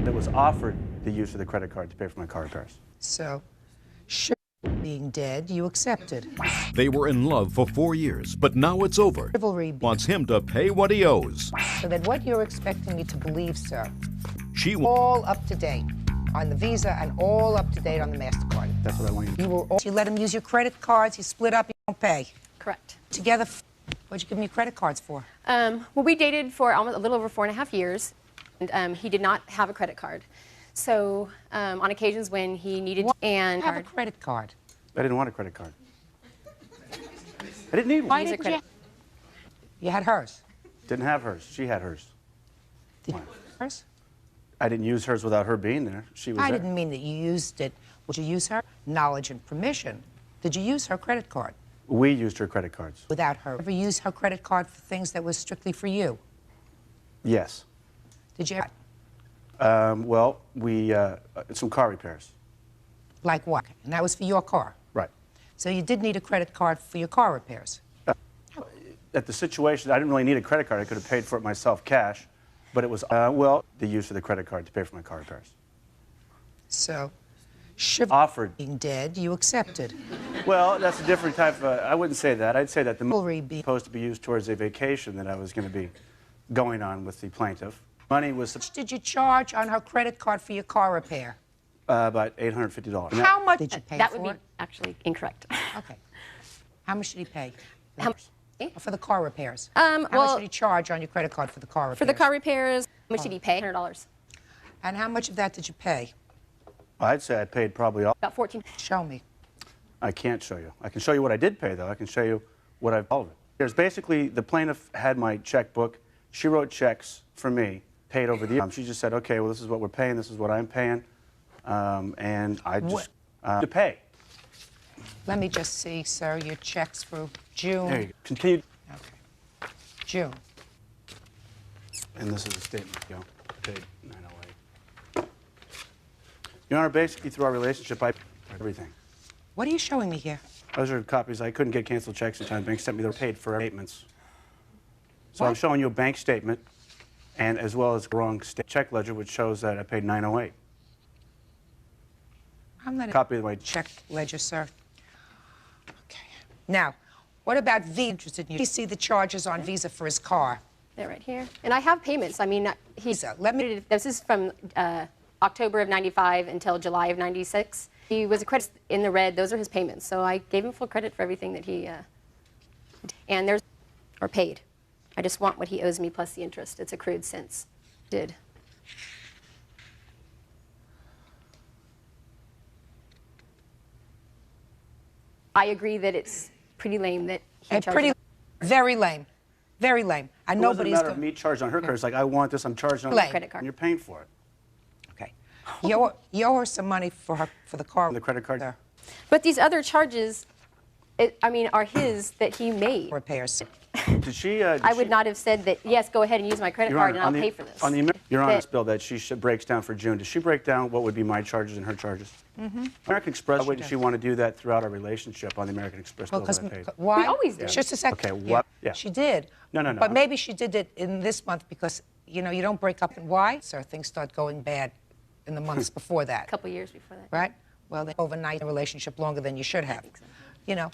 It was offered the use of the credit card to pay for my car repairs. So, sure, being dead, you accepted. They were in love for 4 years, but now it's over. Chivalry Wants him to pay what he owes. So that what you're expecting me to believe, sir, She all up to date on the Visa and all up to date on the MasterCard. That's what I want you to do. You let him use your credit cards, you split up, you don't pay. Correct. Together, what'd you give me your credit cards for? Well, we dated for almost a little over 4.5 years, and he did not have a credit card. So on occasions when he needed Have a credit card. I didn't want a credit card. I didn't need one. Why didn't you? You had hers. Didn't have hers. She had hers. Did you hers? I didn't use hers without her being there. She was I there. didn't mean that you used it. Would you use her knowledge and permission? Did you use her credit card? We used her credit cards. Without her. Ever use her credit card for things that was strictly for you? Yes. Did you? Well, some car repairs. Like what? And that was for your car? Right. So you did need a credit card for your car repairs? At the situation, I didn't really need a credit card. I could have paid for it myself cash, but it was, the use of the credit card to pay for my car repairs. So, Offered. being dead, you accepted. Well, that's a different type of, I wouldn't say that. I'd say that the money Chivalry was supposed to be used towards a vacation that I was going to be going on with the plaintiff. Money was How much did you charge on her credit card for your car repair? about $850. How much did you pay that for would be it? actually incorrect. Okay. How much did he pay? How much? For the car repairs. How much well, did he charge on your credit card for the car repairs? For the car repairs, how much did he pay? $100. And how much of that did you pay? I'd say I paid probably all. About 14. Show me. I can't show you. I can show you what I did pay, though. I can show you what I've all of it. There's basically, the plaintiff had my checkbook. She wrote checks for me, paid over the year. She just said, okay, well, this is what we're paying, this is what I'm paying, and I just to pay. Let me just see, sir, your checks for June. There you go. Continue. Okay. June. And this is a statement, you know, paid 908. Your Honor, basically through our relationship, I paid everything. What are you showing me here? Those are copies. I couldn't get canceled checks in time. The bank sent me the paid for statements. So I'm What? showing you a bank statement, and as well as the wrong check ledger, which shows that I paid 908. I'm not Copy of my check ledger, sir. Okay. Now, what about Visa? Interested in you? You see the charges on Visa for his car. They're right here. And I have payments. I mean, Visa. Let me. this is from October of 95 until July of 96. He was accredited in the red. Those are his payments. So I gave him full credit for everything that he, and there's, or paid. I just want what he owes me plus the interest. It's accrued since. Did. I agree that it's pretty lame that he charged. Very lame. Very lame. And It wasn't a nobody's matter of me charged on her card. It's like, I want this, I'm charged on Lame. Credit card. and you're paying for it. Okay. You owe her some money for the car. The credit card? There. But these other charges, I mean, are his that he made. Repairs. Did she? I would not have said that, yes, go ahead and use my credit Your card Honor, and I'll on the, pay for this. On the Your That- Honor's bill that she breaks down for June, does she break down what would be my charges and her charges? Mm-hmm. American Express, why didn't she want to do that throughout our relationship on the American Express bill that I paid? Why? We always do. Just a second. Okay, what? Yeah. She did. No. But maybe she did it in this month because, you know, you don't break up. Why? Sir, things start going bad in the months before that. A couple years before that. Right? Well, they overnight a relationship longer than you should have. So. You know,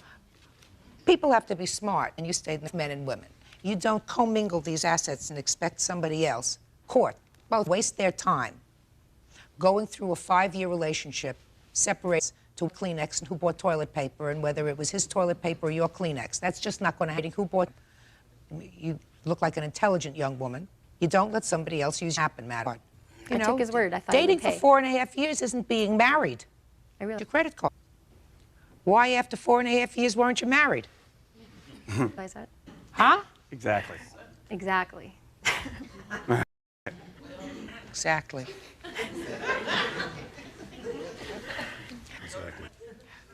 people have to be smart, and you stayed with men and women. You don't commingle these assets and expect somebody else, court, both waste their time going through a 5-year relationship, separates to Kleenex and who bought toilet paper and whether it was his toilet paper or your Kleenex. That's just not going to happen. Who bought? You look like an intelligent young woman. You don't let somebody else use happen matter. You I know, took his word. I thought dating he would for pay. 4.5 years isn't being married. I really Your credit card. Why after 4.5 years weren't you married? realize that. Huh? Exactly. Exactly. Exactly.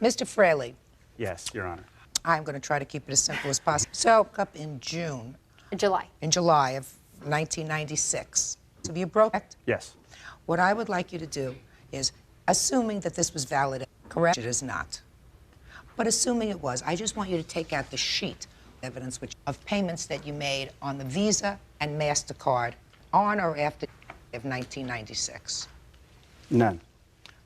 Mr. Fraley, Yes, Your Honor. I'm going to try to keep it as simple as possible. So, up in June, In July. in July of 1996, so you broke it. Yes. What I would like you to do is, assuming that this was valid, correct? It is not. But assuming it was, I just want you to take out the sheet of payments that you made on the Visa and MasterCard on or after of 1996. None.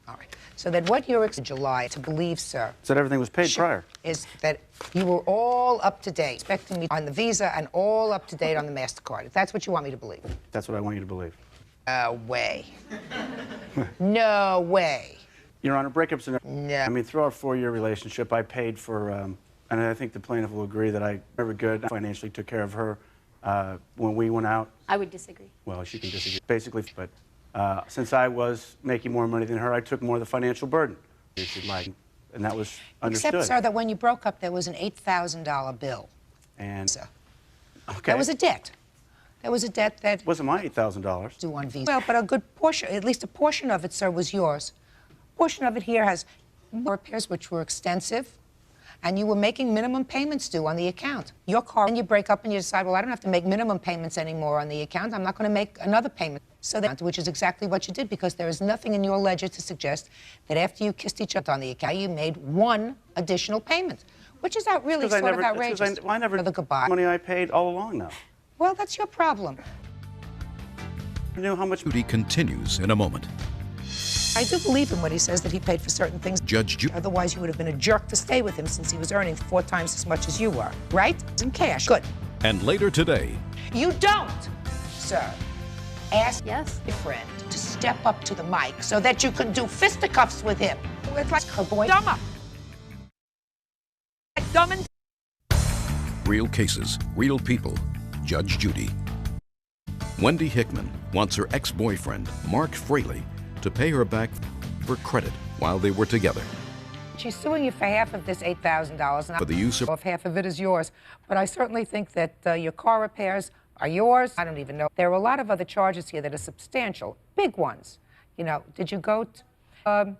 All right. So then what you're in July to believe, sir, Said everything was paid sure, prior. is that you were all up to date, expecting me on the Visa and all up to date on the MasterCard. If that's what you want me to believe. That's what I want you to believe. No way. No way. Your Honor, breakups are No. I mean, through our 4-year relationship, I paid for, and I think the plaintiff will agree that I never good financially took care of her when we went out. I would disagree. Well, she can disagree, basically, but since I was making more money than her, I took more of the financial burden, if you'd like, and that was understood. Except, sir, that when you broke up, there was an $8,000 bill. And, So, okay. that was a debt. That was a debt that Wasn't my $8,000. due on Visa. Well, but a good portion, at least a portion of it, sir, was yours. A portion of it here has repairs which were extensive, and you were making minimum payments due on the account. Your car, and you break up and you decide, well, I don't have to make minimum payments anymore on the account. I'm not going to make another payment. So that, which is exactly what you did, because there is nothing in your ledger to suggest that after you kissed each other on the account, you made one additional payment, which is really sort of outrageous. I never For the goodbye. money I paid all along now. Well, that's your problem. I knew how much. Judy continues in a moment. I do believe him when he says that he paid for certain things. Judge Judy. Otherwise, you would have been a jerk to stay with him since he was earning 4 times as much as you were, right? In cash. Good. And later today, You don't, sir, ask Yes. your friend to step up to the mic so that you can do fisticuffs with him. It's like her boy. Dumb up. Dumb and real cases, real people. Judge Judy. Wendy Hickman wants her ex-boyfriend, Mark Fraley, to pay her back for credit while they were together. she's suing you for half of this $8,000, and For the use of if half of it is yours. But I certainly think that your car repairs are yours. I don't even know. There are a lot of other charges here that are substantial, big ones. You know, did you go to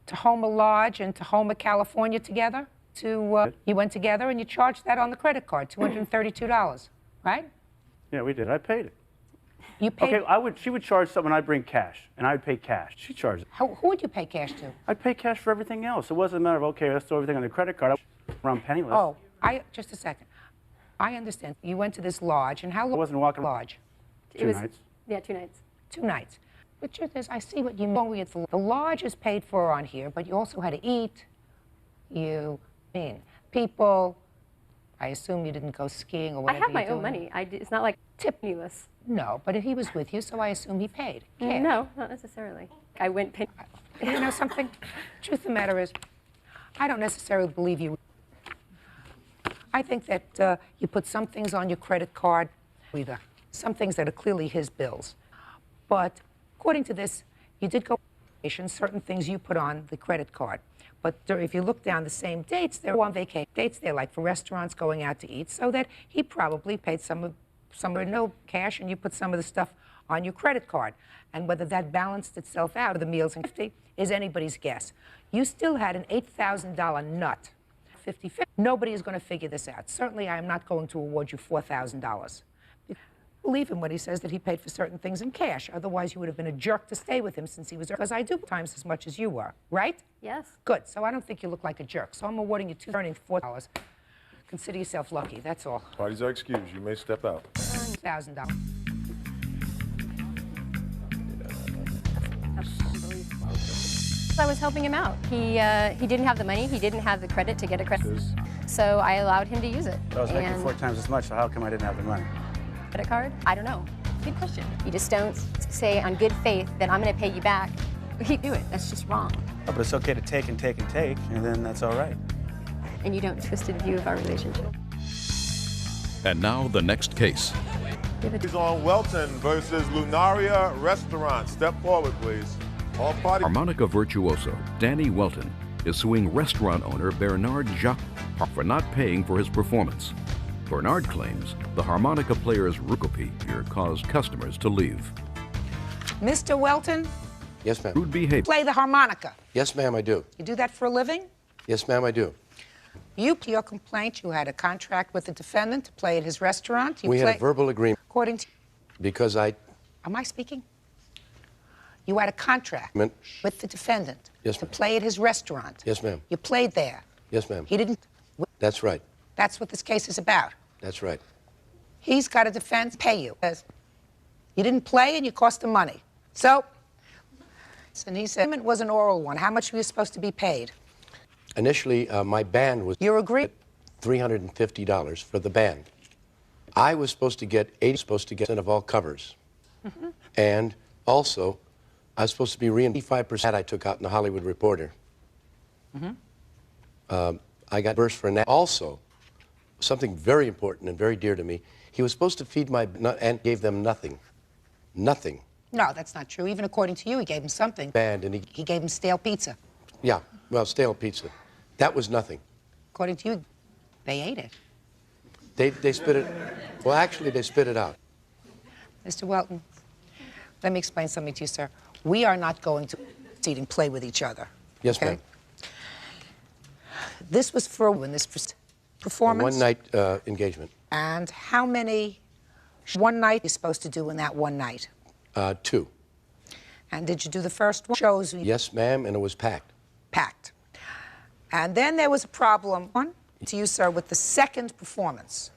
Tahoma Lodge in Tahoma, California together? You went together and you charged that on the credit card, $232, right? Yeah, we did. I paid it. You paid. Okay, she would charge something. I'd bring cash, and I'd pay cash. She charged it. Who would you pay cash to? I'd pay cash for everything else. It wasn't a matter of, okay, let's throw everything on the credit card. I'm penniless. Oh, just a second. I understand. You went to this lodge, and how long? I wasn't walking. Lodge. It was, nights. Yeah, 2 nights. 2 nights. The truth is, I see what you mean. The lodge is paid for on here, but you also had to eat. People. I assume you didn't go skiing or I whatever. have my you're own doing. money. It's not like penniless. No, but if he was with you, so I assume he paid. Cash. No, not necessarily. I went You know something? Truth of the matter is, I don't necessarily believe you. I think that you put some things on your credit card, either some things that are clearly his bills. But according to this, you did go on vacation, certain things you put on the credit card. But if you look down the same dates, they're on vacation dates. They're like for restaurants, going out to eat, so that he probably paid some of no cash, and you put some of the stuff on your credit card. And whether that balanced itself out of the meals and 50 is anybody's guess. You still had an $8,000 nut. 50-50. Nobody is going to figure this out. Certainly, I am not going to award you $4,000. Believe him when he says that he paid for certain things in cash. Otherwise, you would have been a jerk to stay with him since he was, because I do times as much as you were, right? Yes. Good. So I don't think you look like a jerk. So I'm awarding you $4. Consider yourself lucky. That's all. Parties are excused. You may step out. $1,000. I was helping him out. He didn't have the money. He didn't have the credit to get a credit. So I allowed him to use it. I was making And 4 times as much, so how come I didn't have the money? credit card? I don't know. Good question. You just don't say on good faith that I'm going to pay you back. You do it. That's just wrong. Oh, but it's okay to take and take and take, and then that's all right. And you don't twist a view of our relationship. And now the next case. He's on Welton versus Lunaria Restaurant. Step forward, please. All parties. Harmonica virtuoso Danny Welton is suing restaurant owner Bernard Jacques for not paying for his performance. Bernard claims the harmonica player's rude behavior caused customers to leave. Mr. Welton, Yes, ma'am. Rude behavior. play the harmonica. Yes, ma'am, I do. You do that for a living? Yes, ma'am, I do. Your complaint, you had a contract with the defendant to play at his restaurant. We had a verbal agreement According to... because I... Am I speaking? You had a contract Ma'am. with the defendant Yes, to ma'am. play at his restaurant. Yes, ma'am. You played there. Yes, ma'am. He didn't... That's right. That's what this case is about. That's right. He's got a defense, pay you. You didn't play and you cost him money. So, and he said, it was an oral one. How much were you supposed to be paid? Initially, my band was You agreed? $350 for the band. I was supposed to get 80% of all covers. And also, I was supposed to be reimbursed 85% I took out in the Hollywood Reporter. I got burst for that. Also, something very important and very dear to me, he was supposed to feed my and gave them nothing. Nothing. No, that's not true. Even according to you, he gave him something. Band and He gave him stale pizza. yeah, well, stale pizza. That was nothing. According to you, they ate it. They spit it, well, actually, they spit it out. Mr. Welton, let me explain something to you, sir. We are not going to sit and play with each other. Yes, okay? ma'am. This was for when this performance. One-night engagement. And how many one night you're supposed to do in that one night? 2. And did you do the first one? Shows you Yes, ma'am, and it was packed. packed. And then there was a problem, one, to you, sir, with the second performance.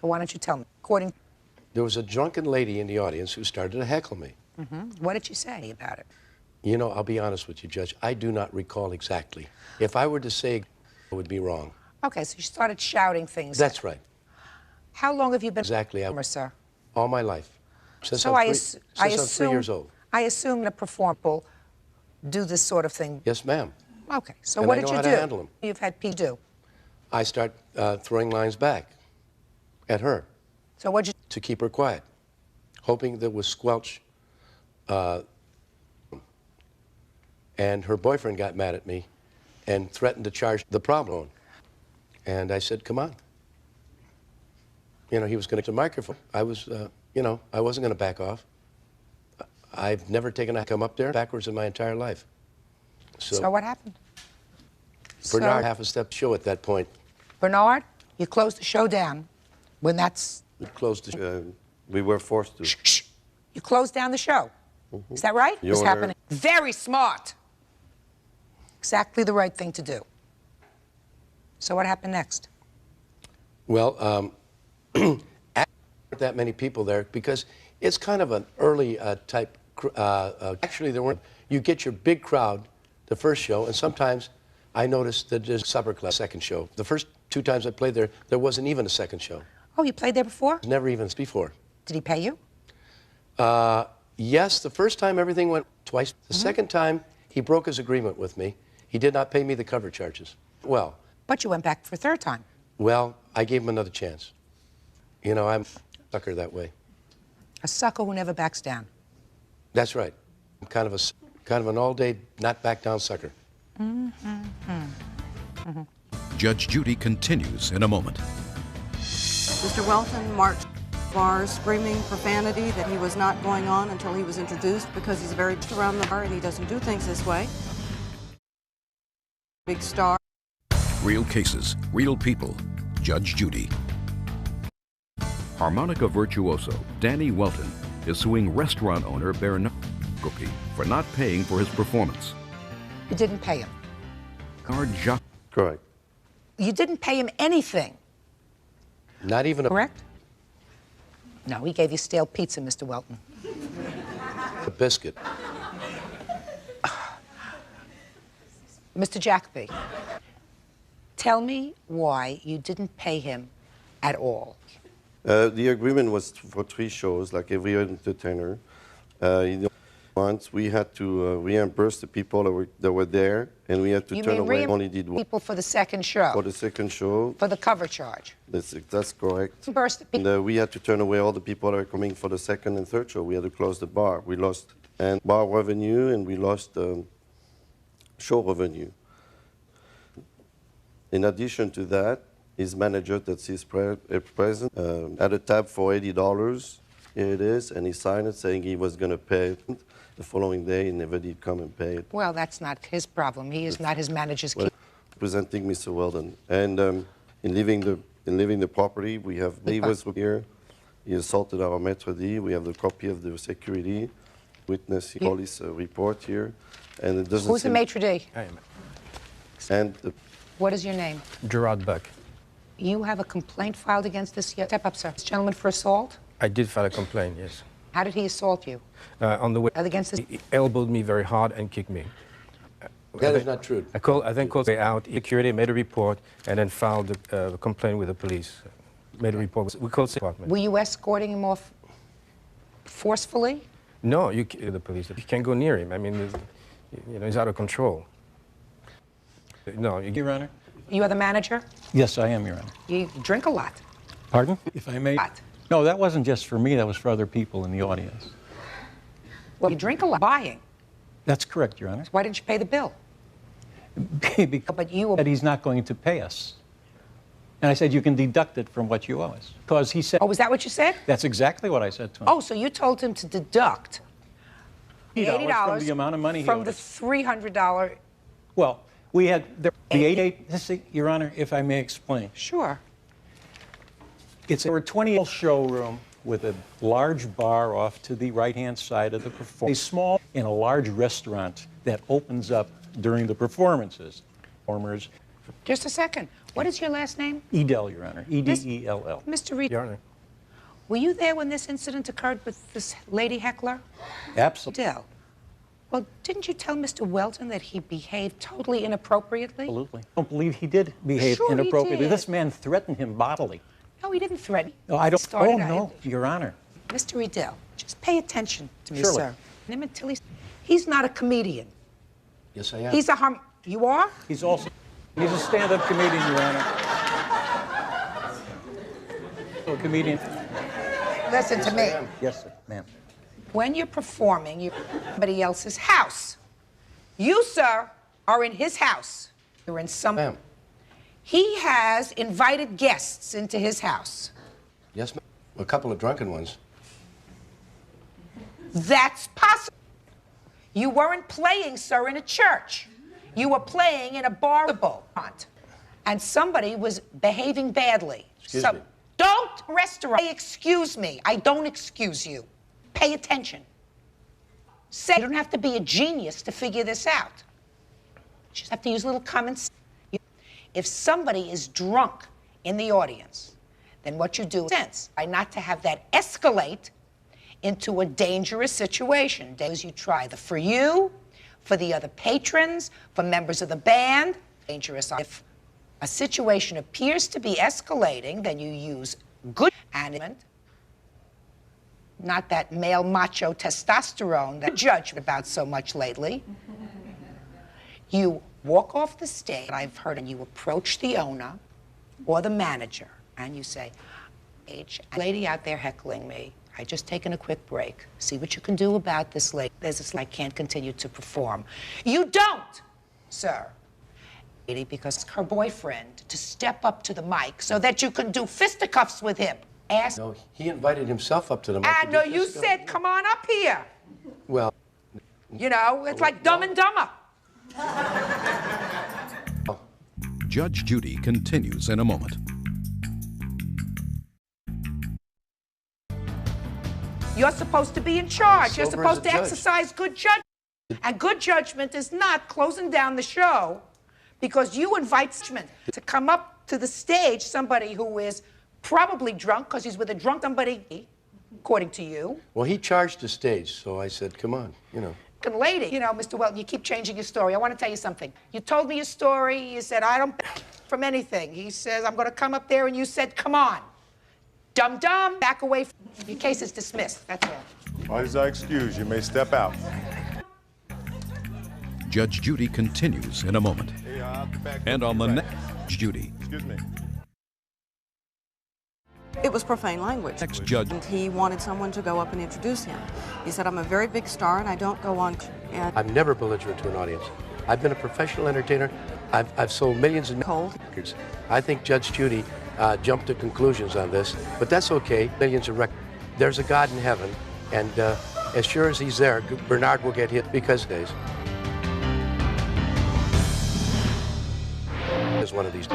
So why don't you tell me? According, There was a drunken lady in the audience who started to heckle me. what did you say about it? You know, I'll be honest with you, Judge. I do not recall exactly. If I were to say, it would be wrong. Okay, so you started shouting things. That's right. How long have you been Exactly. a performer, sir? All my life. Since So I'm, I since I I'm assume 3 years old. I assume that performers do this sort of thing. Yes, ma'am. Okay, so And what I did know you how do? to handle 'em. You've had P do. I start throwing lines back at her So what'd you? to keep her quiet, hoping that would squelch. And her boyfriend got mad at me and threatened to charge the problem. And I said, come on. You know, he was going to the microphone. I was, you know, I wasn't going to back off. I've never taken a come up there backwards in my entire life. So what happened? Bernard, So- half a step show at that point. Bernard, you closed the show down when that's. We closed the We were forced to. Shh. You closed down the show. Is that right? Your What's Honor. happening? Very smart. Exactly the right thing to do. So what happened next? Well, aren't that many people there because it's kind of an early type. Actually, there weren't. You get your big crowd the first show, and sometimes I noticed that there's supper club second show. The first 2 times I played there, there wasn't even a second show. Oh, you played there before? Never even before. Did he pay you? Yes, the first time everything went twice. The second time he broke his agreement with me. He did not pay me the cover charges. Well, But you went back for a third time. I gave him another chance. You know, I'm a sucker that way. A sucker who never backs down. That's right. I'm kind of an all-day not back down sucker. Judge Judy continues in a moment. Mr. Welton marched bars screaming profanity that he was not going on until he was introduced because he's very around the bar and he doesn't do things this way. Big star. Real cases, real people. Judge Judy. Harmonica virtuoso Danny Welton is suing restaurant owner Bernard for not paying for his performance. You didn't pay him. Jacques Correct. You didn't pay him anything, Not even correct? No, he gave you stale pizza, Mr. Welton. a biscuit. Mr. Jacoby, tell me why you didn't pay him at all. The agreement was for 3 shows, like every entertainer. Once we had to reimburse the people that were there, and we had to You turn mean away. Only did one people for the second show, for the second show. for the cover charge. That's correct. Reimburse the people. And, we had to turn away all the people that are coming for the second and third show. We had to close the bar. We lost and bar revenue, and we lost show revenue. In addition to that, his manager that's his present had a tab for $80. Here it is, and he signed it saying he was going to pay it. The following day, he never did come and pay it. Well, that's not his problem. He is not his manager's key. Presenting Mr. Weldon. And in leaving the property, we have, he was here, he assaulted our maitre d', we have the copy of the security, witness police report here, and it doesn't Who's the seem- maitre d'? And What is your name? Gerard Beck. You have a complaint filed against this yet? Step up, sir. This gentleman for assault? I did file a complaint, yes. How did he assault you? On the way, Against the... he elbowed me very hard and kicked me. That is not true. I then called out security, made a report, and then filed a complaint with the police. Made a report. We called the department. Were you escorting him off forcefully? No, the police. You can't go near him. I mean, you know, he's out of control. No, Your Honor? You are the manager? Yes, I am, Your Honor. You drink a lot. Pardon? If I may? What? No, that wasn't just for me. That was for other people in the audience. Well, you drink a lot. Buying. That's correct, Your Honor. Why didn't you pay the bill? Because But you were... he's not going to pay us. And I said, you can deduct it from what you owe us. Because he said... Oh, was that what you said? That's exactly what I said to him. Oh, so you told him to deduct the $80 from the amount of money he from owed the us. $300... Well, we had the 88... Your Honor, if I may explain. Sure. It's a 20 showroom with a large bar off to the right-hand side of the performance. A small and a large restaurant that opens up during the performances. Performers. Just a second. What is your last name? Edel, Your Honor. E-D-E-L-L. Mr. Reed. Your Honor. Were you there when this incident occurred with this lady heckler? Absolutely. Dell. Well, didn't you tell Mr. Welton that he behaved totally inappropriately? Absolutely. I don't believe he did behave Sure he inappropriately. did. This man threatened him bodily. No, he didn't threaten. No, I don't. Started Oh, out- no, Your Honor. Mr. Edel, just pay attention to me, Surely. sir. Him until he's not a comedian. Yes, I am. He's a You are? He's a stand-up comedian, Your Honor. A comedian. Listen to me. Yes, sir, ma'am. When you're performing, you're in somebody else's house. You, sir, are in his house. You're in some... Ma'am. He has invited guests into his house. Yes, ma'am. A couple of drunken ones. That's possible. You weren't playing, sir, in a church. You were playing in a bar, and somebody was behaving badly. Excuse me. Don't restaurant. Excuse me. I don't excuse you. Pay attention. Say, you don't have to be a genius to figure this out. You just have to use a little common sense. If somebody is drunk in the audience, then what you do is sense by not to have that escalate into a dangerous situation. As you try for you, for the other patrons, for members of the band, dangerous. If a situation appears to be escalating, then you use good management, not that male macho testosterone that judge about so much lately. You walk off the stage, I've heard, and you approach the owner or the manager, and you say, lady out there heckling me. I just taken a quick break. See what you can do about this lady. There's this, I can't continue to perform. You don't, sir. Because it's her boyfriend to step up to the mic so that you can do fisticuffs with him. Ask. No, he invited himself up to the mic. I know you said, come on up here. Well, You know, it's like Dumb and Dumber. Judge Judy continues in a moment. You're supposed to be in charge. You're Sober supposed as a to judge. exercise good judgment. And good judgment is not closing down the show because you invite to come up to the stage somebody who is probably drunk because he's with a drunk somebody, according to you. well, he charged the stage, so I said, come on, you know. Lady, you know, Mr. Welton, you keep changing your story. I want to tell you something. You told me your story. You said, I don't from anything. He says, I'm going to come up there, and you said, come on. Dum-dum, back away. Your case is dismissed. That's all. Parties are excused. You may step out. Judge Judy continues in a moment. Hey, I'll be back. And on the next Judy, Excuse me. It was profane language. next judge, And he wanted someone to go up and introduce him. He said, I'm a very big star and I don't go on. And I'm never belligerent to an audience. I've been a professional entertainer. I've sold millions of records. I think Judge Judy jumped to conclusions on this, but that's okay. Millions of records. There's a God in heaven, and as sure as he's there, Bernard will get hit because days. Is one of these.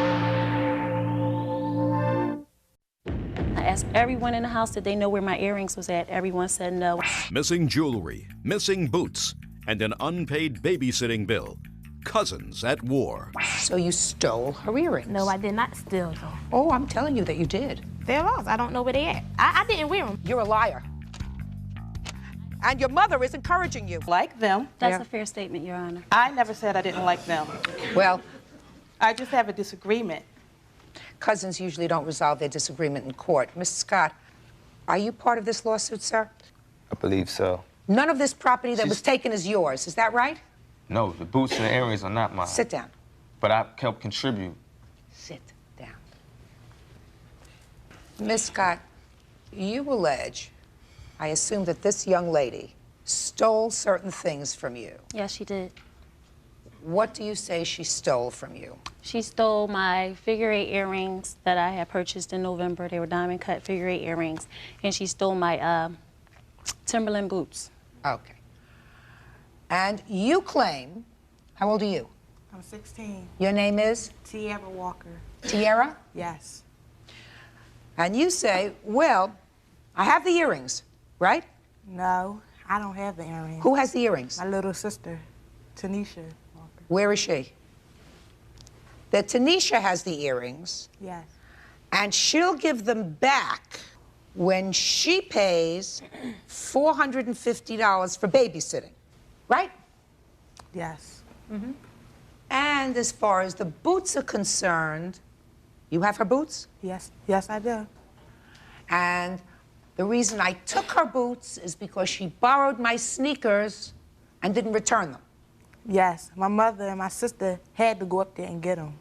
I asked everyone in the house did they know where my earrings was at. Everyone said no. missing jewelry, missing boots, and an unpaid babysitting bill. Cousins at war. So you stole her earrings? No, I did not steal them. Oh, I'm telling you that you did. They're lost. I don't know where they at. I didn't wear them. You're a liar. And your mother is encouraging you. Like them. That's a fair statement, Your Honor. I never said I didn't like them. Well, I just have a disagreement. cousins usually don't resolve their disagreement in court. Mr. Scott, are you part of this lawsuit, sir? I believe so. None of this property that was taken is yours. Is that right? No, the boots and the earrings are not mine. Sit down. But I helped contribute. Sit down. Miss Scott, you allege, I assume that this young lady stole certain things from you. Yes, she did. What do you say she stole from you? She stole my figure-8 earrings that I had purchased in November. They were diamond-cut figure-8 earrings. And she stole my Timberland boots. Okay. And you claim, how old are you? I'm 16. Your name is? Tierra Walker. Tierra? Yes. And you say, well, I have the earrings, right? No, I don't have the earrings. Who has the earrings? My little sister, Tanisha. Where is she? That Tanisha has the earrings, Yes. and she'll give them back when she pays $450 for babysitting, right? Yes. And as far as the boots are concerned, you have her boots? Yes. Yes, I do. And the reason I took her boots is because she borrowed my sneakers and didn't return them. Yes. My mother and my sister had to go up there and get them.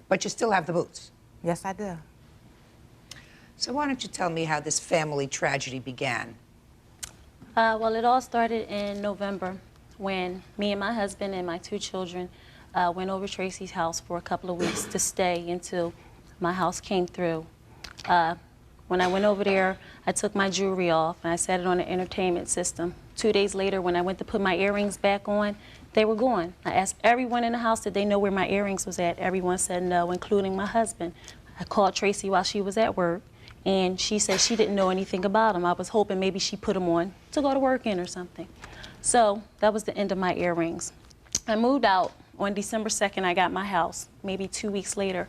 But you still have the boots? Yes, I do. So why don't you tell me how this family tragedy began? Well, it all started in November when me and my husband and my 2 children went over Tracy's house for a couple of weeks to stay until my house came through. When I went over there, I took my jewelry off and I set it on the entertainment system. 2 days later, when I went to put my earrings back on, they were gone. I asked everyone in the house, did they know where my earrings was at? Everyone said no, including my husband. I called Tracy while she was at work, and she said she didn't know anything about them. I was hoping maybe she put them on to go to work in or something. So that was the end of my earrings. I moved out on December 2nd. I got my house. Maybe 2 weeks later,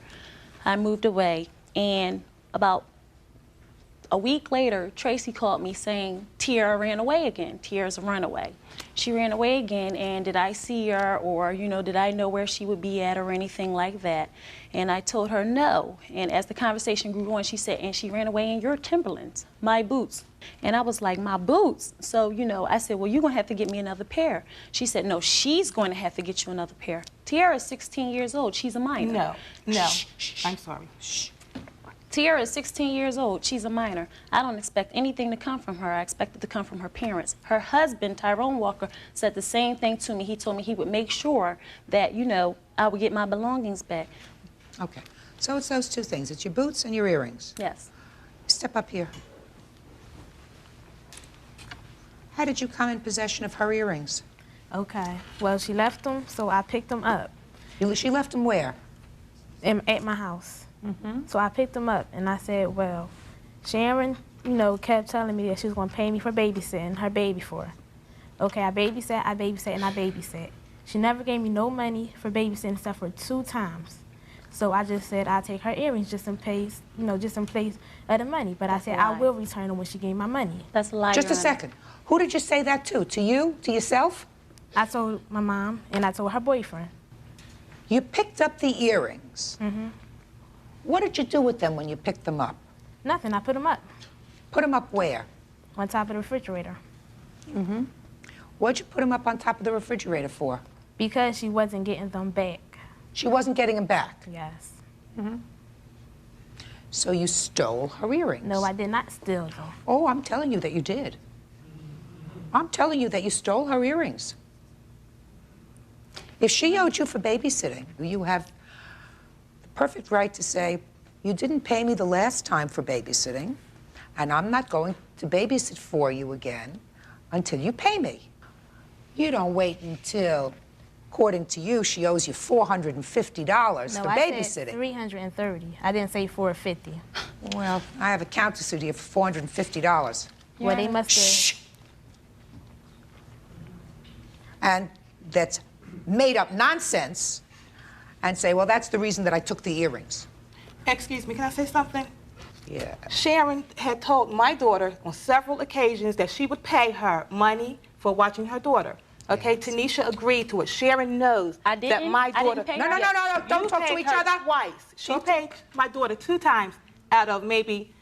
I moved away, and about a week later, Tracy called me saying Tierra ran away again. Tierra's a runaway. She ran away again, and did I see her, or, you know, did I know where she would be at or anything like that? And I told her no. And as the conversation grew on, she said, and she ran away in your Timberlands, my boots. And I was like, my boots? So, you know, I said, well, you're going to have to get me another pair. She said, no, she's going to have to get you another pair. Tierra's 16 years old. She's a minor. No, no. Shh, shh, I'm sorry. Shh. Tierra is 16 years old. She's a minor. I don't expect anything to come from her. I expect it to come from her parents. Her husband, Tyrone Walker, said the same thing to me. He told me he would make sure that, you know, I would get my belongings back. Okay. So it's those 2 things. It's your boots and your earrings. Yes. Step up here. How did you come in possession of her earrings? Okay. Well, she left them, so I picked them up. She left them where? At my house. So I picked them up, and I said, well, Sharon, you know, kept telling me that she was going to pay me for babysitting her baby for her. Okay, I babysat, and I babysat. She never gave me no money for babysitting except for 2 times. So I just said I'd take her earrings just in place, you know, just in place of the money. But I said I will return them when she gave me my money. That's a lie. Just a second. Who did you say that to? To you? To yourself? I told my mom, and I told her boyfriend. You picked up the earrings. What did you do with them when you picked them up? Nothing. I put them up. Put them up where? On top of the refrigerator. What'd you put them up on top of the refrigerator for? Because she wasn't getting them back. She wasn't getting them back? Yes. So you stole her earrings? No, I did not steal them. Oh, I'm telling you that you did. I'm telling you that you stole her earrings. If she owed you for babysitting, you have the perfect right to say, you didn't pay me the last time for babysitting, and I'm not going to babysit for you again until you pay me. You don't wait until, according to you, she owes you $450 for babysitting. I said $330. I didn't say $450. Well, I have a countersuit here for $450. Well, they must have. Shh. And that's made up nonsense and say, well, that's the reason that I took the earrings. Excuse me, can I say something? Yeah. Sharon had told my daughter on several occasions that she would pay her money for watching her daughter. Okay, yes. Tanisha agreed to it. Sharon knows that my daughter... No, don't talk to each other. Twice. She paid my daughter 2 times out of maybe...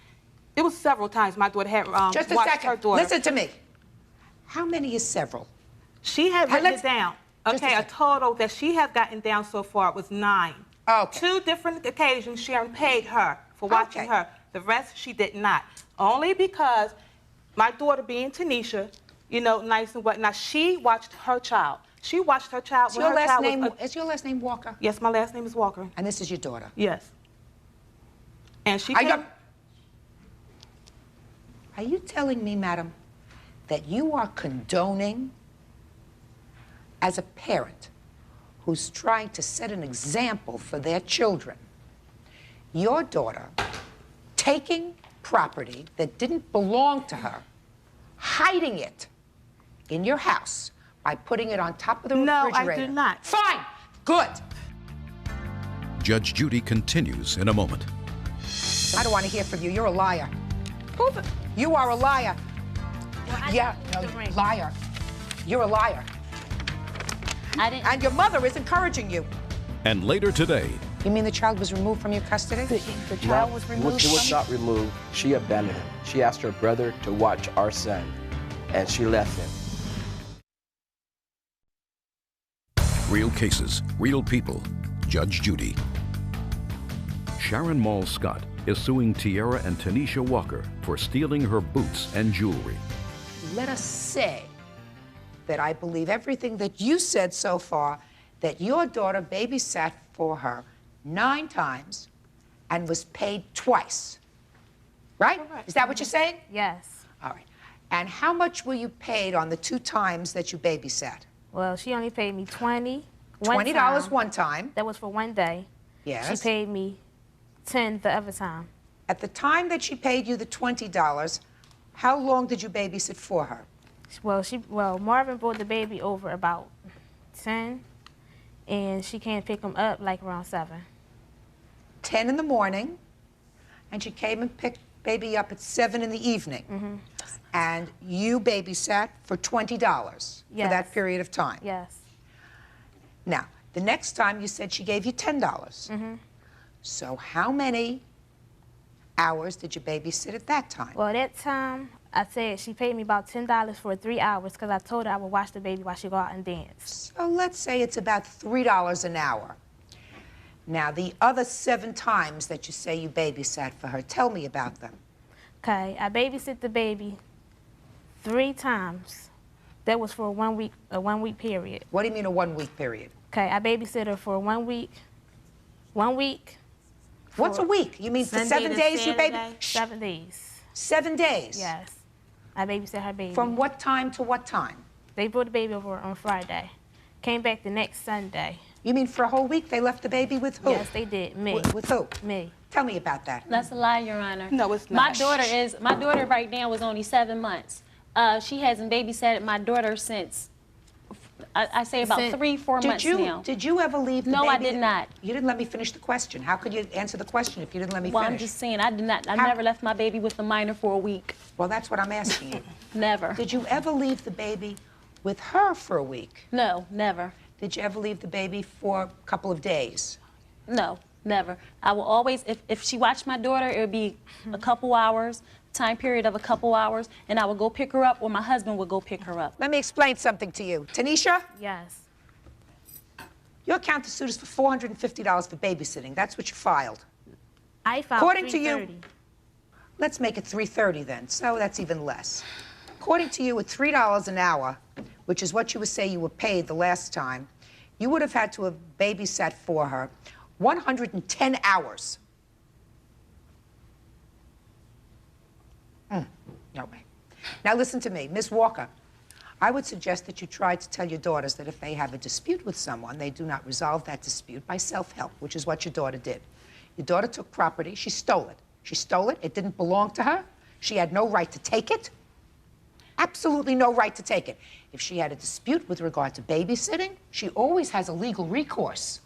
It was several times my daughter had Just a watched second. her daughter. Listen to me. How many is several? She had written it down. Okay, a total that she has gotten down so far was 9. Okay. 2 different occasions Sharon paid her for watching her. The rest she did not. Only because my daughter being Tanisha, you know, nice and whatnot, she watched her child. She watched her child when her child was... Is your last name Walker? Yes, my last name is Walker. And this is your daughter? Yes. And she Are you telling me, madam, that you are condoning, as a parent who's trying to set an example for their children, your daughter taking property that didn't belong to her, hiding it in your house by putting it on top of the refrigerator? No, I did not. Fine. Good. Judge Judy continues in a moment. I don't want to hear from you. You're a liar. Prove it. You are a liar. Well, liar. You're a liar. And your mother is encouraging you. And later today... You mean the child was removed from your custody? The child was removed? It was not removed. She abandoned him. She asked her brother to watch our son, and she left him. Real cases, real people. Judge Judy. Sharon Mall Scott is suing Tiara and Tanisha Walker for stealing her boots and jewelry. Let us say that I believe everything that you said so far, that your daughter babysat for her 9 times and was paid twice. Right? Is that what you're saying? Yes. All right. And how much were you paid on the 2 times that you babysat? Well, she only paid me $20 one time. That was for 1 day. Yes. She paid me $10 the other time. At the time that she paid you the $20, how long did you babysit for her? Well, Marvin brought the baby over about 10, and she came pick him up like around 7. 10 in the morning, and she came and picked baby up at 7 in the evening. Mm-hmm. And you babysat for $20 for that period of time. Yes. Now, the next time you said she gave you $10. Mm-hmm. So how many hours did you babysit at that time? Well, that time, I said she paid me about $10 for 3 hours because I told her I would watch the baby while she go out and dance. So let's say it's about $3 an hour. Now, the other 7 times that you say you babysat for her, tell me about them. Okay, I babysit the baby 3 times. That was for a 1 week period. What do you mean a 1 week period? Okay, I babysit her for 1 week. 1 week. What's a week? You mean for 7 days you baby? 7 days. 7 days? Yes. I babysat her baby. From what time to what time? They brought the baby over on Friday. Came back the next Sunday. You mean for a whole week they left the baby with who? Yes, they did. Me. With who? Me. Tell me about that. That's a lie, Your Honor. No, it's not. My daughter right now was only 7 months. She hasn't babysat my daughter since, I say about 3-4 months now. Did you ever leave the baby? No, I did not. You didn't let me finish the question. How could you answer the question if you didn't let me Well, finish? I'm just saying, I did not. I never left my baby with a minor for a week. Well, that's what I'm asking you. Never. Did you ever leave the baby with her for a week? No, never. Did you ever leave the baby for a couple of days? No, never. I will always, if she watched my daughter, it would be a couple hours, time period of a couple hours, and I would go pick her up, or my husband would go pick her up. Let me explain something to you. Tanisha? Yes. Your counter suit is for $450 for babysitting. That's what you filed. I filed According to you, $330. let's make it $330 then. So that's even less. According to you, at $3 an hour, which is what you would say you were paid the last time, you would have had to have babysat for her 110 hours. No way. Now listen to me, Ms. Walker. I would suggest that you try to tell your daughters that if they have a dispute with someone, they do not resolve that dispute by self-help, which is what your daughter did. Your daughter took property, she stole it. She stole it, it didn't belong to her. She had no right to take it. Absolutely no right to take it. If she had a dispute with regard to babysitting, she always has a legal recourse.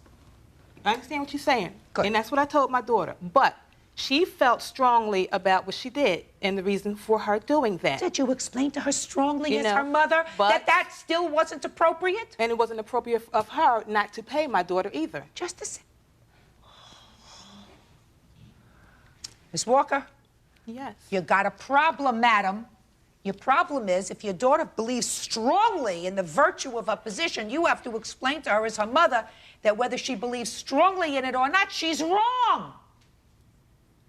I understand what you're saying. Good. And that's what I told my daughter. But she felt strongly about what she did and the reason for her doing that. Did you explain to her strongly You as know, her mother but- that still wasn't appropriate? And it wasn't appropriate of her not to pay my daughter either. Just a second. Miss Walker? Yes. You got a problem, madam. Your problem is if your daughter believes strongly in the virtue of her position, you have to explain to her as her mother that whether she believes strongly in it or not, she's wrong.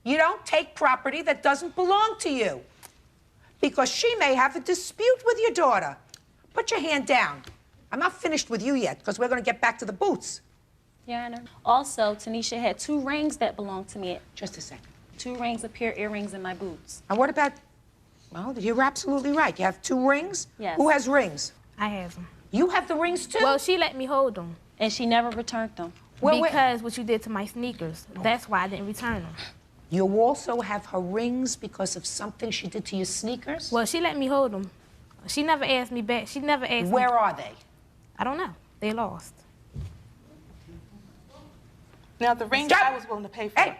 You don't take property that doesn't belong to you because she may have a dispute with your daughter. Put your hand down. I'm not finished with you yet because we're going to get back to the boots. Your Honor. Also, Tanisha had 2 rings that belonged to me. Just a second. 2 rings, a pair of earrings in my boots. And what about, well, you're absolutely right. You have 2 rings? Yes. Who has rings? I have them. You have the rings too? Well, she let me hold them. And she never returned them. Well, because what you did to my sneakers. That's why I didn't return them. You also have her rings because of something she did to your sneakers? Well, she let me hold them. She never asked me back. She never asked me. Where are they? I don't know. They lost. Now, the rings I was willing to pay for. Hey!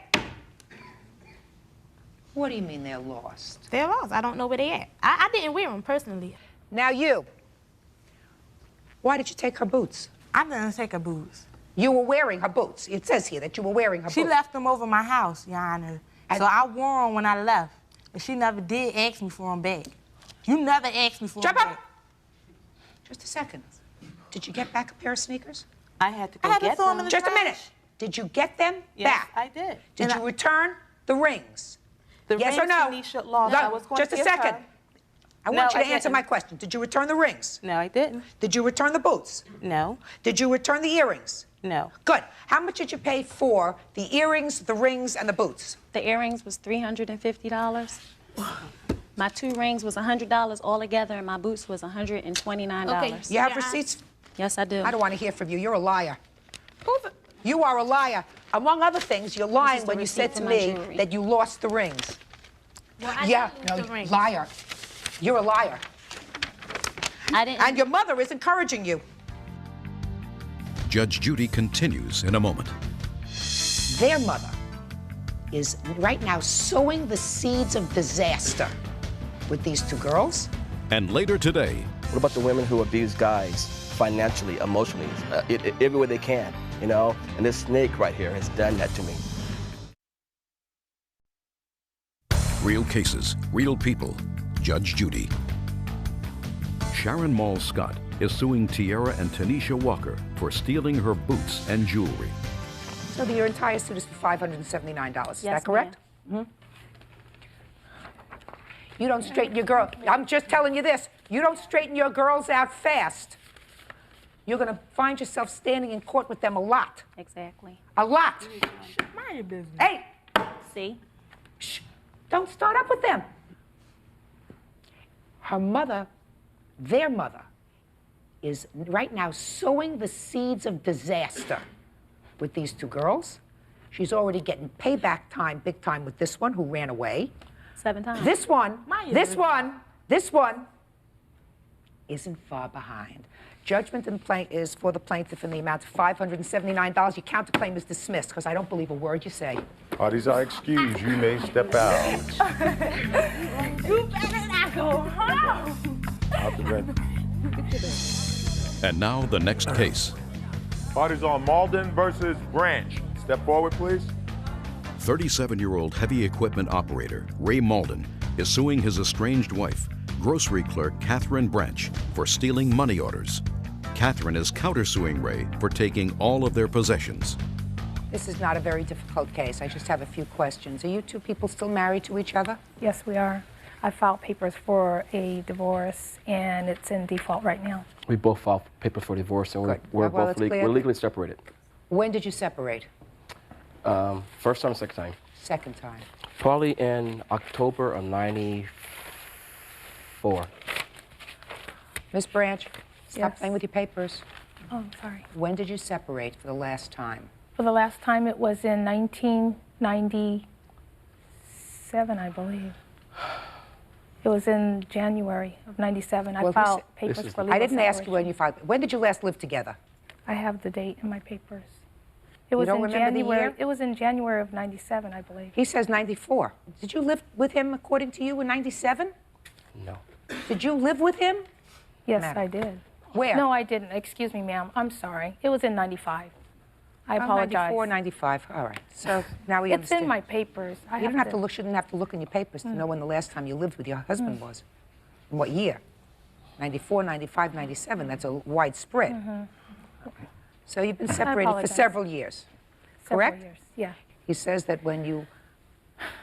What do you mean they're lost? They're lost. I don't know where they at. I didn't wear them personally. Now you. Why did you take her boots? I didn't take her boots. You were wearing her boots. It says here that you were wearing her She boots. left them over my house, Your Honor. So I wore them when I left. But she never did ask me for them back. You never asked me for them back. Just a second. Did you get back a pair of sneakers? I had to go I had to get throw them them. in the Just a trash. minute. Did you get them Yes, back? I did. Did And you return the rings? The yes rings or no? Tanisha lost. No, I was going just to a give second. her. I No, want you I to answer didn't. my question. Did you return the rings? No, I didn't. Did you return the boots? No. Did you return the earrings? No. Good. How much did you pay for the earrings, the rings, and the boots? The earrings was $350. My 2 rings was $100 altogether, and my boots was $129. Okay. You have receipts? Yes, I do. I don't want to hear from you. You're a liar. You are a liar. Among other things, you're lying the when you receipt said to for my me jewelry. that you lost the rings. Well, I Yeah, didn't no, lose the rings. liar. You're a liar. I didn't. And your mother is encouraging you. Judge Judy continues in a moment. Their mother is right now sowing the seeds of disaster with these 2 girls. And later today, What about the women who abuse guys financially, emotionally, every way they can, you know? And this snake right here has done that to me. real cases, real people. Judge Judy. Sharon Mall Scott is suing Tiara and Tanisha Walker for stealing her boots and jewelry. So your entire suit is for $579. Is Yes, that correct? You don't straighten your girl. I'm just telling you this. You don't straighten your girls out fast. You're going to find yourself standing in court with them a lot. Exactly. A lot. Mind your business. Hey, See? shh, don't start up with them. Her mother, their mother, is right now sowing the seeds of disaster with these 2 girls. She's already getting payback time, big time, with this one who ran away. 7 times. This one isn't far behind. Judgment is for the plaintiff in the amount of $579. Your counterclaim is dismissed because I don't believe a word you say. Parties are excused. You may step out. You better not go home. Out the door. And now the next case. Parties on Malden versus Branch. Step forward, please. 37-year-old heavy equipment operator Ray Malden is suing his estranged wife, grocery clerk Catherine Branch, for stealing money orders. Catherine is countersuing Ray for taking all of their possessions. This is not a very difficult case. I just have a few questions. Are you 2 people still married to each other? Yes, we are. I filed papers for a divorce, and it's in default right now. We both filed papers for divorce, and we're Well, both it's clear. we're legally separated. When did you separate? First time, second time. Second time. Probably in October of '94. Miss Branch, stop Yes. playing with your papers. Oh, I'm sorry. When did you separate for the last time? For the last time, it was in 1997, I believe. It was in January of '97. I Well, filed papers for legal I didn't ask you separation. when you filed. When did you last live together? I have the date in my papers. It was you don't in remember January. the year? It was in January of '97, I believe. He says 94. Did you live with him, according to you, in 97? No. Did you live with him? Yes, Madam. I did. Where? No, I didn't. Excuse me, ma'am. I'm sorry. It was in '95. I apologize. 94, 95. All right. So now we It's understand. in my papers. You don't have to look. Shouldn't have to look in your papers to know when the last time you lived with your husband was. In what year? 94, 95, 97. That's a wide spread. So you've been separated for apologize. several years, correct? Several years. Yeah. He says that when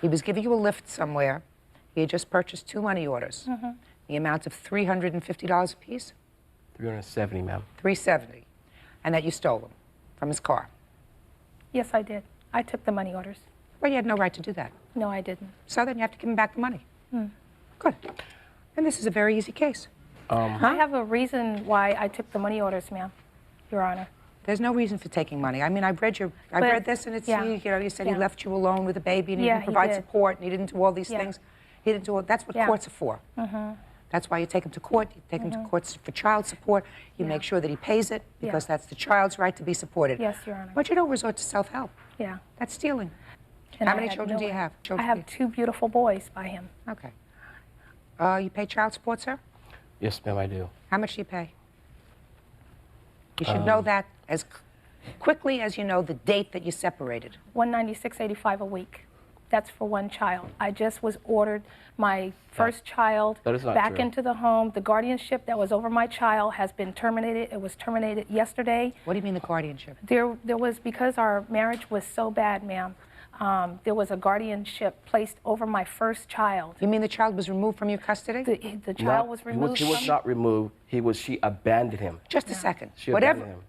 he was giving you a lift somewhere, he had just purchased 2 money orders, the amount of $350 apiece, 370, ma'am. $370, and that you stole them from his car. Yes, I did. I took the money orders. Well, you had no right to do that. No, I didn't. So then you have to give him back the money. Good. And this is a very easy case. I have a reason why I took the money orders, ma'am, Your Honor. There's no reason for taking money. I mean, I read this, and it's you know, you said he left you alone with a baby, and he didn't provide support, and he didn't do all these things. He didn't do all. That's what courts are for. That's why you take him to court. You take him to court for child support. You make sure that he pays it because that's the child's right to be supported. Yes, Your Honor. But you don't resort to self-help. Yeah. That's stealing. And How I many had children do you have? I have 2 beautiful boys by him. Okay. You pay child support, sir? Yes, ma'am, I do. How much do you pay? You should know that as quickly as you know the date that you separated. $196.85 a week. That's for one child. I just was ordered my first child that is not back true. into the home. The guardianship that was over my child has been terminated. It was terminated yesterday. What do you mean the guardianship? There was, because our marriage was so bad, ma'am, there was a guardianship placed over my first child. You mean the child was removed from your custody? The child was removed He was not removed. She abandoned him. Just a second. She abandoned him.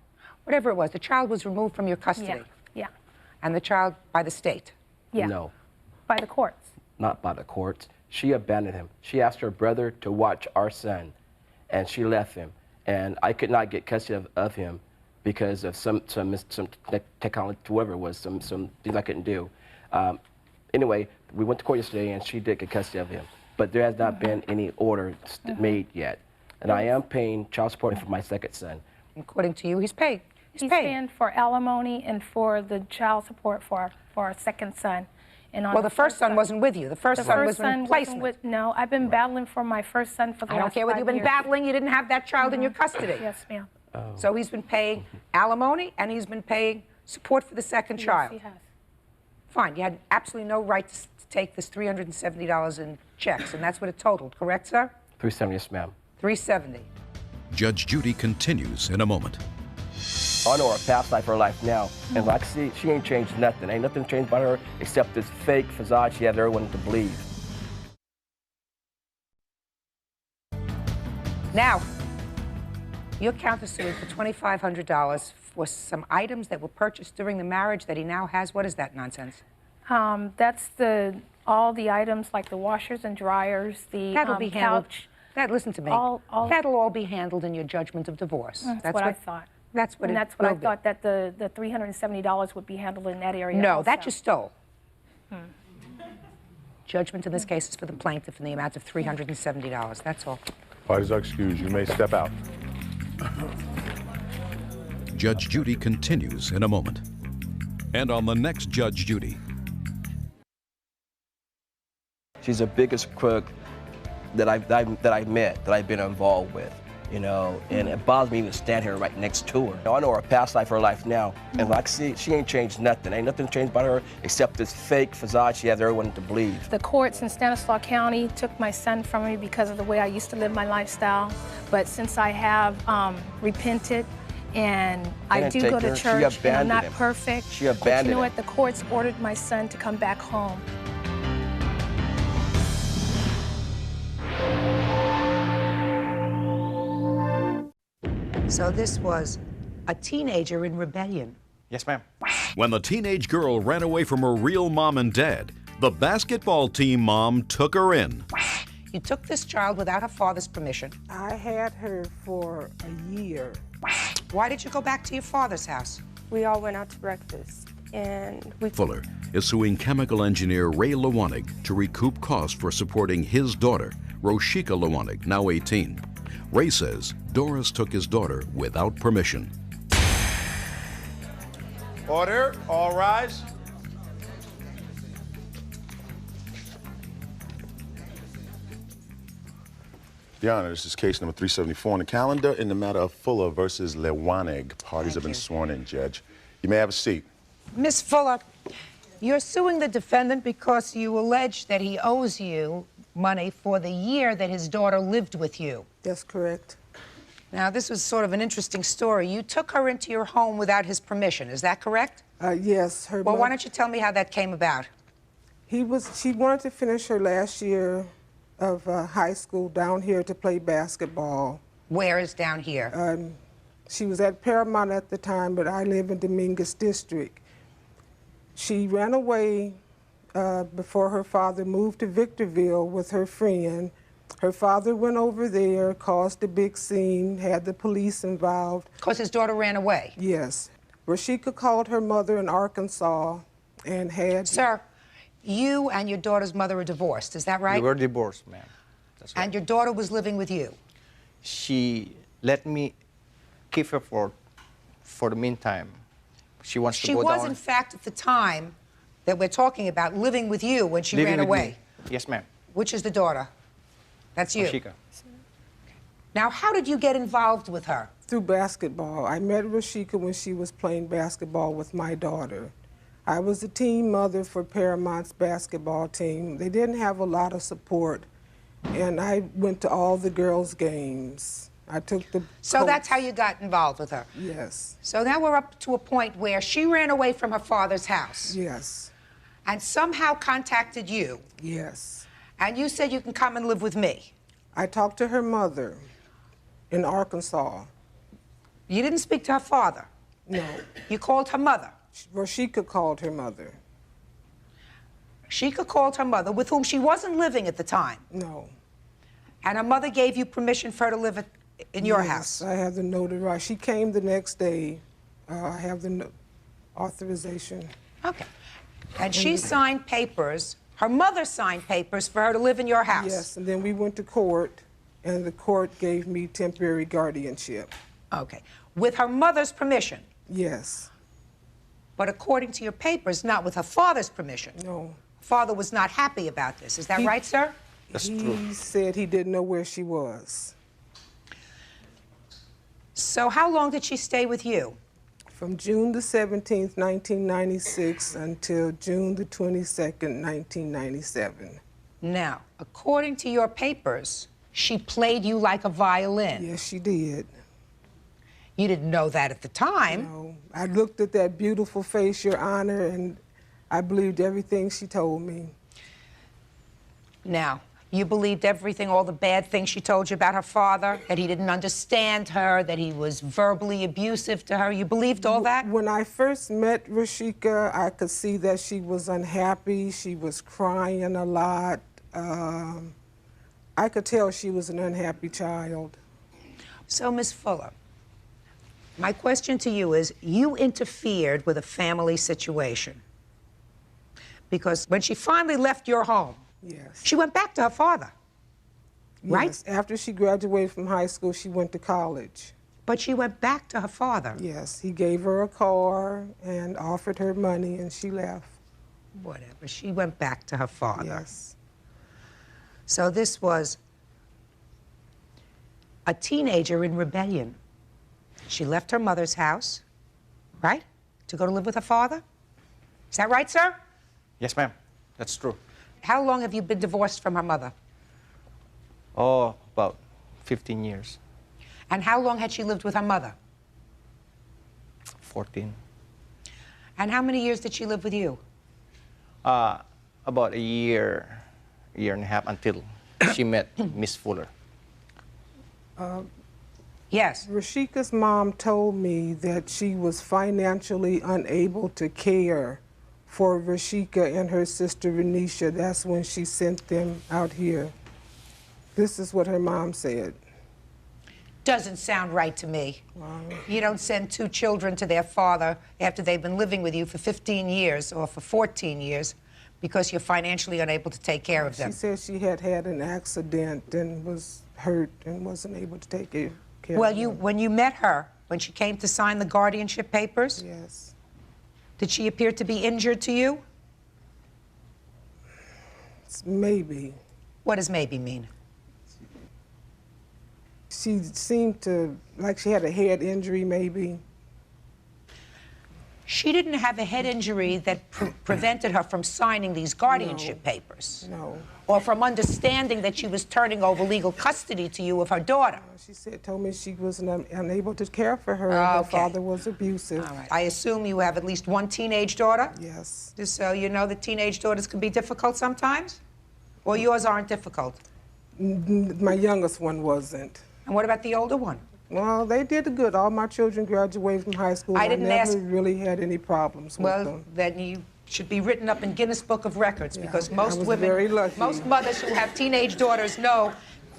Whatever it was, the child was removed from your custody. Yeah. And the child by the state? Yeah. No. By the courts. Not by the courts. She abandoned him. She asked her brother to watch our son, and she left him. And I could not get custody of him because of some technology, whoever it was, some things I couldn't do. Anyway, we went to court yesterday, and she did get custody of him. But there has not been any order made yet. And I am paying child support for my second son. According to you, he's paid. He's paying for alimony and for the child support for our second son. And on Well, the first son wasn't with you. The first son was in placement. No, I've been battling for my first son for the last 5 years. I don't care whether you've been battling. You didn't have that child in your custody. Yes, ma'am. So he's been paying alimony, and he's been paying support for the second child. Yes, he has. Fine. You had absolutely no right to take this $370 in checks, and that's what it totaled. Correct, sir? $370, yes, ma'am. $370. Judge Judy continues in a moment. I know her past life, her life now. And like I see, she ain't changed nothing. Ain't nothing changed about her except this fake facade she has everyone to believe. Now, you're countersuing for $2,500 for some items that were purchased during the marriage that he now has. What is that nonsense? That's all the items like the washers and dryers, the That'll be handled. couch. Listen to me. That'll all be handled in your judgment of divorce. That's what I thought. That's what and it that's what I will be. thought, that the $370 would be handled in that area. No, also. that you stole. Judgment in this case is for the plaintiff in the amount of $370. That's all. Parties are excused. You may step out. Judge Judy continues in a moment. And on the next Judge Judy. She's the biggest crook that I've met, that I've been involved with, you know, and it bothers me even to stand here right next to her. I know her past life, her life now, and like I see, she ain't changed nothing. Ain't nothing changed about her except this fake facade she has everyone to believe. The courts in Stanislaus County took my son from me because of the way I used to live my lifestyle. But since I have repented and I do go to church and I'm not perfect, She abandoned but you know him. what? The courts ordered my son to come back home. So this was a teenager in rebellion. Yes, ma'am. When the teenage girl ran away from her real mom and dad, the basketball team mom took her in. You took this child without her father's permission. I had her for a year. Why did you go back to your father's house? We all went out to breakfast, and we... Fuller is suing chemical engineer Ray Lewanig to recoup costs for supporting his daughter, Roshika Lewanig, now 18. Ray says Doris took his daughter without permission. Order, all rise. Your Honor, this is case number 374 on the calendar in the matter of Fuller versus Lewanig. Parties have been sworn in, Judge. You may have a seat. Miss Fuller, you're suing the defendant because you allege that he owes you money for the year that his daughter lived with you. That's correct. Now, this was sort of an interesting story. You took her into your home without his permission, is that correct? Yes. Well, why don't you tell me how that came about? She wanted to finish her last year of high school down here to play basketball. Where is down here? She was at Paramount at the time, but I live in Dominguez District. She ran away before her father moved to Victorville with her friend. Her father went over there, caused a big scene, had the police involved. Because his daughter ran away? Yes. Rashika called her mother in Arkansas and had... Sir, you and your daughter's mother are divorced, is that right? We were divorced, ma'am. That's right. And your daughter was living with you? She let me keep her for the meantime. She wants to go down. She was, in fact, at the time that we're talking about, living with you when she Living ran with away. me. Yes, ma'am. Which is the daughter? That's you. Rashika. Now, how did you get involved with her? Through basketball. I met Rashika when she was playing basketball with my daughter. I was the team mother for Paramount's basketball team. They didn't have a lot of support, and I went to all the girls' games. I took the So that's how you got involved with her? Yes. So now we're up to a point where she ran away from her father's house. Yes. And somehow contacted you. Yes. And you said you can come and live with me. I talked to her mother in Arkansas. You didn't speak to her father? No. You called her mother? Rashika called her mother. Rashika called her mother, with whom she wasn't living at the time? No. And her mother gave you permission for her to live in your house? I have the notarized. She came the next day. I have the authorization. Okay. And she signed papers, her mother signed papers for her to live in your house? Yes, and then we went to court, and the court gave me temporary guardianship. Okay. With her mother's permission? Yes. But according to your papers, not with her father's permission? No. Father was not happy about this. Is that right, sir? That's true. He said he didn't know where she was. So how long did she stay with you? From June the 17th, 1996 until June the 22nd, 1997. Now, according to your papers, she played you like a violin. Yes, she did. You didn't know that at the time. No. I looked at that beautiful face, Your Honor, and I believed everything she told me. Now, you believed everything, all the bad things she told you about her father, that he didn't understand her, that he was verbally abusive to her. You believed all that? When I first met Rashika, I could see that she was unhappy. She was crying a lot. I could tell she was an unhappy child. So, Ms. Fuller, my question to you is, you interfered with a family situation. Because when she finally left your home, yes, she went back to her father, right? Yes. After she graduated from high school, she went to college. But she went back to her father. Yes, he gave her a car and offered her money, and she left. Whatever, she went back to her father. Yes. So this was a teenager in rebellion. She left her mother's house, right, to go to live with her father? Is that right, sir? Yes, ma'am. That's true. How long have you been divorced from her mother? Oh, about 15 years. And how long had she lived with her mother? 14. And how many years did she live with you? About a year and a half until she met Miss Fuller. Yes. Rashika's mom told me that she was financially unable to care for Rashika and her sister Renisha. That's when she sent them out here. This is what her mom said. Doesn't sound right to me. Wow. You don't send two children to their father after they've been living with you for 15 years or for 14 years because you're financially unable to take care of them. She said she had had an accident and was hurt and wasn't able to take care Well, of them. when you met her, when she came to sign the guardianship papers, yes, Did she appear to be injured to you? Maybe. What does maybe mean? She seemed to, like she had a head injury, maybe. She didn't have a head injury that prevented her from signing these guardianship papers. No. Or from understanding that she was turning over legal custody to you of her daughter. She told me she was unable to care for her. Her father was abusive. All right. I assume you have at least one teenage daughter? Yes. Just so you know that teenage daughters can be difficult sometimes? Or yours aren't difficult? My youngest one wasn't. And what about the older one? Well, they did good. All my children graduated from high school. I didn't never really had any problems with them. Well, then you should be written up in Guinness Book of Records, because most women, very lucky. most mothers who have teenage daughters know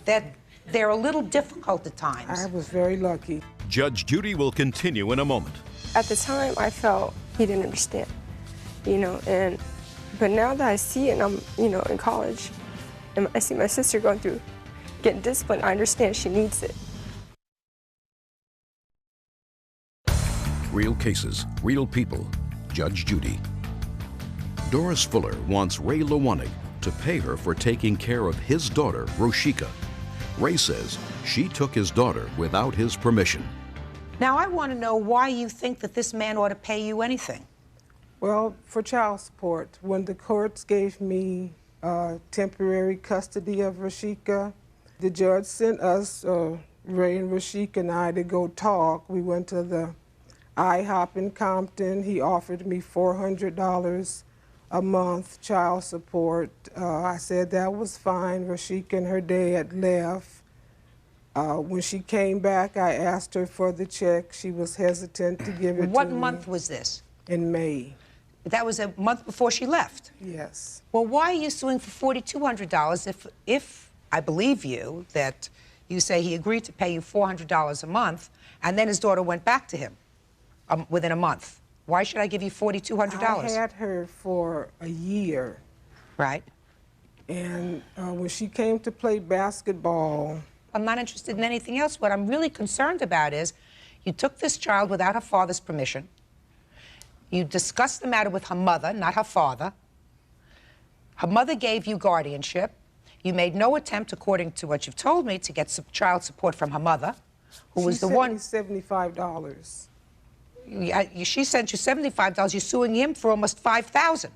that they're a little difficult at times. I was very lucky. Judge Judy will continue in a moment. At the time, I felt he didn't understand, but now that I see it, and I'm, in college, and I see my sister going through, getting disciplined, I understand she needs it. Real cases, real people. Judge Judy. Doris Fuller wants Ray Lewanig to pay her for taking care of his daughter, Roshika. Ray says she took his daughter without his permission. Now, I want to know why you think that this man ought to pay you anything. Well, for child support, when the courts gave me temporary custody of Roshika, the judge sent us, Ray and Roshika and I, to go talk. We went to the IHOP in Compton. He offered me $400 a month child support. I said that was fine. Roshika and her dad left. When she came back, I asked her for the check. She was hesitant to give it to me. What month was this? In May. That was a month before she left? Yes. Well, why are you suing for $4,200 if I believe you, that you say he agreed to pay you $400 a month, and then his daughter went back to him within a month? Why should I give you $4,200? I had her for a year. Right. And when she came to play basketball... I'm not interested in anything else. What I'm really concerned about is you took this child without her father's permission. You discussed the matter with her mother, not her father. Her mother gave you guardianship. You made no attempt, according to what you've told me, to get some child support from her mother, who was the one... She sent me $75. She sent you $75. You're suing him for almost $5,000.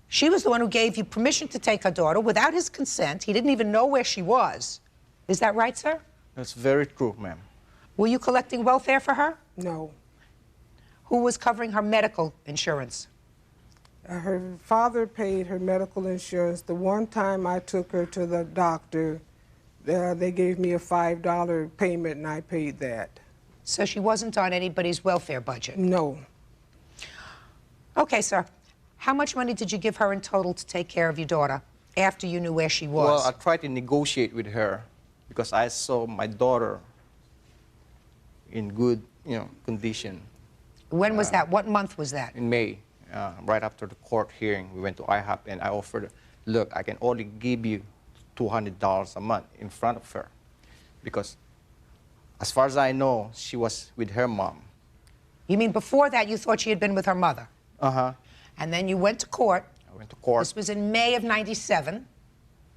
She was the one who gave you permission to take her daughter without his consent. He didn't even know where she was. Is that right, sir? That's very true, ma'am. Were you collecting welfare for her? No. Who was covering her medical insurance? Her father paid her medical insurance. The one time I took her to the doctor, they gave me a $5 payment, and I paid that. So she wasn't on anybody's welfare budget? No. Okay, sir. How much money did you give her in total to take care of your daughter after you knew where she was? Well, I tried to negotiate with her because I saw my daughter in good, condition. When was that? What month was that? In May, right after the court hearing. We went to IHOP, and I offered, look, I can only give you $200 a month in front of her, because as far as I know, she was with her mom. You mean before that you thought she had been with her mother? Uh-huh. And then you went to court. I went to court. This was in May of '97.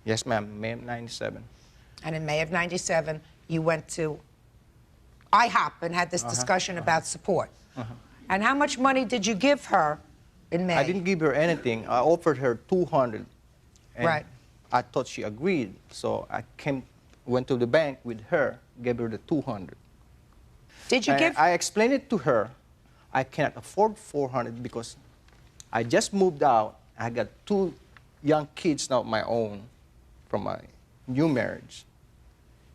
Yes, ma'am, May of '97. And in May of '97, you went to IHOP and had this discussion about support. And how much money did you give her in May? I didn't give her anything. I offered her $200. And right. I thought she agreed, so I went to the bank with her, gave her the $200. Did you give? I explained it to her. I cannot afford $400 because I just moved out. I got 2 young kids now of my own from my new marriage.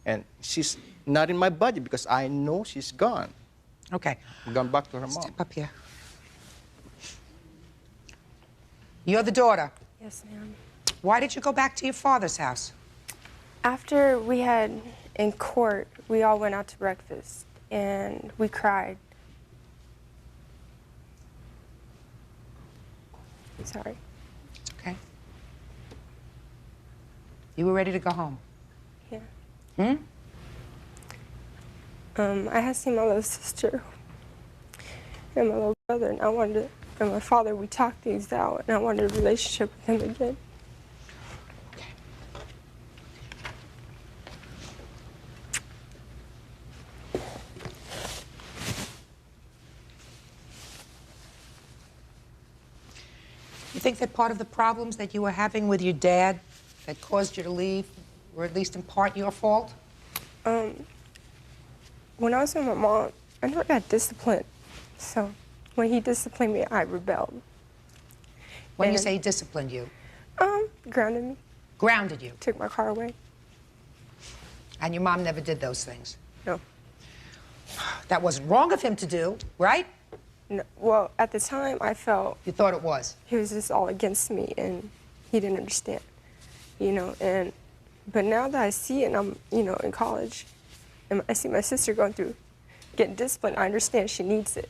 And she's not in my budget because I know she's gone. Okay. Gone back to her mom. Step up here. You're the daughter? Yes, ma'am. Why did you go back to your father's house? After we had, in court, we all went out to breakfast, and we cried. Sorry. It's okay. You were ready to go home? Yeah. I had seen my little sister and my little brother. brother, and I wanted to, and my father, we talked things out, and I wanted a relationship with him again. You think that part of the problems that you were having with your dad that caused you to leave were at least in part your fault? When I was with my mom, I never got disciplined. So when he disciplined me, I rebelled. When you And, say he disciplined you? Grounded me. Grounded you? Took my car away. And your mom never did those things? No. That wasn't wrong of him to do, right? No. Well, at the time, I felt... You thought it was? He was just all against me, and he didn't understand, you know, and... But now that I see it, and I'm, you know, in college, and I see my sister going through, getting disciplined, I understand she needs it.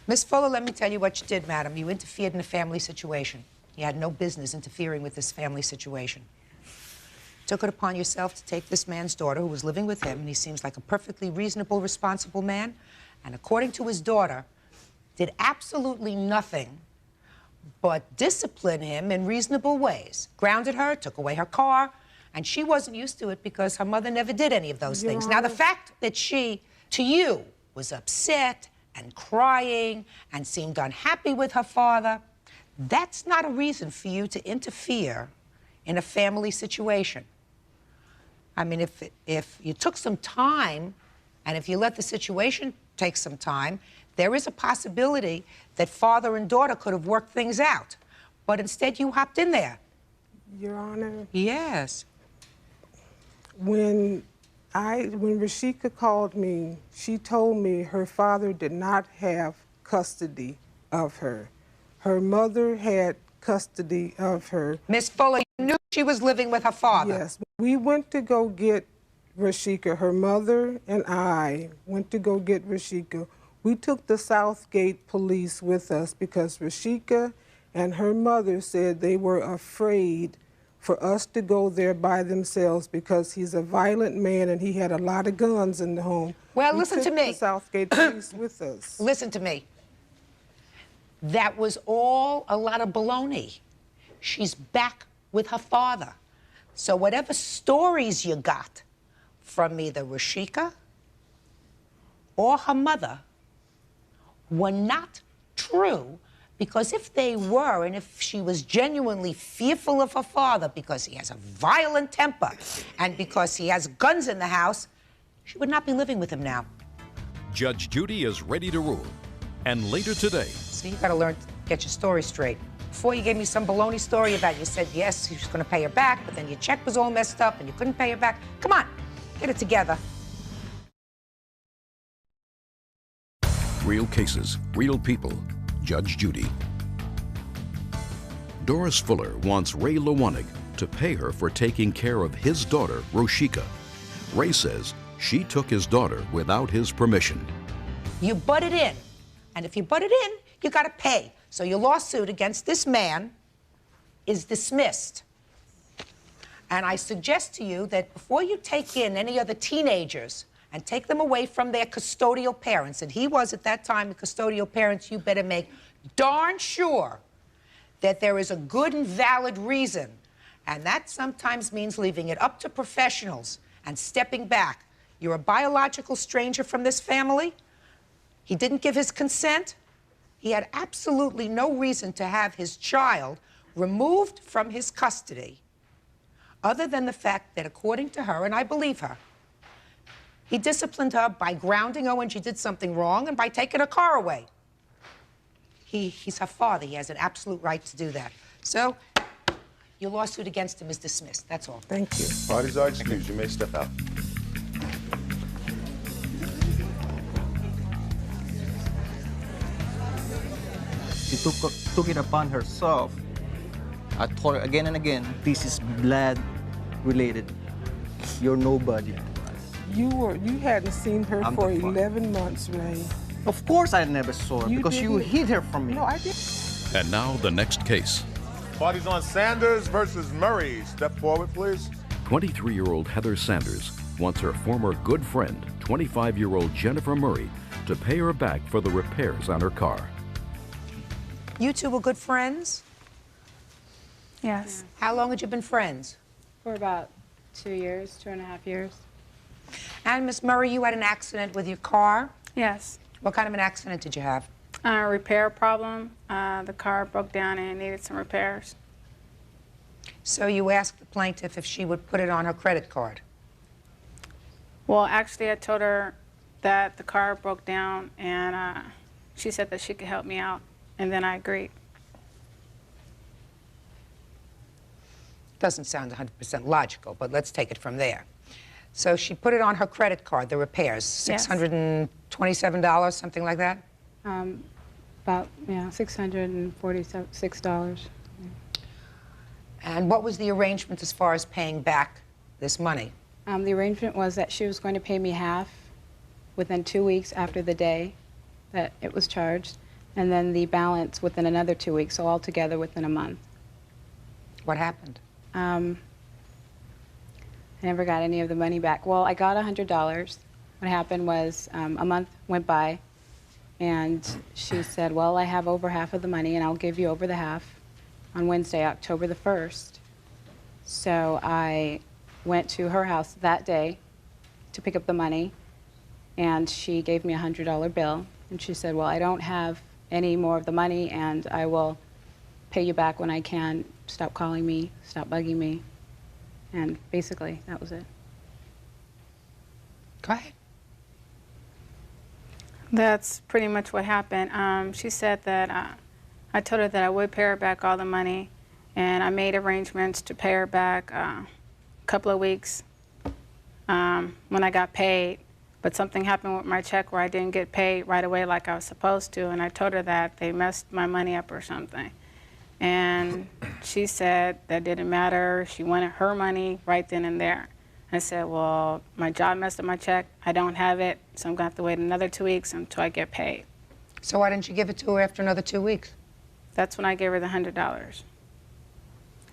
Miss Fuller, let me tell you what you did, madam. You interfered in a family situation. You had no business interfering with this family situation. Took it upon yourself to take this man's daughter, who was living with him, and he seems like a perfectly reasonable, responsible man, and according to his daughter, did absolutely nothing but discipline him in reasonable ways. Grounded her, took away her car, and she wasn't used to it because her mother never did any of those things. Now, the fact that she, to you, was upset and crying and seemed unhappy with her father, that's not a reason for you to interfere in a family situation. I mean, if you took some time and if you let the situation take some time, there is a possibility that father and daughter could have worked things out. But instead, you hopped in there. Your Honor? Yes. When Rashika called me, she told me her father did not have custody of her. Her mother had custody of her. Miss Fuller, you knew she was living with her father? Yes. We went to go get Rashika. Her mother and I went to go get Rashika. We took the Southgate police with us because Rashika and her mother said they were afraid for us to go there by themselves because he's a violent man and he had a lot of guns in the home. Well, listen to me. We took the Southgate police with us. Listen to me. That was all a lot of baloney. She's back with her father. So whatever stories you got from either Rashika or her mother were not true, because if they were, and if she was genuinely fearful of her father because he has a violent temper and because he has guns in the house, she would not be living with him now. Judge Judy is ready to rule. And later today... So you gotta learn to get your story straight. Before you gave me some baloney story about you said yes, you was gonna pay her back, but then your check was all messed up and you couldn't pay her back. Come on, get it together. Real cases, real people. Judge Judy. Doris Fuller wants Ray Lewanig to pay her for taking care of his daughter, Roshika. Ray says she took his daughter without his permission. You butted in, and if you butted in, you gotta pay. So your lawsuit against this man is dismissed. And I suggest to you that before you take in any other teenagers and take them away from their custodial parents, and he was at that time the custodial parents, you better make darn sure that there is a good and valid reason. And that sometimes means leaving it up to professionals and stepping back. You're a biological stranger from this family. He didn't give his consent. He had absolutely no reason to have his child removed from his custody, other than the fact that, according to her, and I believe her, he disciplined her by grounding her when she did something wrong and by taking her car away. He's her father. He has an absolute right to do that. So, your lawsuit against him is dismissed. That's all. Thank you. Parties are excused. You may step out. She took it upon herself. I told her again and again, this is blood related. You're nobody. You hadn't seen her I'm for the father. 11 months, Ray. Of course I never saw her because you didn't- hid her from me. No, I didn't. And now the next case. Parties on Sanders versus Murray. Step forward, please. 23-year-old Heather Sanders wants her former good friend, 25-year-old Jennifer Murray, to pay her back for the repairs on her car. You two were good friends? Yes. How long had you been friends? For about 2 years, 2.5 years. And Miss Murray, you had an accident with your car? Yes. What kind of an accident did you have? A repair problem. The car broke down and it needed some repairs. So you asked the plaintiff if she would put it on her credit card? Well, actually, I told her that the car broke down, and she said that she could help me out, and then I agreed. Doesn't sound 100% logical, but let's take it from there. So she put it on her credit card, the repairs, Yes. $627, something like that? About, yeah, $646. And what was the arrangement as far as paying back this money? The arrangement was that she was going to pay me half within 2 weeks after the day that it was charged, and then the balance within another 2 weeks, so altogether within a month. What happened? I never got any of the money back. Well, I got $100. What happened was a month went by, and she said, well, I have over half of the money, and I'll give you over the half on Wednesday, October the 1st. So I went to her house that day to pick up the money, and she gave me a $100 bill, and she said, well, I don't have any more of the money, and I will pay you back when I can. Stop calling me, stop bugging me. And basically, that was it. Go ahead. That's pretty much what happened. She said that I told her that I would pay her back all the money, and I made arrangements to pay her back a couple of weeks when I got paid. But something happened with my check where I didn't get paid right away like I was supposed to, and I told her that they messed my money up or something. And she said that didn't matter. She wanted her money right then and there. I said, well, my job messed up my check. I don't have it, so I'm going to have to wait another 2 weeks until I get paid. So why didn't you give it to her after another 2 weeks? That's when I gave her the $100.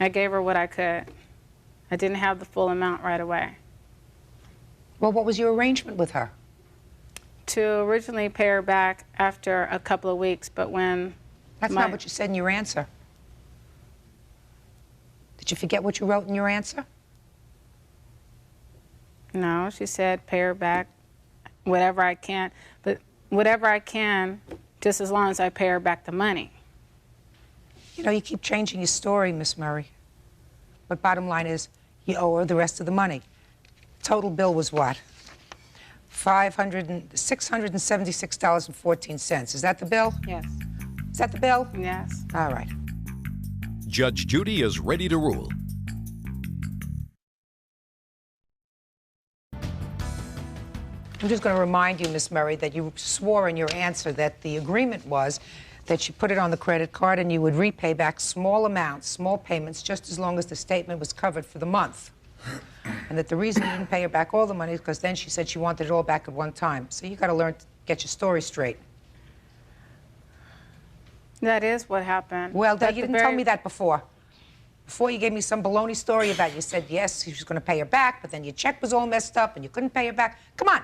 I gave her what I could. I didn't have the full amount right away. Well, what was your arrangement with her? To originally pay her back after a couple of weeks, but when... That's not what you said in your answer. Did you forget what you wrote in your answer? No, she said pay her back whatever I can, but whatever I can, just as long as I pay her back the money. You know, you keep changing your story, Miss Murray. But bottom line is, you owe her the rest of the money. Total bill was what? $676.14. Is that the bill? Yes. Is that the bill? Yes. All right. Judge Judy is ready to rule. I'm just going to remind you, Miss Murray, that you swore in your answer that the agreement was that you put it on the credit card and you would repay back small amounts, small payments, just as long as the statement was covered for the month. And that the reason you didn't pay her back all the money is because then she said she wanted it all back at one time. So you got to learn to get your story straight. That is what happened. Well, That's you didn't tell me that before. Before you gave me some baloney story about you said, yes, she was going to pay her back, but then your check was all messed up and you couldn't pay her back. Come on,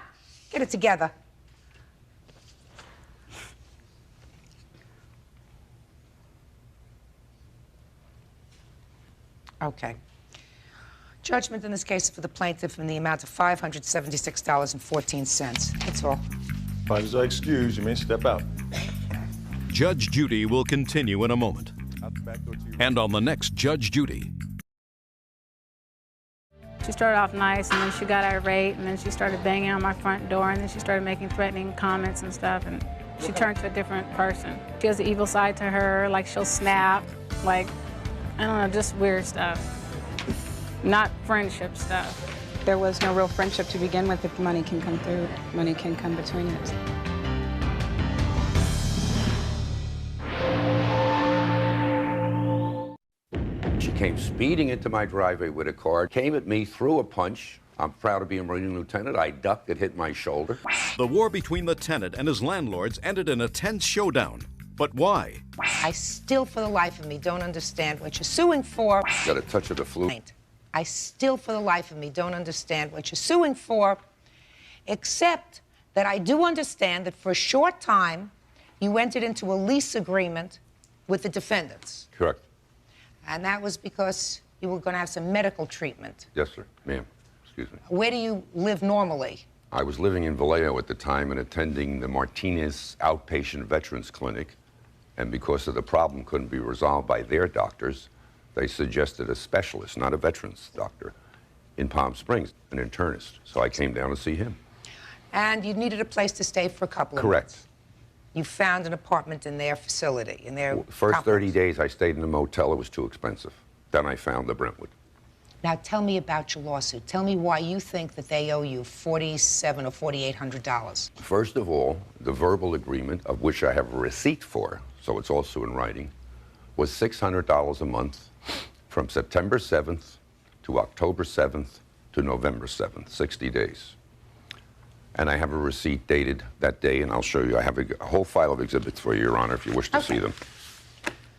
get it together. Okay. Judgment in this case is for the plaintiff in the amount of $576.14. That's all. Parties are excused. You may step out. Judge Judy will continue in a moment. And on the next Judge Judy. She started off nice, and then she got irate, and then she started banging on my front door, and then she started making threatening comments and stuff, and she turned to a different person. She has an evil side to her, like she'll snap, like, I don't know, just weird stuff. Not friendship stuff. There was no real friendship to begin with if money can come through, money can come between us. She came speeding into my driveway with a car, came at me, threw a punch. I'm proud to be a Marine lieutenant. I ducked, it hit my shoulder. The war between the tenant and his landlords ended in a tense showdown. But why? I still, for the life of me, don't understand what you're suing for. Got a touch of the flu. I still, for the life of me, don't understand what you're suing for, except that I do understand that for a short time, you entered into a lease agreement with the defendants. Correct. And that was because you were going to have some medical treatment. Yes, sir. Ma'am, excuse me. Where do you live normally? I was living in Vallejo at the time and attending the Martinez Outpatient Veterans Clinic. And because of the problem couldn't be resolved by their doctors, they suggested a specialist, not a veterans doctor, in Palm Springs, an internist. So I came down to see him. And you needed a place to stay for a couple of Correct. months. You found an apartment in their facility, in their First complex. 30 days I stayed in a motel. It was too expensive. Then I found the Brentwood. Now tell me about your lawsuit. Tell me why you think that they owe you $4,700 or $4,800. First of all, the verbal agreement, of which I have a receipt for, so it's also in writing, was $600 a month from September 7th to October 7th to November 7th, 60 days. And I have a receipt dated that day, and I'll show you. I have a whole file of exhibits for you, Your Honor, if you wish to see them.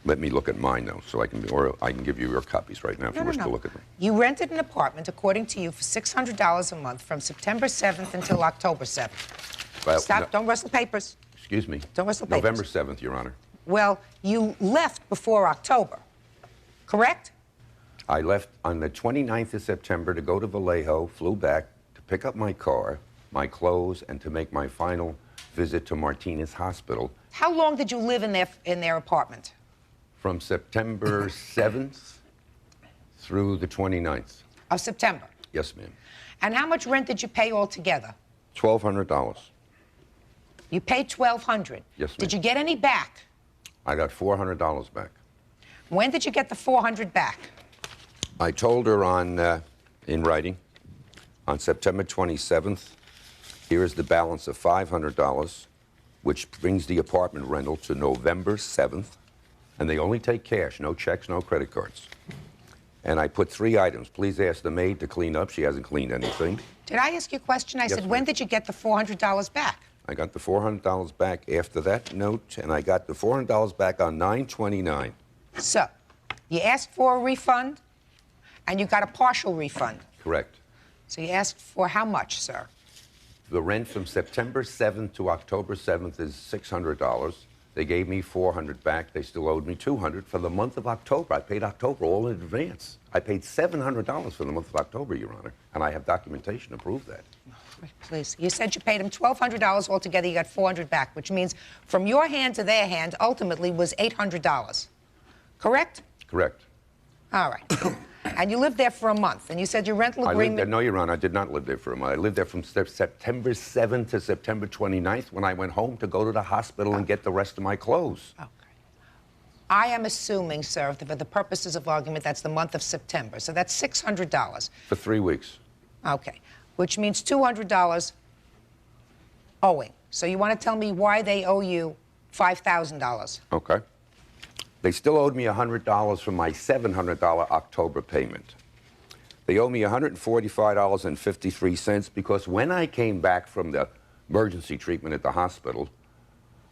Let me look at mine, though, so I can, or I can give you your copies right now if you wish to look at them. You rented an apartment, according to you, for $600 a month from September 7th until October 7th. Well, Stop, don't rustle papers. Excuse me. Don't rustle papers. November 7th, Your Honor. Well, you left before October, correct? I left on the 29th of September to go to Vallejo, flew back to pick up my car, my clothes, and to make my final visit to Martinez Hospital. How long did you live in their apartment? From September 7th through the 29th. Of September? Yes, ma'am. And how much rent did you pay altogether? $1,200. You paid $1,200. Yes, ma'am. Did you get any back? I got $400 back. When did you get the $400 back? I told her in writing on September 27th, here is the balance of $500, which brings the apartment rental to November 7th. And they only take cash, no checks, no credit cards. And I put 3 items. Please ask the maid to clean up. She hasn't cleaned anything. Did I ask you a question? I Yes, said, ma'am. when did you get the $400 back? I got the $400 back after that note, and I got the $400 back on 9/29. So, you asked for a refund, and you got a partial refund. Correct. So you asked for how much, sir? The rent from September 7th to October 7th is $600. They gave me $400 back. They still owed me $200 for the month of October. I paid October all in advance. I paid $700 for the month of October, Your Honor, and I have documentation to prove that. Please. You said you paid him $1,200 altogether. You got $400 back, which means from your hand to their hand ultimately was $800. Correct? Correct. All right. And you lived there for a month, and you said your rental I lived agreement... there, no, Your Honor, I did not live there for a month. I lived there from September 7th to September 29th when I went home to go to the hospital and get the rest of my clothes. Okay. I am assuming, sir, that for the purposes of argument, that's the month of September. So that's $600. For 3 weeks. Okay. Which means $200 owing. So you want to tell me why they owe you $5,000? Okay. They still owed me $100 from my $700 October payment. They owe me $145.53 because when I came back from the emergency treatment at the hospital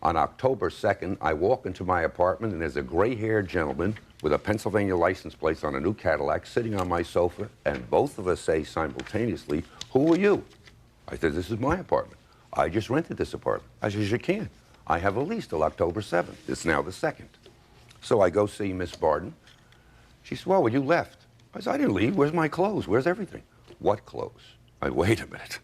on October 2nd, I walk into my apartment and there's a gray-haired gentleman with a Pennsylvania license plate on a new Cadillac sitting on my sofa, and both of us say simultaneously, "Who are you?" I said, "This is my apartment. I just rented this apartment." I said, "You can't. I have a lease till October 7th. It's now the 2nd. So I go see Miss Barden. She said, "Well, you left." I said, "I didn't leave. Where's my clothes? Where's everything?" "What clothes?" I said, "Wait a minute.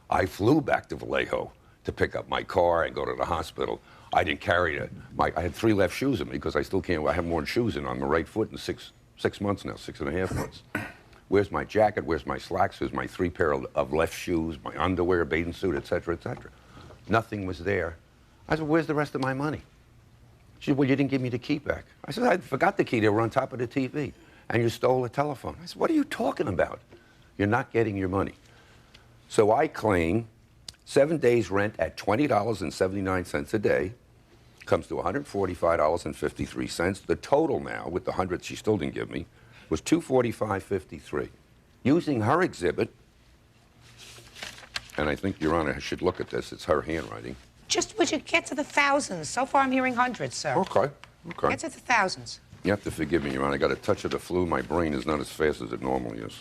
I flew back to Vallejo to pick up my car and go to the hospital. I didn't carry it. I had 3 left shoes in me because I still can't. I haven't worn shoes in on my right foot in six months now, 6.5 months. Where's my jacket? Where's my slacks? Where's my 3 pair of left shoes, my underwear, bathing suit, et cetera, et cetera?" Nothing was there. I said, "Where's the rest of my money?" She said, "Well, you didn't give me the key back." I said, "I forgot the key. They were on top of the TV. And you stole a telephone." I said, "What are you talking about? You're not getting your money." So I claim 7 days rent at $20.79 a day comes to $145.53. The total now, with the 100 she still didn't give me, was $245.53. Using her exhibit, and I think Your Honor should look at this. It's her handwriting. Just would you get to the thousands? So far I'm hearing hundreds, sir. Okay. Get to the thousands. You have to forgive me, Your Honor. I got a touch of the flu. My brain is not as fast as it normally is.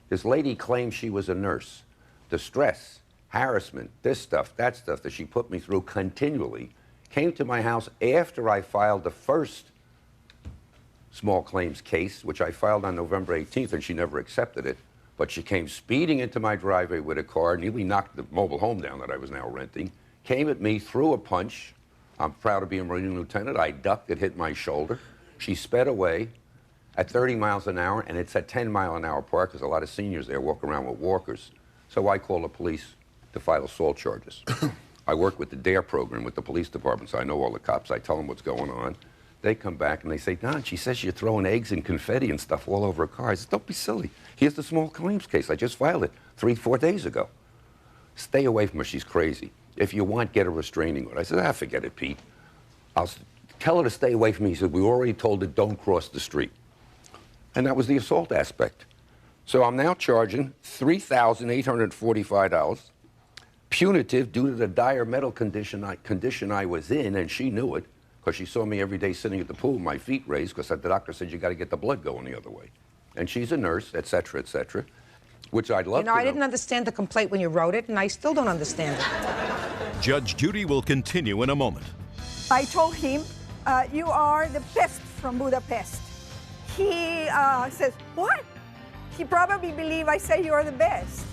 This lady claims she was a nurse. The stress, harassment, this stuff, that stuff that she put me through continually came to my house after I filed the first small claims case, which I filed on November 18th, and she never accepted it. But she came speeding into my driveway with a car, nearly knocked the mobile home down that I was now renting, came at me, threw a punch. I'm proud to be a Marine lieutenant. I ducked, it hit my shoulder. She sped away at 30 miles an hour, and it's a 10-mile-an-hour park because a lot of seniors there walk around with walkers. So I call the police to file assault charges. I work with the DARE program with the police department, so I know all the cops. I tell them what's going on. They come back and they say, Don, she says you're throwing eggs and confetti and stuff all over her car. I said, don't be silly. Here's the small claims case. I just filed it 3-4 days ago. Stay away from her. She's crazy. If you want, get a restraining order. I said, forget it, Pete. I'll tell her to stay away from me. He said, we already told her don't cross the street. And that was the assault aspect. So I'm now charging $3,845, punitive due to the dire medical condition I was in, and she knew it, because she saw me every day sitting at the pool, my feet raised, because the doctor said you got to get the blood going the other way. And she's a nurse, et cetera, which I'd love to know. I didn't understand the complaint when you wrote it, and I still don't understand it. Judge Judy will continue in a moment. I told him, you are the best from Budapest. He says, what? He probably believed I say you're the best.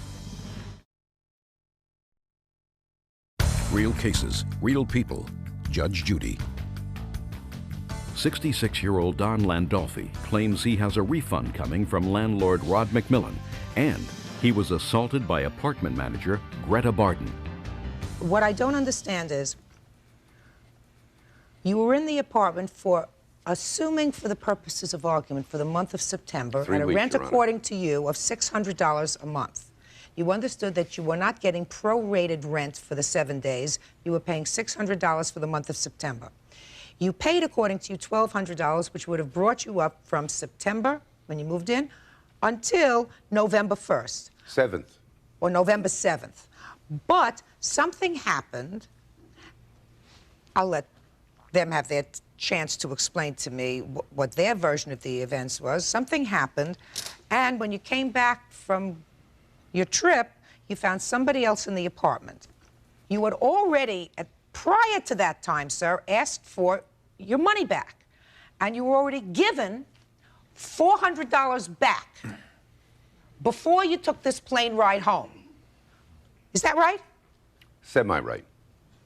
Real cases, real people. Judge Judy. 66-year-old Don Landolfi claims he has a refund coming from landlord Rod McMillan, and he was assaulted by apartment manager Greta Barden. What I don't understand is, you were in the apartment for, assuming for the purposes of argument, for the month of September, 3 at a weeks, rent, Your Honor. according to you, of $600 a month. You understood that you were not getting prorated rent for the 7 days. You were paying $600 for the month of September. You paid, according to you, $1,200, which would have brought you up from September, when you moved in, until November 1st. 7th. Or November 7th. But something happened. I'll let them have their chance to explain to me what their version of the events was. Something happened, and when you came back from your trip, you found somebody else in the apartment. You had already, prior to that time, sir, asked for your money back. And you were already given $400 back before you took this plane ride home. Is that right? Semi-right.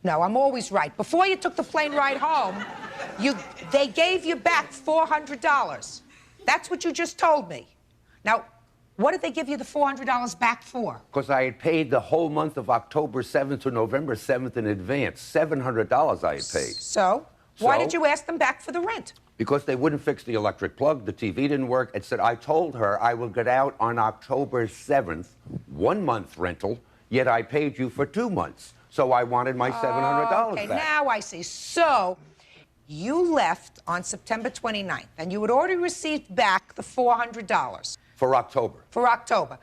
No, I'm always right. Before you took the plane ride home, they gave you back $400. That's what you just told me. Now, what did they give you the $400 back for? Because I had paid the whole month of October 7th to November 7th in advance. $700 I had paid. So, why did you ask them back for the rent? Because they wouldn't fix the electric plug, the TV didn't work. It said, I told her I will get out on October 7th, 1 month rental, yet I paid you for 2 months. So I wanted my $700 okay, back. now I see. So, you left on September 29th, and you had already received back the $400. For October. For October,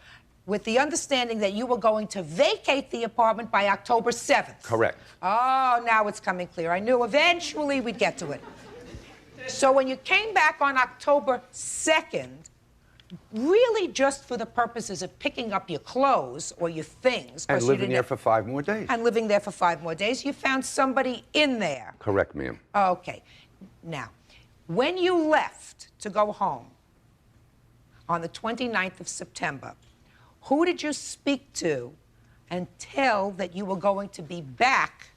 with the understanding that you were going to vacate the apartment by October 7th. Correct. Oh, now it's coming clear. I knew eventually we'd get to it. So when you came back on October 2nd, really just for the purposes of picking up your clothes or your things. And living there for 5 more days. And living there for 5 more days, you found somebody in there. Correct, ma'am. Okay. Now, when you left to go home on the 29th of September, who did you speak to and tell that you were going to be back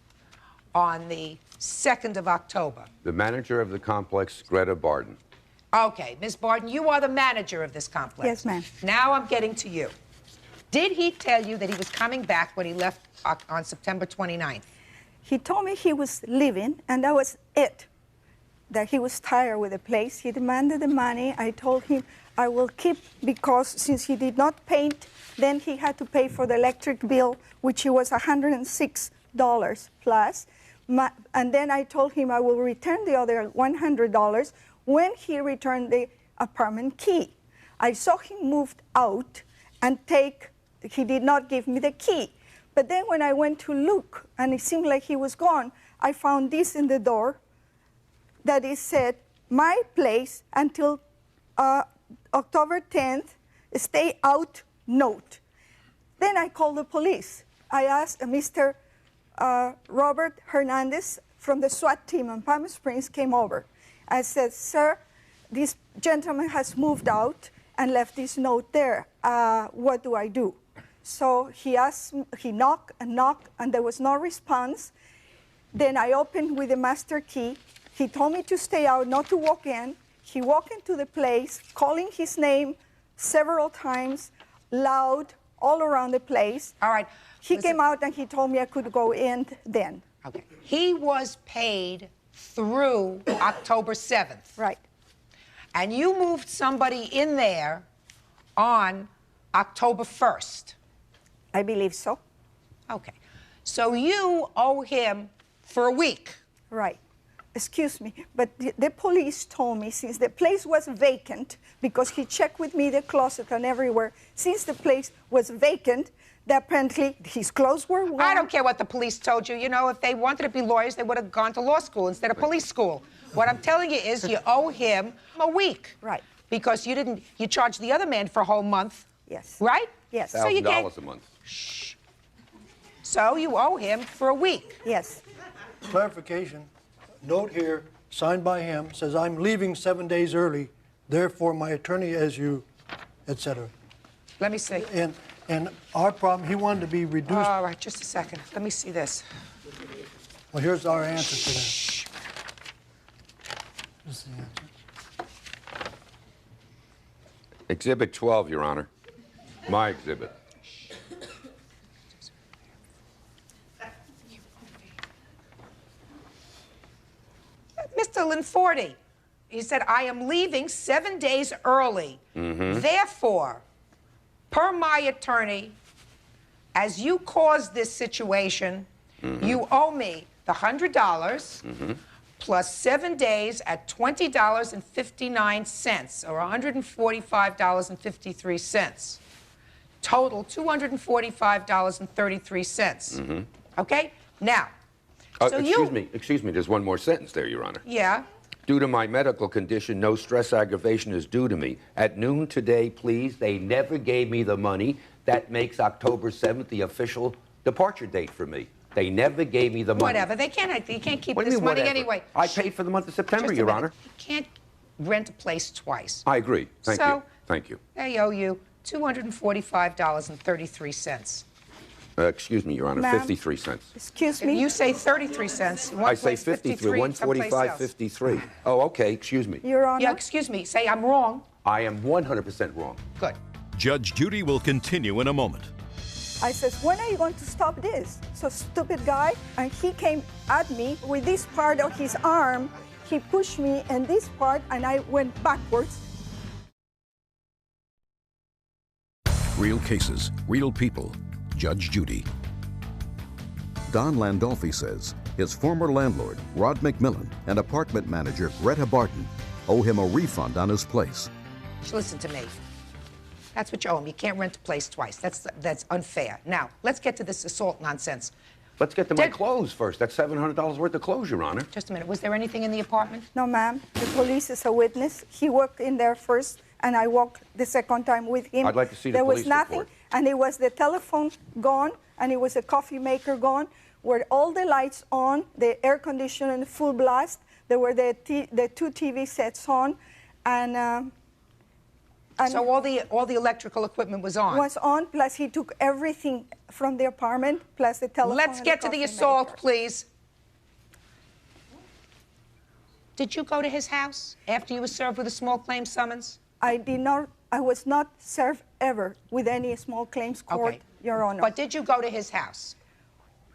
on the 2nd of October? The manager of the complex, Greta Barden. Okay, Ms. Barden, you are the manager of this complex. Yes, ma'am. Now I'm getting to you. Did he tell you that he was coming back when he left on September 29th? He told me he was leaving, and that was it. That he was tired with the place. He demanded the money. I told him I will keep, because since he did not paint, then he had to pay for the electric bill, which was $106 plus. And then I told him I will return the other $100 when he returned the apartment key. I saw him moved out and he did not give me the key. But then when I went to look and it seemed like he was gone, I found this in the door, that it said, my place until October 10th, stay out note. Then I called the police. I asked Mr. Robert Hernandez from the SWAT team in Palm Springs came over. I said, sir, this gentleman has moved out and left this note there. What do I do? So he knocked, and there was no response. Then I opened with the master key. He told me to stay out, not to walk in. He walked into the place, calling his name several times, loud, all around the place. All right. He came out and he told me I could go in then. Okay. He was paid through October 7th. Right. And you moved somebody in there on October 1st. I believe so. Okay. So you owe him for a week. Right. Excuse me, but the police told me since the place was vacant, because he checked with me the closet and everywhere, since the place was vacant, that apparently his clothes were warm. I don't care what the police told you. You know, if they wanted to be lawyers, they would have gone to law school instead of police school. What I'm telling you is you owe him a week. Right. Because you charged the other man for a whole month. Yes. Right? Yes. So you get, $1,000 a month. so you owe him for a week. Yes. Clarification. Note here, signed by him, says, I'm leaving 7 days early, therefore my attorney as you, etc. Let me see. And our problem, he wanted to be reduced. All right, just a second. Let me see this. Well, here's our answer to that. This is the answer. Exhibit 12, Your Honor. My exhibit. Mr. Linforti, he said, I am leaving 7 days early. Therefore, per my attorney, as you caused this situation, you owe me the $100 plus 7 days at $20.59, or $145.53. Total $245.33. Okay? Now, so excuse me, there's one more sentence there, Your Honor. Yeah. Due to my medical condition, no stress aggravation is due to me. At noon today, please, they never gave me the money. That makes October 7th the official departure date for me. They never gave me the money. Whatever. They can't keep What do this you mean, money whatever? anyway. I paid for the month of September, Just a Your minute. Honor. You can't rent a place twice. I agree. Thank So- you. Thank you. They owe you $245.33. Excuse me, Your Honor, Ma'am. 53 cents. Excuse If me. you say 33 cents, one I say place 53, 145, 53. Oh, okay, excuse me. Your Honor. Yeah, excuse me. Say I'm wrong. I am 100% wrong. Good. Judge Judy will continue in a moment. I says, when are you going to stop this? So stupid guy. And he came at me with this part of his arm. He pushed me in this part, and I went backwards. Real cases, real people. Judge Judy. Don Landolfi says his former landlord, Rod McMillan, and apartment manager, Greta Barton, owe him a refund on his place. Listen to me. That's what you owe him. You can't rent a place twice. That's unfair. Now, let's get to this assault nonsense. Let's get to my clothes first. That's $700 worth of clothes, Your Honor. Just a minute. Was there anything in the apartment? No, ma'am. The police is a witness. He walked in there first, and I walked the second time with him. I'd like to see the There was police nothing, report. and it was the telephone gone, and it was a coffee maker gone, where all the lights on, the air conditioner full blast. There were the two TV sets on, and so all the electrical equipment was on. Was on. Plus, he took everything from the apartment, plus the telephone. Let's get to the assault, please. Did you go to his house after you were served with a small claims summons? I did not. I was not served ever with any small claims court, Okay. Your Honor. But did you go to his house?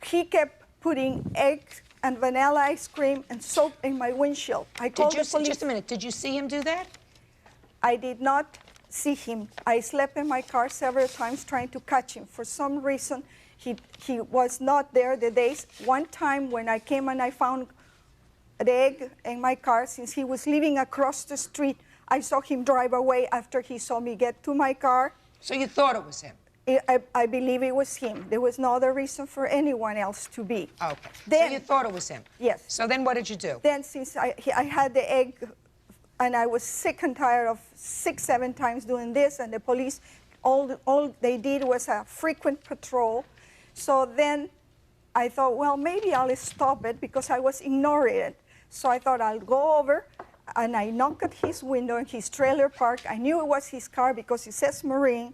He kept putting eggs and vanilla ice cream and soap in my windshield. I called the police. Just a minute. Did you see him do that? I did not see him. I slept in my car several times trying to catch him. For some reason, he was not there the days. One time when I came and I found the egg in my car, since he was living across the street, I saw him drive away after he saw me get to my car. So you thought it was him? I believe it was him. There was no other reason for anyone else to be. Okay. Then, so you thought it was him? Yes. So then what did you do? Then since I had the egg, and I was sick and tired of 6, 7 times doing this, and the police, all they did was a frequent patrol. So then I thought, well, maybe I'll stop it because I was ignoring it. So I thought I'll go over, and I knocked at his window in his trailer park. I knew it was his car because it says Marine.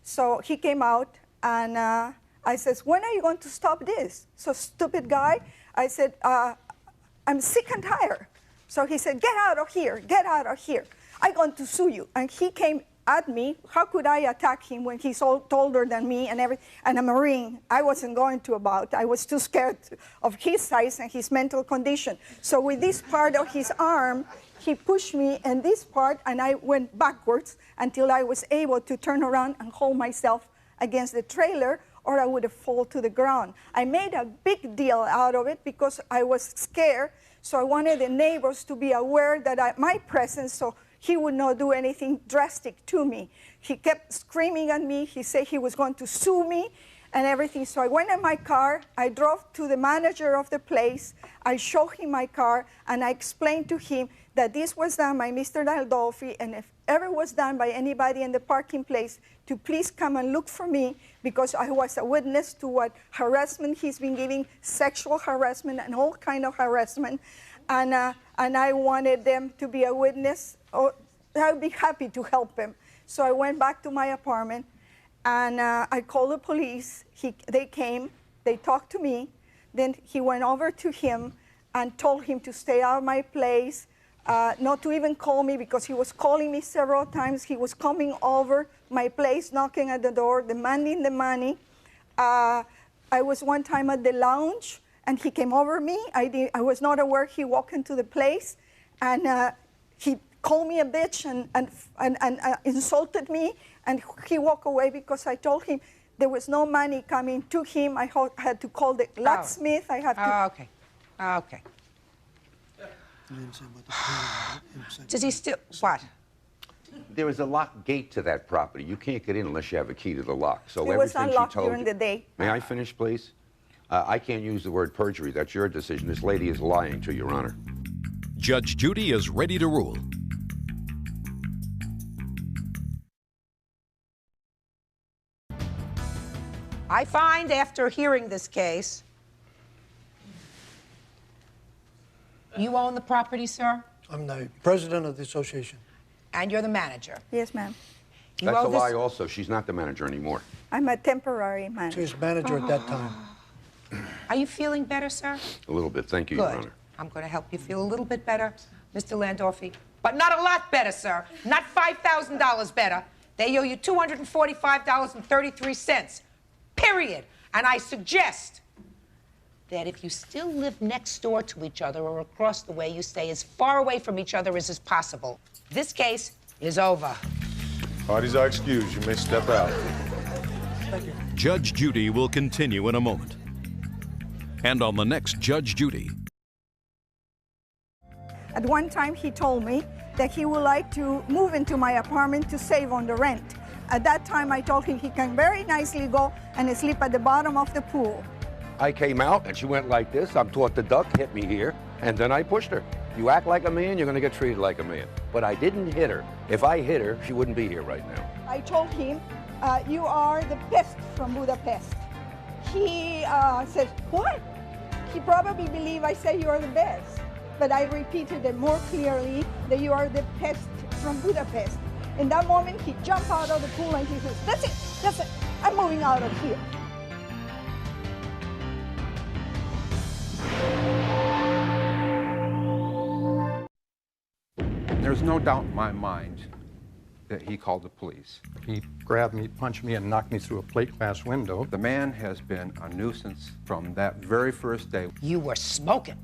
So he came out, and I said, when are you going to stop this? So stupid guy. I said, I'm sick and tired. So he said, get out of here, get out of here. I'm going to sue you. And he came at me. How could I attack him when he's older than me and everything? And a Marine, I wasn't going to about. I was too scared of his size and his mental condition. So with this part of his arm, he pushed me in this part, and I went backwards until I was able to turn around and hold myself against the trailer, or I would have fallen to the ground. I made a big deal out of it because I was scared, so I wanted the neighbors to be aware that my presence, so he would not do anything drastic to me. He kept screaming at me. He said he was going to sue me and everything. So I went in my car. I drove to the manager of the place. I showed him my car, and I explained to him that this was done by Mr. Adolfi, and if ever was done by anybody in the parking place, to please come and look for me, because I was a witness to what harassment he's been giving, sexual harassment and all kind of harassment, and I wanted them to be a witness. Or I would be happy to help him. So I went back to my apartment, and I called the police. They came, they talked to me, then he went over to him and told him to stay out of my place, not to even call me, because he was calling me several times. He was coming over my place, knocking at the door, demanding the money. I was one time at the lounge, and he came over me. I was not aware. He walked into the place, and he called me a bitch and insulted me, and he walked away because I told him there was no money coming to him. I had to call the locksmith. I had to. Okay. Okay. Does he still, what? There is a locked gate to that property. You can't get in unless you have a key to the lock. So It was everything unlocked she told during you. the day. May I finish, please? I can't use the word perjury. That's your decision. This lady is lying to Your Honor. Judge Judy is ready to rule. I find, after hearing this case, you own the property, sir? I'm the president of the association. And you're the manager? Yes, ma'am. That's a lie also. She's not the manager anymore. I'm a temporary manager. She was manager at that time. Are you feeling better, sir? A little bit. Thank you, Your Good. Honor. I'm going to help you feel a little bit better, Mr. Landorfi. But not a lot better, sir. Not $5,000 better. They owe you $245.33, period. And I suggest that if you still live next door to each other or across the way, you stay as far away from each other as is possible. This case is over. Parties are excused. You may step out. Judge Judy will continue in a moment. And on the next Judge Judy. At one time, he told me that he would like to move into my apartment to save on the rent. At that time, I told him he can very nicely go and sleep at the bottom of the pool. I came out, and she went like this. I'm taught the duck, hit me here, and then I pushed her. You act like a man, you're going to get treated like a man. But I didn't hit her. If I hit her, she wouldn't be here right now. I told him, you are the best from Budapest. He said, what? He probably believed I said you are the best. But I repeated it more clearly that you are the best from Budapest. In that moment, he jumped out of the pool and he says, that's it, I'm moving out of here. There's no doubt in my mind that he called the police. He grabbed me, punched me, and knocked me through a plate glass window. The man has been a nuisance from that very first day. You were smoking.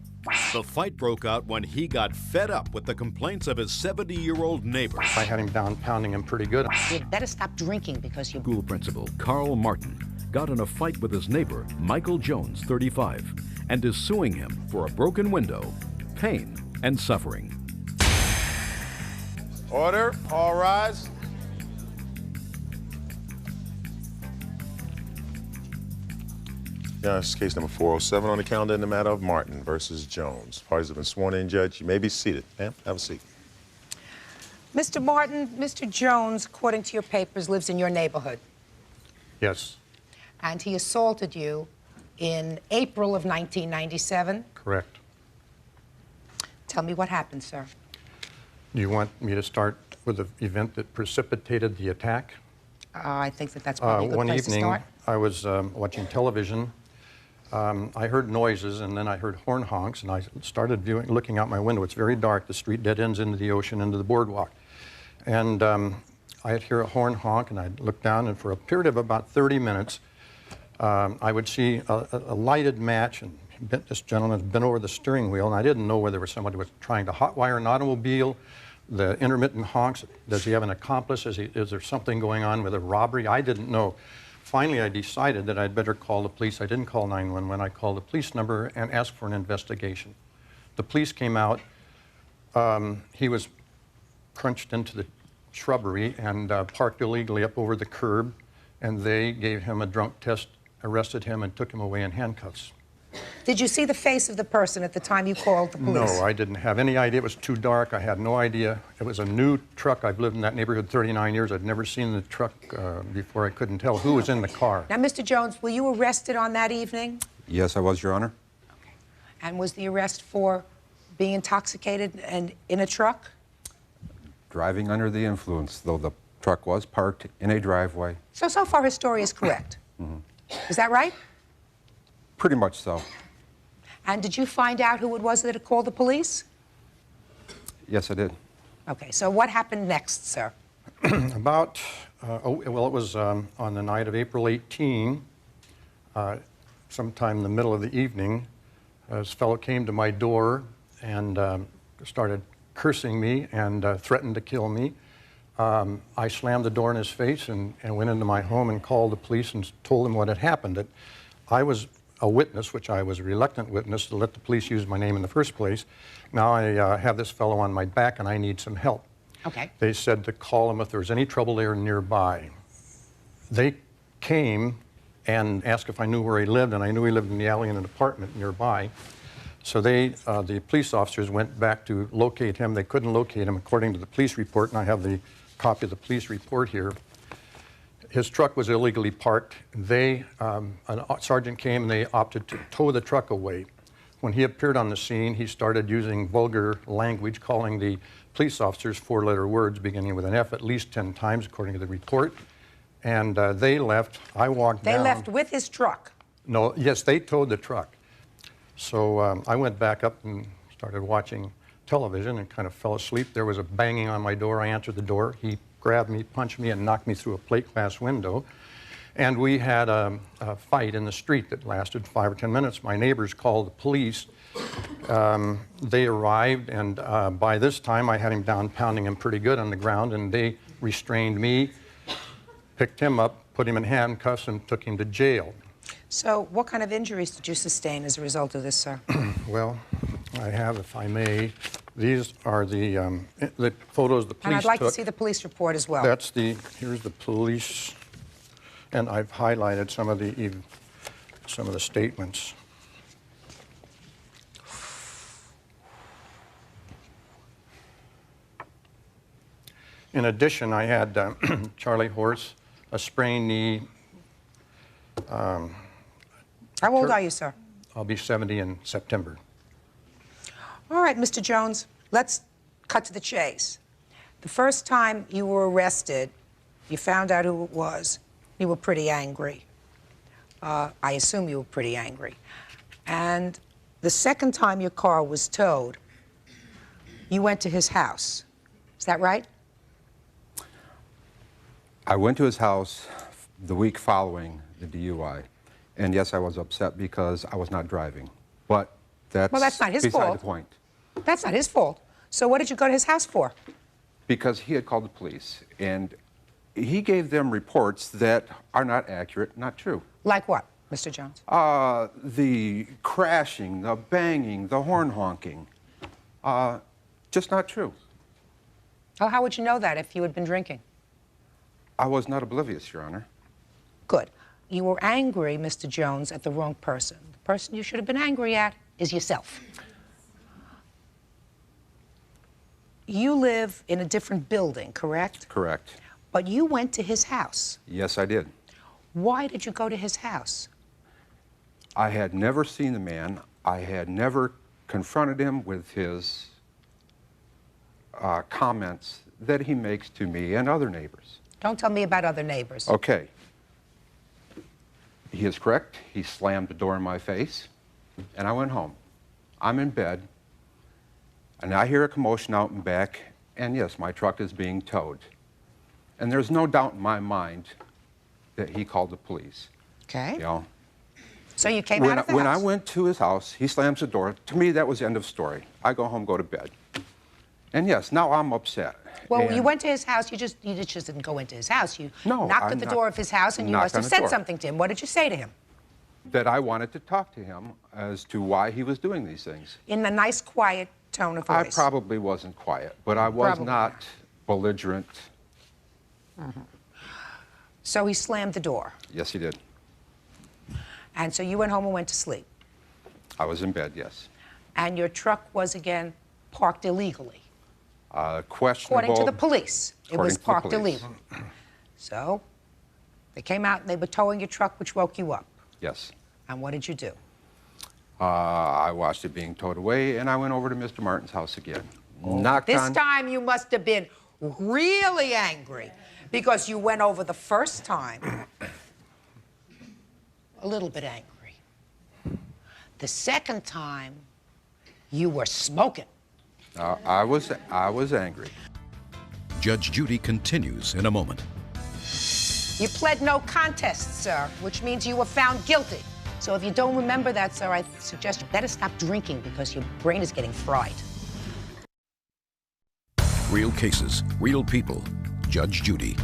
The fight broke out when he got fed up with the complaints of his 70-year-old neighbor. I had him down, pounding him pretty good. You'd better stop drinking because you... School principal Carl Martin got in a fight with his neighbor, Michael Jones, 35, and is suing him for a broken window, pain, and suffering. Order. All rise. Yeah, this is case number 407 on the calendar in the matter of Martin versus Jones. Parties have been sworn in, Judge. You may be seated. Ma'am, have a seat. Mr. Martin, Mr. Jones, according to your papers, lives in your neighborhood. Yes, And he assaulted you in April of 1997. correct. Tell me what happened, sir. Do you want me to start with the event that precipitated the attack? I think that that's probably a good One place to evening, start. I was watching television. I heard noises, and then I heard horn honks, and I started looking out my window. It's very dark. The street dead ends into the ocean, into the boardwalk. And I'd hear a horn honk, and I'd look down, and for a period of about 30 minutes, I would see a lighted match, and this gentleman bent over the steering wheel, and I didn't know whether somebody was trying to hotwire an automobile. The intermittent honks, does he have an accomplice? Is there something going on with a robbery? I didn't know. Finally, I decided that I'd better call the police. I didn't call 911. I called the police number and asked for an investigation. The police came out. He was crunched into the shrubbery and parked illegally up over the curb, and they gave him a drunk test, arrested him, and took him away in handcuffs. Did you see the face of the person at the time you called the police? No, I didn't have any idea. It was too dark. I had no idea. It was a new truck. I've lived in that neighborhood 39 years. I'd never seen the truck before. I couldn't tell who was in the car. Now, Mr. Jones, were you arrested on that evening? Yes, I was, Your Honor. And was the arrest for being intoxicated and in a truck? Driving under the influence, though the truck was parked in a driveway. So far his story is correct. Is that right? Pretty much so. And did you find out who it was that had called the police? Yes, I did. Okay, so what happened next, sir? About, it was on the night of April 18, sometime in the middle of the evening, this fellow came to my door and started cursing me and threatened to kill me. I slammed the door in his face and went into my home and called the police and told them what had happened. That I was a witness, which I was a reluctant witness to let the police use my name in the first place. Now I have this fellow on my back and I need some help. Okay. They said to call him if there was any trouble there nearby. They came and asked if I knew where he lived, and I knew he lived in the alley in an apartment nearby. So the police officers went back to locate him. They couldn't locate him according to the police report, and I have the copy of the police report here. His truck was illegally parked. A sergeant came and they opted to tow the truck away. When he appeared on the scene, he started using vulgar language, calling the police officers four-letter words beginning with an F at least 10 times, according to the report. And they left. I walked down. They left with his truck? No, yes, they towed the truck. So I went back up and started watching television and kind of fell asleep. There was a banging on my door. I answered the door. He grabbed me, punched me, and knocked me through a plate glass window. And we had a fight in the street that lasted 5 or 10 minutes. My neighbors called the police. They arrived, and by this time I had him down, pounding him pretty good on the ground, and they restrained me, picked him up, put him in handcuffs, and took him to jail. So what kind of injuries did you sustain as a result of this, sir? Well, I have, if I may, these are the photos the police took. And I'd like to see the police report as well. Here's the police, and I've highlighted some of the statements. In addition, I had Charlie Horse, a sprained knee. How old are you, sir? I'll be 70 in September. All right, Mr. Jones, let's cut to the chase. The first time you were arrested, you found out who it was. You were pretty angry. I assume you were pretty angry. And the second time your car was towed, you went to his house. Is that right? I went to his house the week following the DUI. And yes, I was upset because I was not driving. But that's not his beside fault. the point. That's not his fault. So what did you go to his house for? Because he had called the police, and he gave them reports that are not accurate, not true. Like what, Mr. Jones? The crashing, the banging, the horn honking. Just not true. Oh, how would you know that if you had been drinking? I was not oblivious, Your Honor. Good. you were angry, Mr. Jones, at the wrong person. The person you should have been angry at is yourself. You live in a different building, correct? Correct. But you went to his house. Yes, I did. Why did you go to his house? I had never seen the man. I had never confronted him with his comments that he makes to me and other neighbors. Don't tell me about other neighbors. Okay. He is correct. He slammed the door in my face, and I went home. I'm in bed, and I hear a commotion out in back, and yes, my truck is being towed. And there's no doubt in my mind that he called the police. Okay. You know? So you came out of the When house. I went to his house, he slams the door. To me, that was the end of story. I go home, go to bed. And yes, now I'm upset. Well, And you went to his house. You just didn't go into his house. You knocked I'm at the not- door of his house, and you knocked must on have the said door. something to him. What did you say to him? That I wanted to talk to him as to why he was doing these things. In a nice, quiet tone of I voice. probably wasn't quiet, but I was Probably not belligerent. So he slammed the door. Yes, he did. And so you went home and went to sleep. I was in bed, yes. And your truck was again parked illegally. Questionable. According to the police, it was According to the parked police. illegal. So they came out and they were towing your truck, which woke you up. Yes. And what did you do? I watched it being towed away, and I went over to Mr. Martin's house again. Knocked This on. time you must have been really angry because you went over the first time a little bit angry. The second time you were smoking. I was angry. Judge Judy continues in a moment. You pled no contest, sir, which means you were found guilty. So if you don't remember that, sir, I suggest you better stop drinking because your brain is getting fried. Real cases, real people. Judge Judy.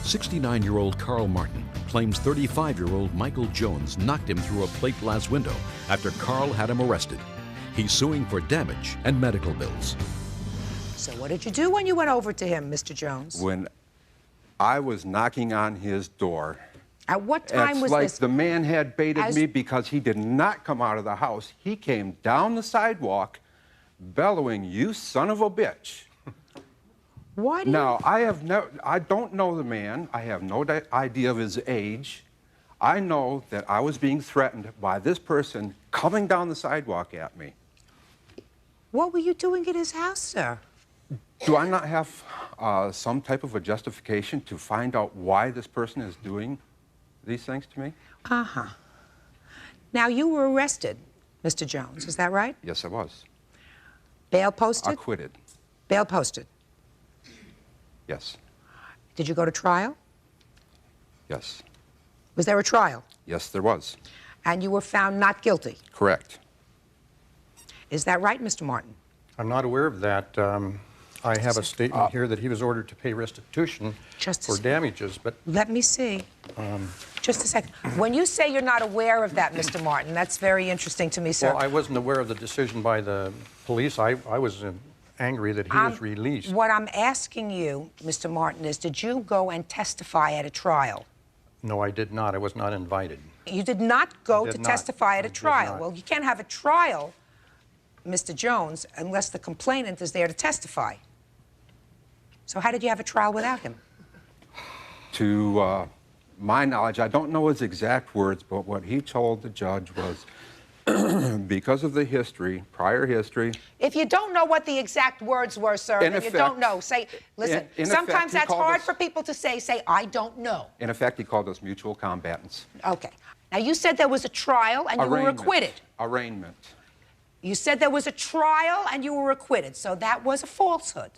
69-year-old Carl Martin claims 35-year-old Michael Jones knocked him through a plate glass window after Carl had him arrested. He's suing for damage and medical bills. So what did you do when you went over to him, Mr. Jones? When I was knocking on his door, At what time it's was like this? the man had baited As- me because he did not come out of the house. He came down the sidewalk bellowing, "You son of a bitch." Why do Now, I don't know the man. I have no idea of his age. I know that I was being threatened by this person coming down the sidewalk at me. What were you doing at his house, sir? Do I not have some type of a justification to find out why this person is doing these things to me? Uh-huh. Now, you were arrested, Mr. Jones, is that right? Yes, I was. Bail posted? Acquitted. Bail posted. Yes. Did you go to trial? Yes. Was there a trial? Yes, there was. And you were found not guilty. Correct. Is that right, Mr. Martin? I'm not aware of that. I have a statement here that he was ordered to pay restitution for damages, but Let me see. Just a second. When you say you're not aware of that, Mr. Martin, that's very interesting to me, sir. well, I wasn't aware of the decision by the police. I was angry that he was released. What I'm asking you, Mr. Martin, is did you go and testify at a trial? No, I did not. I was not invited. You did not go I to did not. testify at I a did trial. not. Well, you can't have a trial, Mr. Jones, unless the complainant is there to testify. So how did you have a trial without him? To my knowledge, I don't know his exact words, but what he told the judge was because of the history, prior history. If you don't know what the exact words were, sir, In then you effect- don't know. Say, listen, in sometimes effect, he that's called hard us- for people to say, I don't know. In effect, he called us mutual combatants. Okay. Now, you said there was a trial and you were Arraignment. acquitted. Arraignment. You said there was a trial and you were acquitted, so that was a falsehood.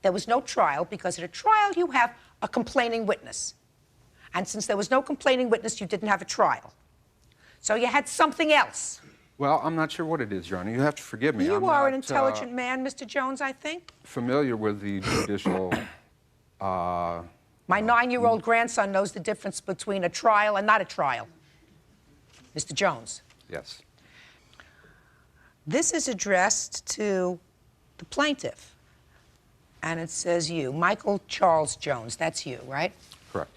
There was no trial because at a trial you have a complaining witness. And since there was no complaining witness, you didn't have a trial. So you had something else. Well, I'm not sure what it is, Your Honor. You have to forgive me. You I'm are an not, intelligent man, Mr. Jones, I think. familiar with the judicial. My 9-year-old grandson knows the difference between a trial and not a trial. Mr. Jones. Yes. This is addressed to the plaintiff. And it says you, Michael Charles Jones. That's you, right? Correct.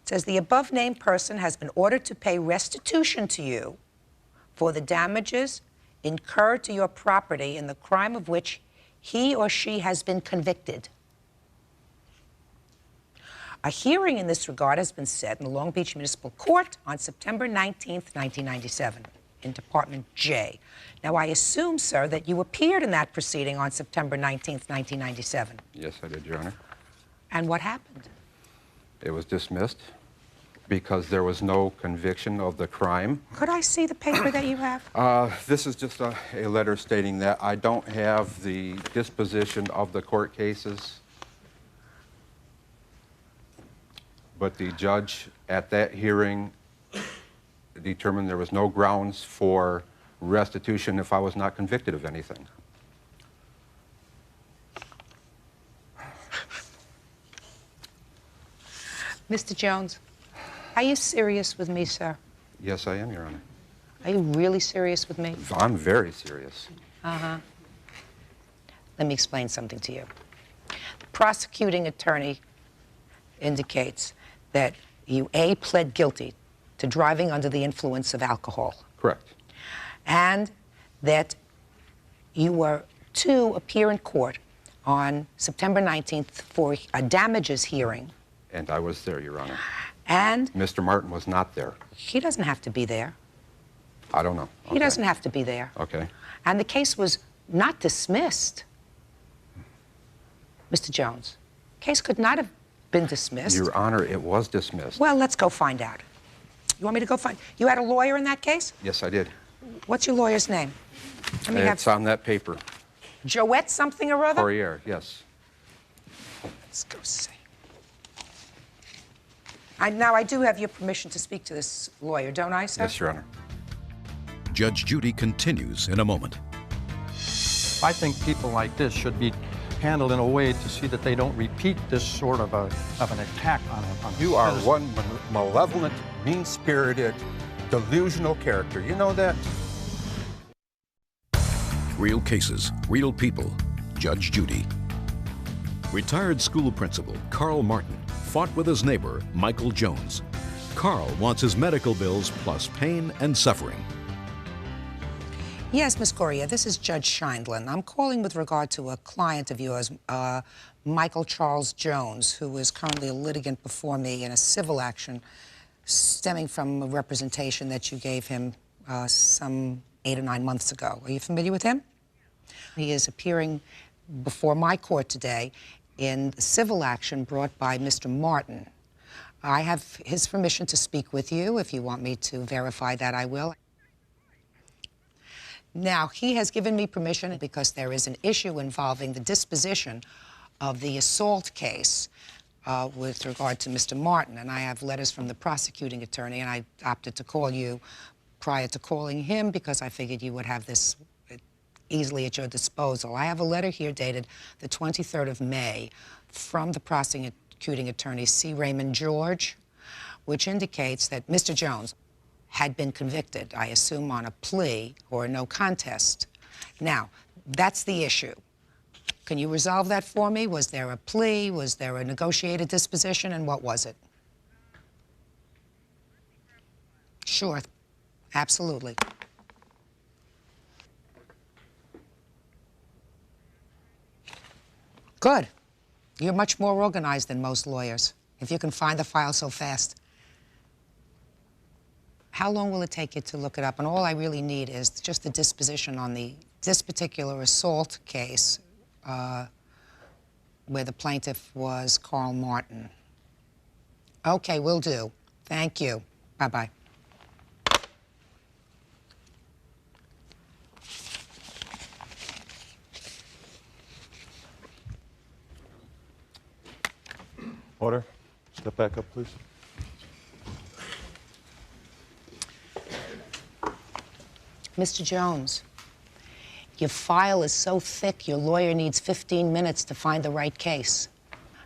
It says the above named person has been ordered to pay restitution to you for the damages incurred to your property in the crime of which he or she has been convicted. A hearing in this regard has been set in the Long Beach Municipal Court on September 19th, 1997, in Department J. Now, I assume, sir, that you appeared in that proceeding on September 19th, 1997. Yes, I did, Your Honor. And what happened? It was dismissed because there was no conviction of the crime. Could I see the paper that you have? This is just a letter stating that I don't have the disposition of the court cases, but the judge at that hearing determined there was no grounds for restitution if I was not convicted of anything. Mr. Jones, are you serious with me, sir? Yes, I am, Your Honor. Are you really serious with me? I'm very serious. Uh-huh. Let me explain something to you. The prosecuting attorney indicates that you, A, pled guilty to driving under the influence of alcohol. Correct. And that you were to appear in court on September 19th for a damages hearing. And I was there, Your Honor. And Mr. Martin was not there. he doesn't have to be there. I don't know. He doesn't have to be there. Okay. And the case was not dismissed. Mr. Jones, case could not have been dismissed. Your Honor, it was dismissed. Well, let's go find out. You want me to go find? You had a lawyer in that case? Yes, I did. What's your lawyer's name? Let me It's on that paper. Joette something or other? Courier, yes. Let's go see. Now, I do have your permission to speak to this lawyer, don't I, sir? Yes, Your Honor. Judge Judy continues in a moment. I think people like this should be handled in a way to see that they don't repeat this sort of an attack on a You are citizen. one malevolent, mean-spirited, delusional character. You know that? Real cases, real people. Judge Judy. Retired school principal Carl Martin fought with his neighbor, Michael Jones. Carl wants his medical bills plus pain and suffering. Yes, Miss Courier, this is Judge Scheindlin. I'm calling with regard to a client of yours, Michael Charles Jones, who is currently a litigant before me in a civil action stemming from a representation that you gave him some 8 or 9 months ago. Are you familiar with him? He is appearing before my court today in the civil action brought by Mr. Martin. I have his permission to speak with you. If you want me to verify that, I will. Now, he has given me permission because there is an issue involving the disposition of the assault case with regard to Mr. Martin, and I have letters from the prosecuting attorney, and I opted to call you prior to calling him because I figured you would have this easily at your disposal. I have a letter here dated the 23rd of May from the prosecuting attorney, C. Raymond George, which indicates that Mr. Jones had been convicted, I assume on a plea or a no contest. Now, that's the issue. Can you resolve that for me? Was there a plea? Was there a negotiated disposition? And what was it? Sure, absolutely. Good. You're much more organized than most lawyers, if you can find the file so fast. How long will it take you to look it up? And all I really need is just the disposition on this particular assault case where the plaintiff was Carl Martin. Okay, will do. Thank you. Bye-bye. Order. Step back up, please. Mr. Jones, your file is so thick, your lawyer needs 15 minutes to find the right case.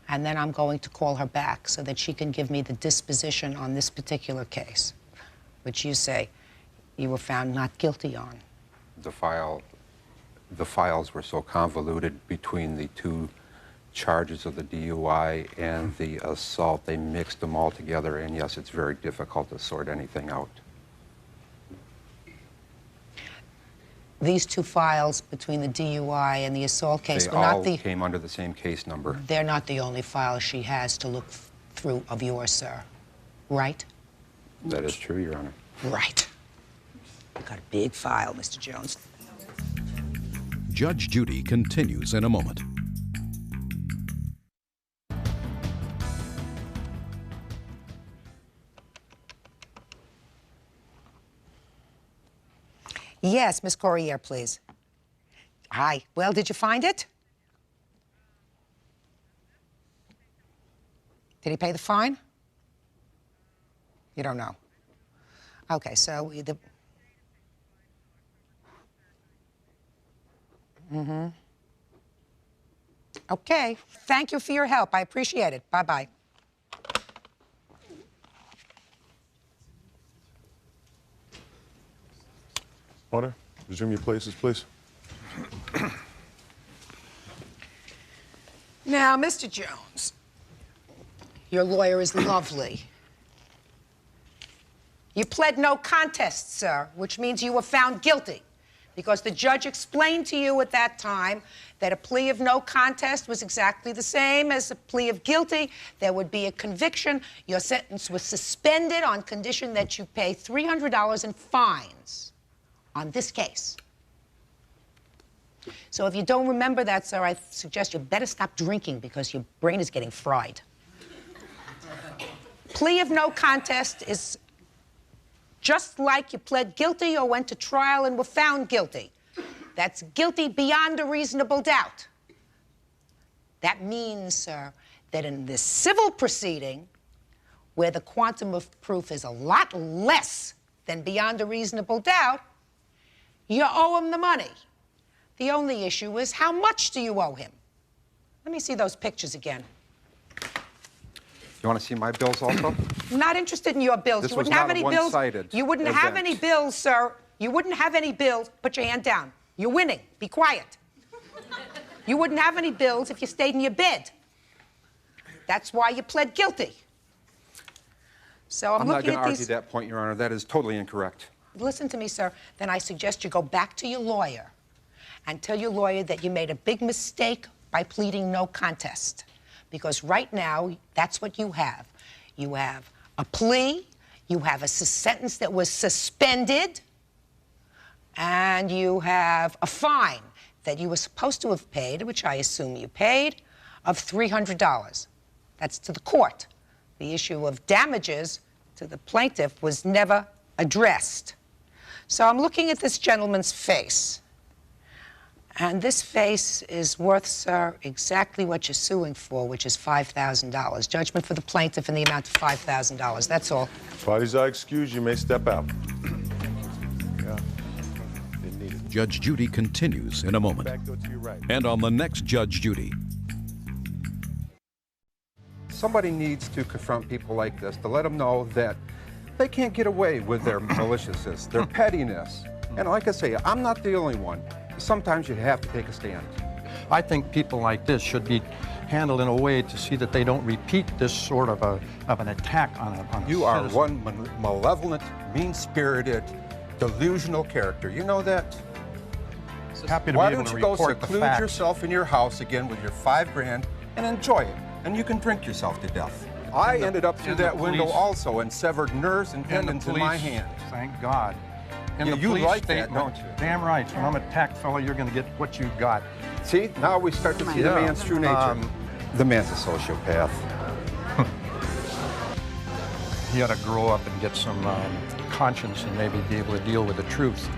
And then I'm going to call her back so that she can give me the disposition on this particular case, which you say you were found not guilty on. The files were so convoluted between the two charges of the DUI and the assault. They mixed them all together, and yes, it's very difficult to sort anything out. These two files between the DUI and the assault case They were not all the... came under the same case number. They're not the only files she has to look through of yours, sir. Right? That is true, Your Honor. Right. You've got a big file, Mr. Jones. Judge Judy continues in a moment. Yes, Miss Corriere, please. Hi. Well, did you find it? Did he pay the fine? You don't know. Okay, so the... Mm-hmm. Okay. Thank you for your help. I appreciate it. Bye-bye. Order. Resume your places, please. Now, Mr. Jones, your lawyer is lovely. You pled no contest, sir, which means you were found guilty, because the judge explained to you at that time that a plea of no contest was exactly the same as a plea of guilty. There would be a conviction. Your sentence was suspended on condition that you pay $300 in fines on this case. So if you don't remember that, sir, I suggest you better stop drinking because your brain is getting fried. Plea of no contest is just like you pled guilty or went to trial and were found guilty. That's guilty beyond a reasonable doubt. That means, sir, that in this civil proceeding, where the quantum of proof is a lot less than beyond a reasonable doubt, you owe him the money. The only issue is, how much do you owe him? Let me see those pictures again. You want to see my bills also? I'm not interested in your bills. This You was wouldn't have not a any bills. one-sided You wouldn't have event. any bills, sir. You wouldn't have any bills. Put your hand down. You're winning. Be quiet. You wouldn't have any bills if you stayed in your bed. That's why you pled guilty. So I'm not looking going to at argue these. that point, Your Honor. That is totally incorrect. Listen to me, sir. Then I suggest you go back to your lawyer and tell your lawyer that you made a big mistake by pleading no contest. Because right now, that's what you have. You have a plea, you have a sentence that was suspended, and you have a fine that you were supposed to have paid, which I assume you paid, of $300. That's to the court. The issue of damages to the plaintiff was never addressed. So I'm looking at this gentleman's face. And this face is worth, sir, exactly what you're suing for, which is $5,000. Judgment for the plaintiff in the amount of $5,000. That's all. Parties are excused. You may step out. Yeah. Judge Judy continues in a moment. Back door to your right. And on the next Judge Judy. Somebody needs to confront people like this to let them know that they can't get away with their maliciousness, their pettiness. And like I say, I'm not the only one. Sometimes you have to take a stand. I think people like this should be handled in a way to see that they don't repeat this sort of an attack on a You are citizen. one malevolent, mean-spirited, delusional character. You know that? Happy to Why be able don't to you go report the seclude facts. yourself in your house again with your $5 grand and enjoy it, and you can drink yourself to death. I ended up through that window also and severed nerves and tendons in my hand. Thank God. In Yeah, the you police like that, statement, don't you? Damn right. When I'm a tact fellow, you're going to get what you got. See, now we start to see the man's true nature. The man's a sociopath. He ought to grow up and get some conscience and maybe be able to deal with the truth.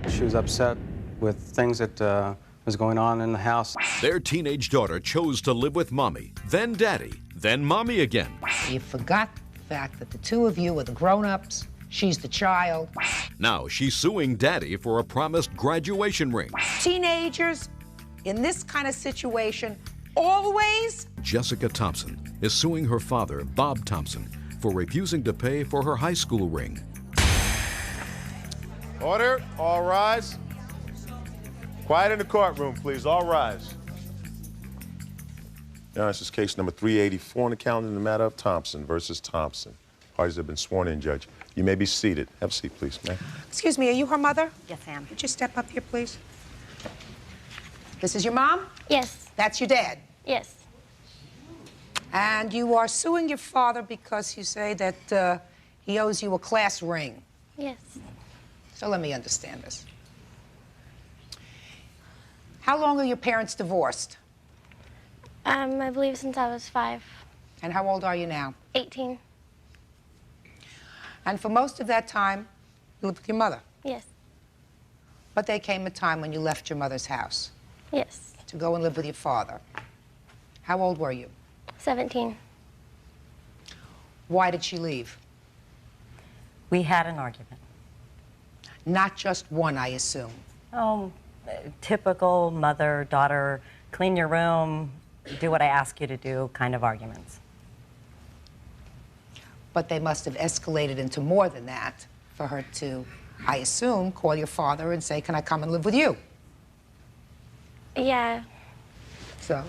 She was upset with things that was going on in the house. Their teenage daughter chose to live with mommy, then daddy, then mommy again. You forgot the fact that the two of you are the grown-ups. She's the child. Now she's suing daddy for a promised graduation ring. Teenagers in this kind of situation always. Jessica Thompson is suing her father, Bob Thompson, for refusing to pay for her high school ring. Order, all rise. Quiet in the courtroom, please, all rise. Now, this is case number 384 on the calendar in the matter of Thompson versus Thompson. Parties have been sworn in, Judge. You may be seated. Have a seat, please, ma'am. Excuse me, are you her mother? Yes, ma'am. Would you step up here, please? This is your mom? Yes. That's your dad? Yes. And you are suing your father because you say that he owes you a class ring. Yes. So let me understand this. How long are your parents divorced? I believe since I was 5. And how old are you now? 18. And for most of that time, you lived with your mother? Yes. But there came a time when you left your mother's house? Yes. To go and live with your father. How old were you? 17. Why did she leave? We had an argument. Not just one, I assume. Oh, typical mother, daughter, clean your room, do what I ask you to do kind of arguments. But they must have escalated into more than that for her to, I assume, call your father and say, can I come and live with you? Yeah. So?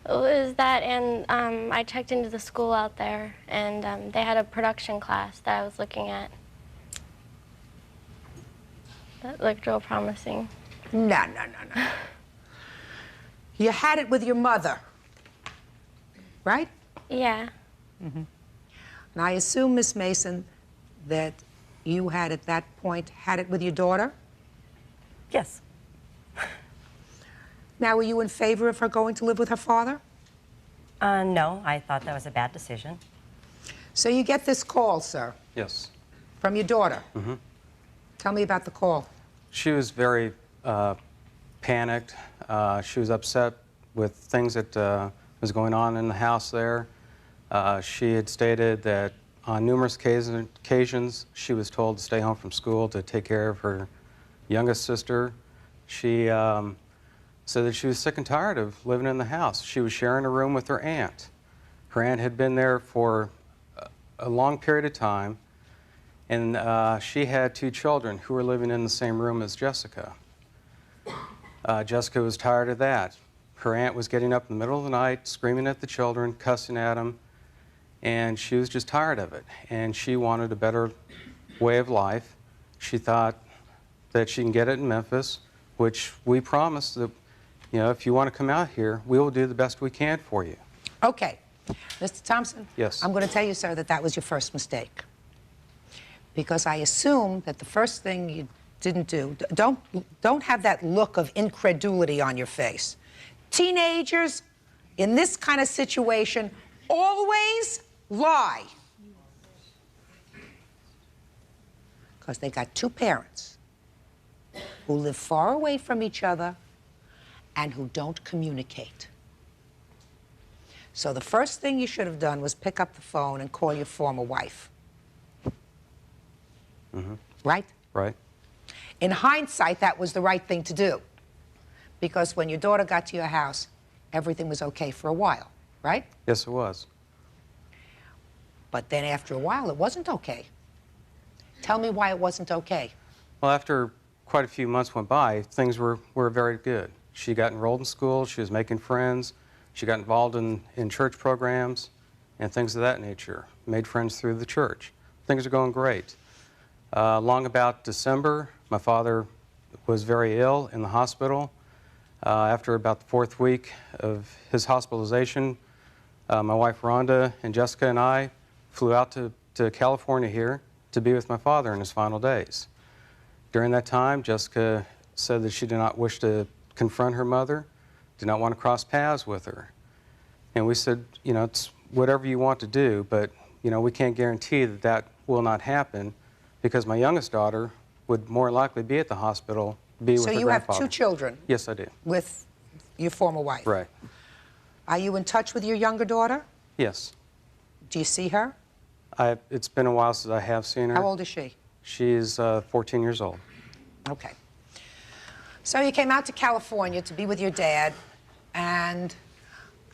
It was that, and I checked into the school out there, and they had a production class that I was looking at. That looked real promising. No. You had it with your mother, right? Yeah. Mm-hmm. And I assume, Miss Mason, that you had at that point had it with your daughter? Yes. Now, were you in favor of her going to live with her father? No, I thought that was a bad decision. So you get this call, sir, Yes. from your daughter. Mm-hmm. Tell me about the call. She was very panicked. She was upset with things that was going on in the house there. She had stated that on numerous occasions she was told to stay home from school to take care of her youngest sister. She said that she was sick and tired of living in the house. She was sharing a room with her aunt. Her aunt had been there for a long period of time, and she had 2 children who were living in the same room as Jessica. Jessica was tired of that. Her aunt was getting up in the middle of the night, screaming at the children, cussing at them, and she was just tired of it. And she wanted a better way of life. She thought that she can get it in Memphis, which we promised that, you know, if you want to come out here, we will do the best we can for you. Okay. Mr. Thompson? Yes. I'm going to tell you, sir, that that was your first mistake. Because I assume that the first thing you didn't do, don't have that look of incredulity on your face. Teenagers in this kind of situation always lie. Because they got 2 parents who live far away from each other and who don't communicate. So the first thing you should have done was pick up the phone and call your former wife. Mm-hmm. Right? Right. In hindsight, that was the right thing to do. Because when your daughter got to your house, everything was okay for a while, right? Yes, it was. But then after a while, it wasn't okay. Tell me why it wasn't okay. Well, after quite a few months went by, things were very good. She got enrolled in school, she was making friends, she got involved in church programs and things of that nature, made friends through the church. Things are going great. Long about December, my father was very ill in the hospital. After about the 4th week of his hospitalization, my wife Rhonda and Jessica and I flew out to California here to be with my father in his final days. During that time, Jessica said that she did not wish to confront her mother, did not want to cross paths with her. And we said, you know, it's whatever you want to do, but, you know, we can't guarantee that that will not happen because my youngest daughter would more likely be at the hospital, be with her grandfather. So you have 2 children? Yes, I do. With your former wife? Right. Are you in touch with your younger daughter? Yes. Do you see her? It's been a while since I have seen her. How old is she? She's 14 years old. Okay. So you came out to California to be with your dad, and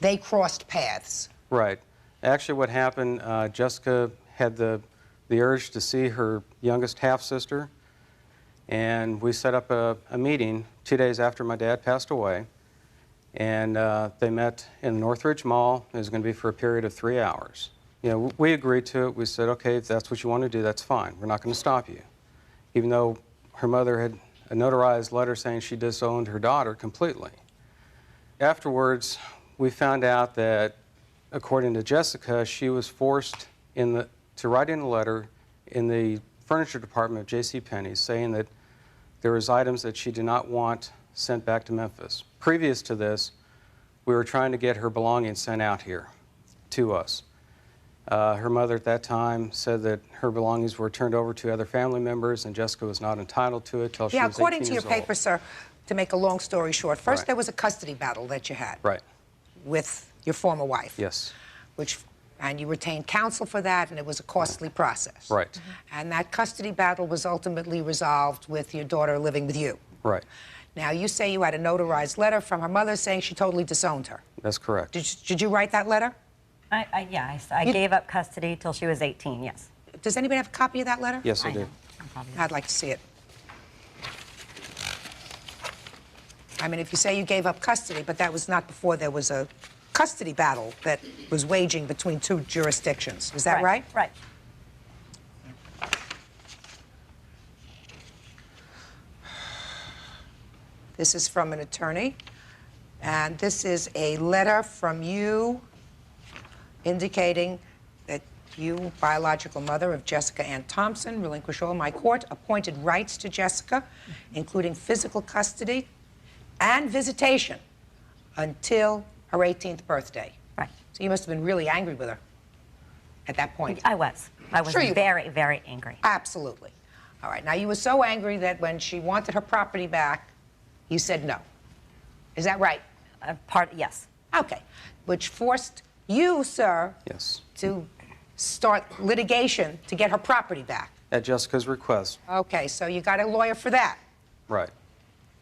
they crossed paths. Right. Actually, what happened, Jessica had the urge to see her youngest half-sister, and we set up a meeting 2 days after my dad passed away, and they met in Northridge Mall. It was going to be for a period of 3 hours. You know, we agreed to it. We said, okay, if that's what you want to do, that's fine. We're not going to stop you. Even though her mother had a notarized letter saying she disowned her daughter completely. Afterwards, we found out that, according to Jessica, she was forced to write in a letter in the furniture department of JCPenney saying that there was items that she did not want sent back to Memphis. Previous to this, we were trying to get her belongings sent out here to us. Her mother at that time said that her belongings were turned over to other family members and Jessica was not entitled to it till she was 18 years old. Yeah, according to your paper, sir, to make a long story short, first there was a custody battle that you had. Right. With your former wife. Yes. And you retained counsel for that, and it was a costly process. Right. And that custody battle was ultimately resolved with your daughter living with you. Right. Now, you say you had a notarized letter from her mother saying she totally disowned her. That's correct. Did you write that letter? I gave up custody till she was 18, yes. Does anybody have a copy of that letter? Yes, I do. I'd like to see it. I mean, if you say you gave up custody, but that was not before there was a custody battle that was waging between two jurisdictions. Is that right? Right. This is from an attorney, and this is a letter from you indicating that you, biological mother of Jessica Ann Thompson, relinquish all my court-appointed rights to Jessica, including physical custody and visitation, until her 18th birthday. Right. So you must have been really angry with her at that point. I was. I was very, very angry. Absolutely. All right. Now, you were so angry that when she wanted her property back, you said no. Is that right? Yes. Okay. Which forced you, sir, yes, to start litigation to get her property back. At Jessica's request. Okay, so you got a lawyer for that. Right.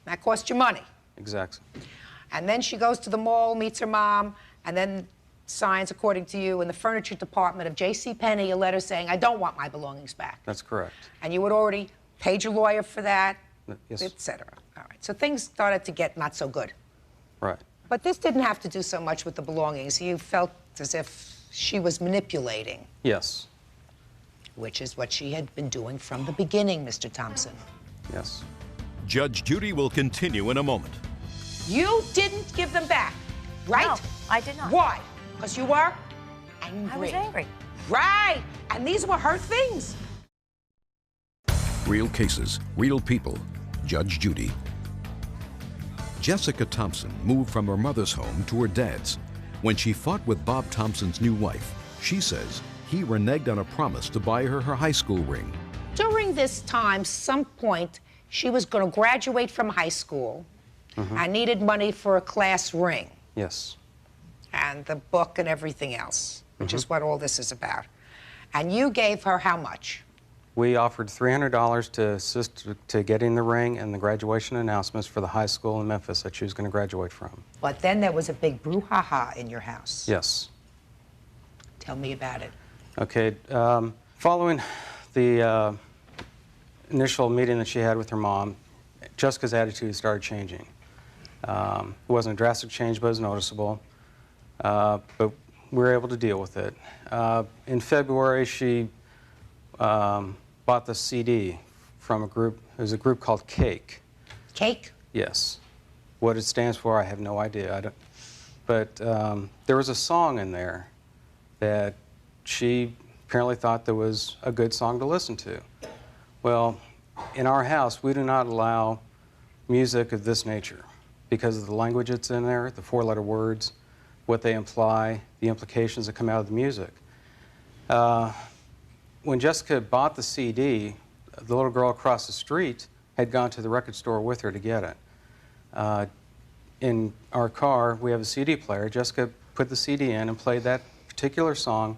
That cost you money. Exactly. And then she goes to the mall, meets her mom, and then signs, according to you, in the furniture department of JCPenney, a letter saying, I don't want my belongings back. That's correct. And you had already paid your lawyer for that, yes, et cetera. All right, so things started to get not so good. Right. But this didn't have to do so much with the belongings. You felt as if she was manipulating. Yes. Which is what she had been doing from the beginning, Mr. Thompson. Yes. Judge Judy will continue in a moment. You didn't give them back, right? No, I did not. Why? Because you were angry. I was angry. Right. And these were her things. Real cases, real people. Judge Judy. Jessica Thompson moved from her mother's home to her dad's. When she fought with Bob Thompson's new wife, she says he reneged on a promise to buy her high school ring. During this time, some point, she was going to graduate from high school and needed money for a class ring. Yes. And the book and everything else, which is what all this is about. And you gave her how much? We offered $300 to assist to getting the ring and the graduation announcements for the high school in Memphis that she was going to graduate from. But then there was a big brouhaha in your house. Yes. Tell me about it. Okay. Following the initial meeting that she had with her mom, Jessica's attitude started changing. It wasn't a drastic change, but it was noticeable. But we were able to deal with it. In February, she bought the CD from a group. It was a group called Cake. Cake? Yes. What it stands for, I have no idea. But there was a song in there that she apparently thought that was a good song to listen to. Well, in our house, we do not allow music of this nature because of the language that's in there, the four-letter words, what they imply, the implications that come out of the music. When Jessica bought the CD, the little girl across the street had gone to the record store with her to get it. In our car, we have a CD player. Jessica put the CD in and played that particular song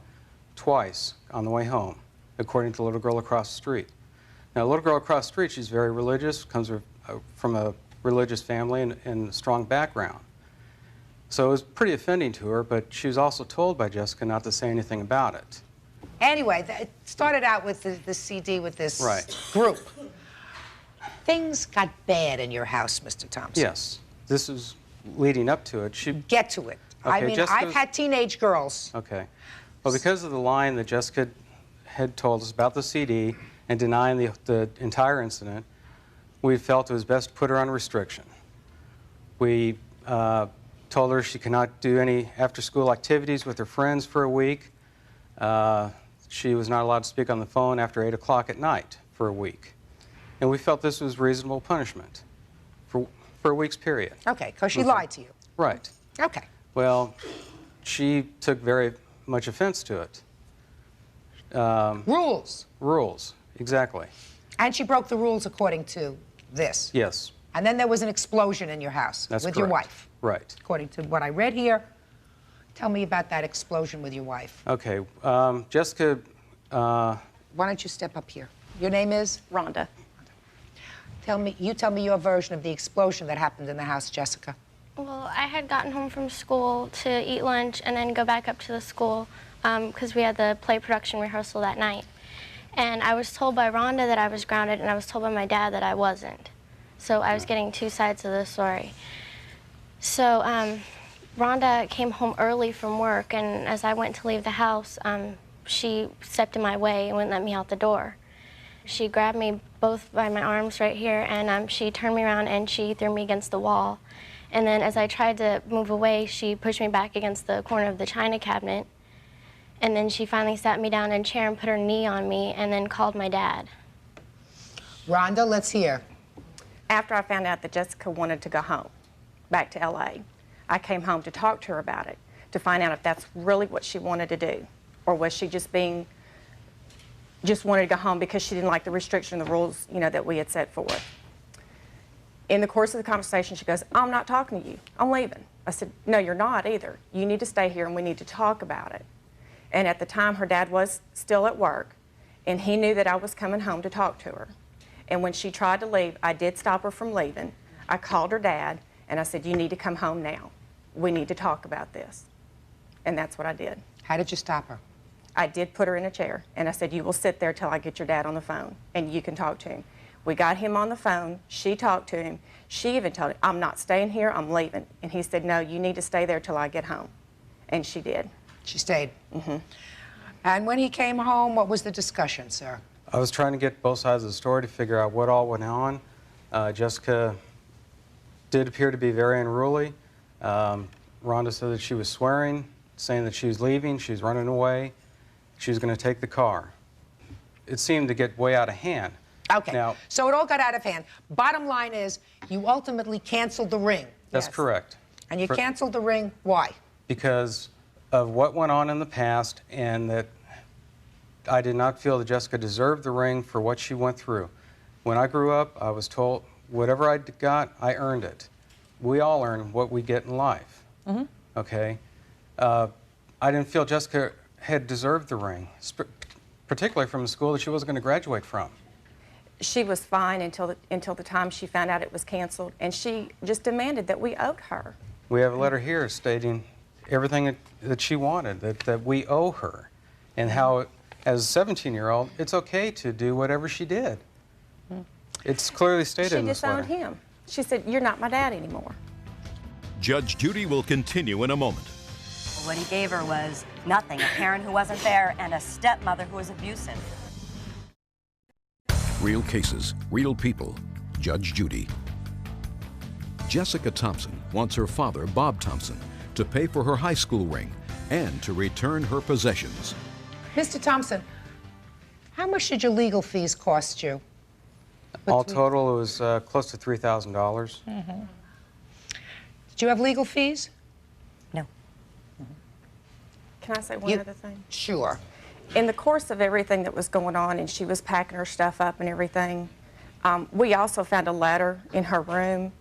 twice on the way home, according to the little girl across the street. Now, the little girl across the street, she's very religious, comes from a religious family and a strong background. So it was pretty offending to her, but she was also told by Jessica not to say anything about it. Anyway, it started out with the CD with this group. Things got bad in your house, Mr. Thompson. Yes. This is leading up to it. Get to it. Okay, I mean, I've had teenage girls. Okay. Well, because of the line that Jessica had told us about the CD and denying the entire incident, we felt it was best to put her on restriction. We told her she cannot do any after-school activities with her friends for a week. She was not allowed to speak on the phone after 8 o'clock at night for a week. And we felt this was reasonable punishment for a week's period. Okay, because she lied to you. Right. Okay. Well, she took very much offense to it. Rules. Rules, exactly. And she broke the rules according to this. Yes. And then there was an explosion in your house That's with correct. your wife. Right. According to what I read here. Tell me about that explosion with your wife. Okay. Jessica... Why don't you step up here? Your name is? Rhonda. Tell me your version of the explosion that happened in the house, Jessica. Well, I had gotten home from school to eat lunch and then go back up to the school because we had the play production rehearsal that night. And I was told by Rhonda that I was grounded, and I was told by my dad that I wasn't. So I was getting two sides of the story. So Rhonda came home early from work, and as I went to leave the house, she stepped in my way and wouldn't let me out the door. She grabbed me both by my arms right here, and she turned me around and she threw me against the wall. And then as I tried to move away, she pushed me back against the corner of the china cabinet. And then she finally sat me down in a chair and put her knee on me and then called my dad. Rhonda, let's hear. After I found out that Jessica wanted to go home, back to LA, I came home to talk to her about it, to find out if that's really what she wanted to do, or was she just wanted to go home because she didn't like the restriction, the rules, that we had set forth. In the course of the conversation, she goes, "I'm not talking to you. I'm leaving." I said, "No, you're not either. You need to stay here and we need to talk about it." And at the time, her dad was still at work, and he knew that I was coming home to talk to her. And when she tried to leave, I did stop her from leaving. I called her dad, and I said, "You need to come home now. We need to talk about this." And that's what I did. How did you stop her? I did put her in a chair, and I said, "You will sit there till I get your dad on the phone, and you can talk to him." We got him on the phone. She talked to him. She even told him, "I'm not staying here. I'm leaving." And he said, "No, you need to stay there till I get home." And she did. She stayed. Mm-hmm. And when he came home, what was the discussion, sir? I was trying to get both sides of the story to figure out what all went on. Jessica did appear to be very unruly. Rhonda said that she was swearing, saying that she was leaving, she was running away, she was going to take the car. It seemed to get way out of hand. Okay, now, so it all got out of hand. Bottom line is, you ultimately canceled the ring. That's correct. And you canceled the ring, why? Because of what went on in the past, and that I did not feel that Jessica deserved the ring for what she went through. When I grew up, I was told whatever I got, I earned it. We all earn what we get in life. Mm-hmm. Okay? I didn't feel Jessica had deserved the ring, particularly from a school that she wasn't going to graduate from. She was fine until the time she found out it was canceled, and she just demanded that we owed her. We have a letter here stating everything that she wanted, that we owe her, and how, as a 17-year-old, it's okay to do whatever she did. It's clearly stated in this letter. She disowned him. She said, "You're not my dad anymore." Judge Judy will continue in a moment. What he gave her was nothing, a parent who wasn't there and a stepmother who was abusive. Real cases, real people. Judge Judy. Jessica Thompson wants her father, Bob Thompson, to pay for her high school ring and to return her possessions. Mr. Thompson, how much did your legal fees cost you? All total, it was close to $3,000. Mm-hmm. Did you have legal fees? No. Can I say one other thing? Sure. In the course of everything that was going on, and she was packing her stuff up and everything, we also found a letter in her room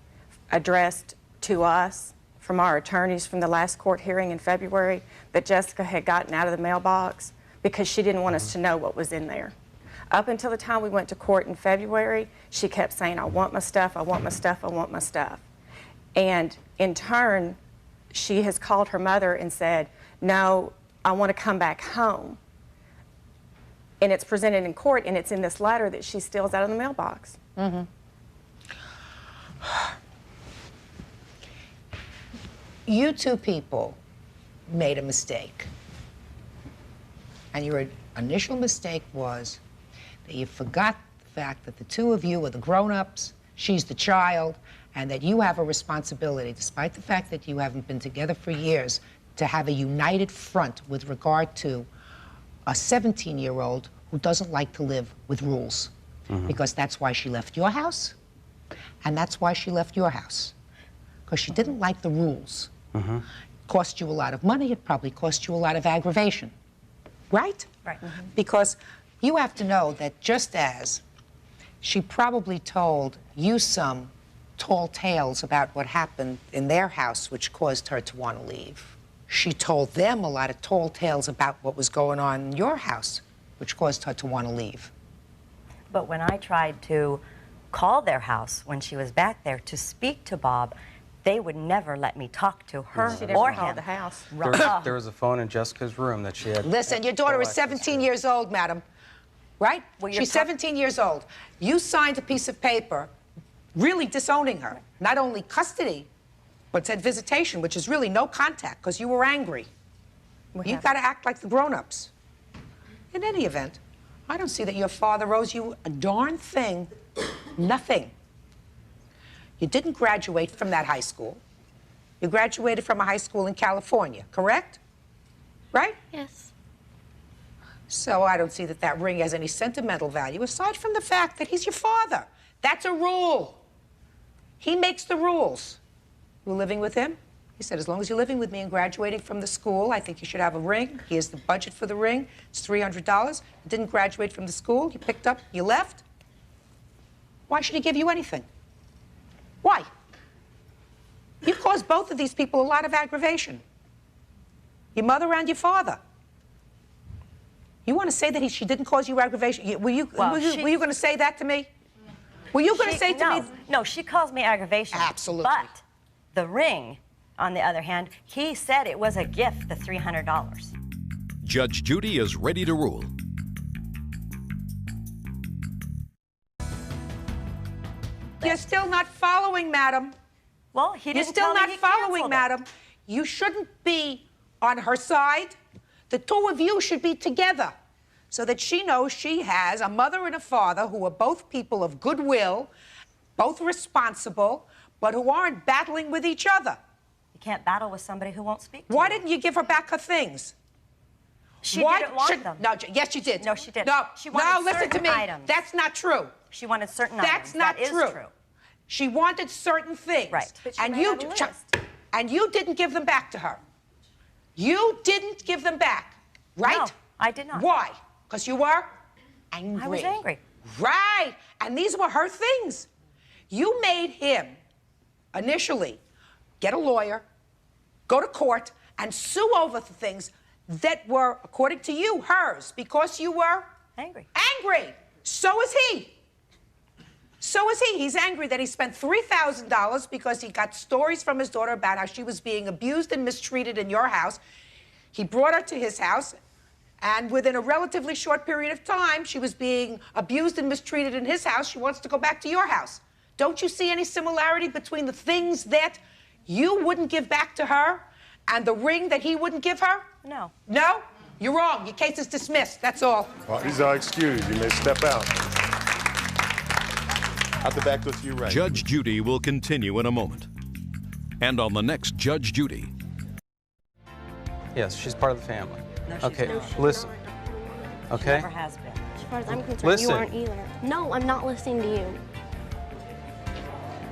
addressed to us from our attorneys from the last court hearing in February that Jessica had gotten out of the mailbox because she didn't want us to know what was in there. Up until the time we went to court in February, she kept saying, "I want my stuff, I want my stuff, I want my stuff." And in turn, she has called her mother and said, "No, I want to come back home." and it's presented in court, and it's in this letter that she steals out of the mailbox. Mm-hmm. You two people made a mistake. And your initial mistake was that you forgot the fact that the two of you are the grown-ups, she's the child, and that you have a responsibility, despite the fact that you haven't been together for years, to have a united front with regard to a 17-year-old who doesn't like to live with rules. Because that's why she left your house, and that's why she left your house. Because she didn't like the rules. It cost you a lot of money, it probably cost you a lot of aggravation. Right? Right. Because you have to know that just as she probably told you some tall tales about what happened in their house which caused her to want to leave, she told them a lot of tall tales about what was going on in your house which caused her to want to leave. But when I tried to call their house when she was back there to speak to Bob, they would never let me talk to her She never or called him. the house. There was a phone in Jessica's room that she had. Listen, your daughter is 17 years old, madam, right? Well, She's 17 years old. You signed a piece of paper really disowning her. Not only custody, but said visitation, which is really no contact because you were angry. You've got to act like the grown-ups. In any event, I don't see that your father owes you a darn thing. Nothing. You didn't graduate from that high school. You graduated from a high school in California, correct? Right? Yes. So I don't see that that ring has any sentimental value, aside from the fact that he's your father. That's a rule. He makes the rules. You living with him? He said, as long as you're living with me and graduating from the school, I think you should have a ring. Here's the budget for the ring. It's $300. You didn't graduate from the school. You picked up, you left. Why should he give you anything? Why? You've caused both of these people a lot of aggravation. Your mother and your father. You want to say that she didn't cause you aggravation? Were you going to say that to me? Were you going to say to me? No, she calls me aggravation. Absolutely. But the ring, on the other hand, he said it was a gift, the $300. Judge Judy is ready to rule. You're still not following, madam. Well, he didn't You're still tell me not he following, canceled it. madam. You shouldn't be on her side. The two of you should be together so that she knows she has a mother and a father who are both people of goodwill, both responsible, but who aren't battling with each other. You can't battle with somebody who won't speak to Why you. didn't you give her back her things? She didn't want them. No, yes, you did. No, she didn't. No, She wanted listen to certain me. items. That's not true. She wanted certain That's items. not That is true. She wanted certain things. Right. But she And made you, out a list. and you didn't give them back to her. You didn't give them back, right? No, I did not. Why? Because you were angry. I was angry. Right. And these were her things. You made him initially get a lawyer, go to court, and sue over the things that were, according to you, hers, because you were angry. Angry. So is he. So is he. He's angry that he spent $3,000 because he got stories from his daughter about how she was being abused and mistreated in your house. He brought her to his house, and within a relatively short period of time, she was being abused and mistreated in his house. She wants to go back to your house. Don't you see any similarity between the things that you wouldn't give back to her and the ring that he wouldn't give her? No. No? You're wrong. Your case is dismissed. That's all. Well, these are excused. You may step out. I'll be back with you right. Judge Judy will continue in a moment. And on the next Judge Judy. Yes, she's part of the family. No, she's Okay, not. listen. Okay? Never has been. As far as I'm concerned, Listen. you aren't either. No, I'm not listening to you.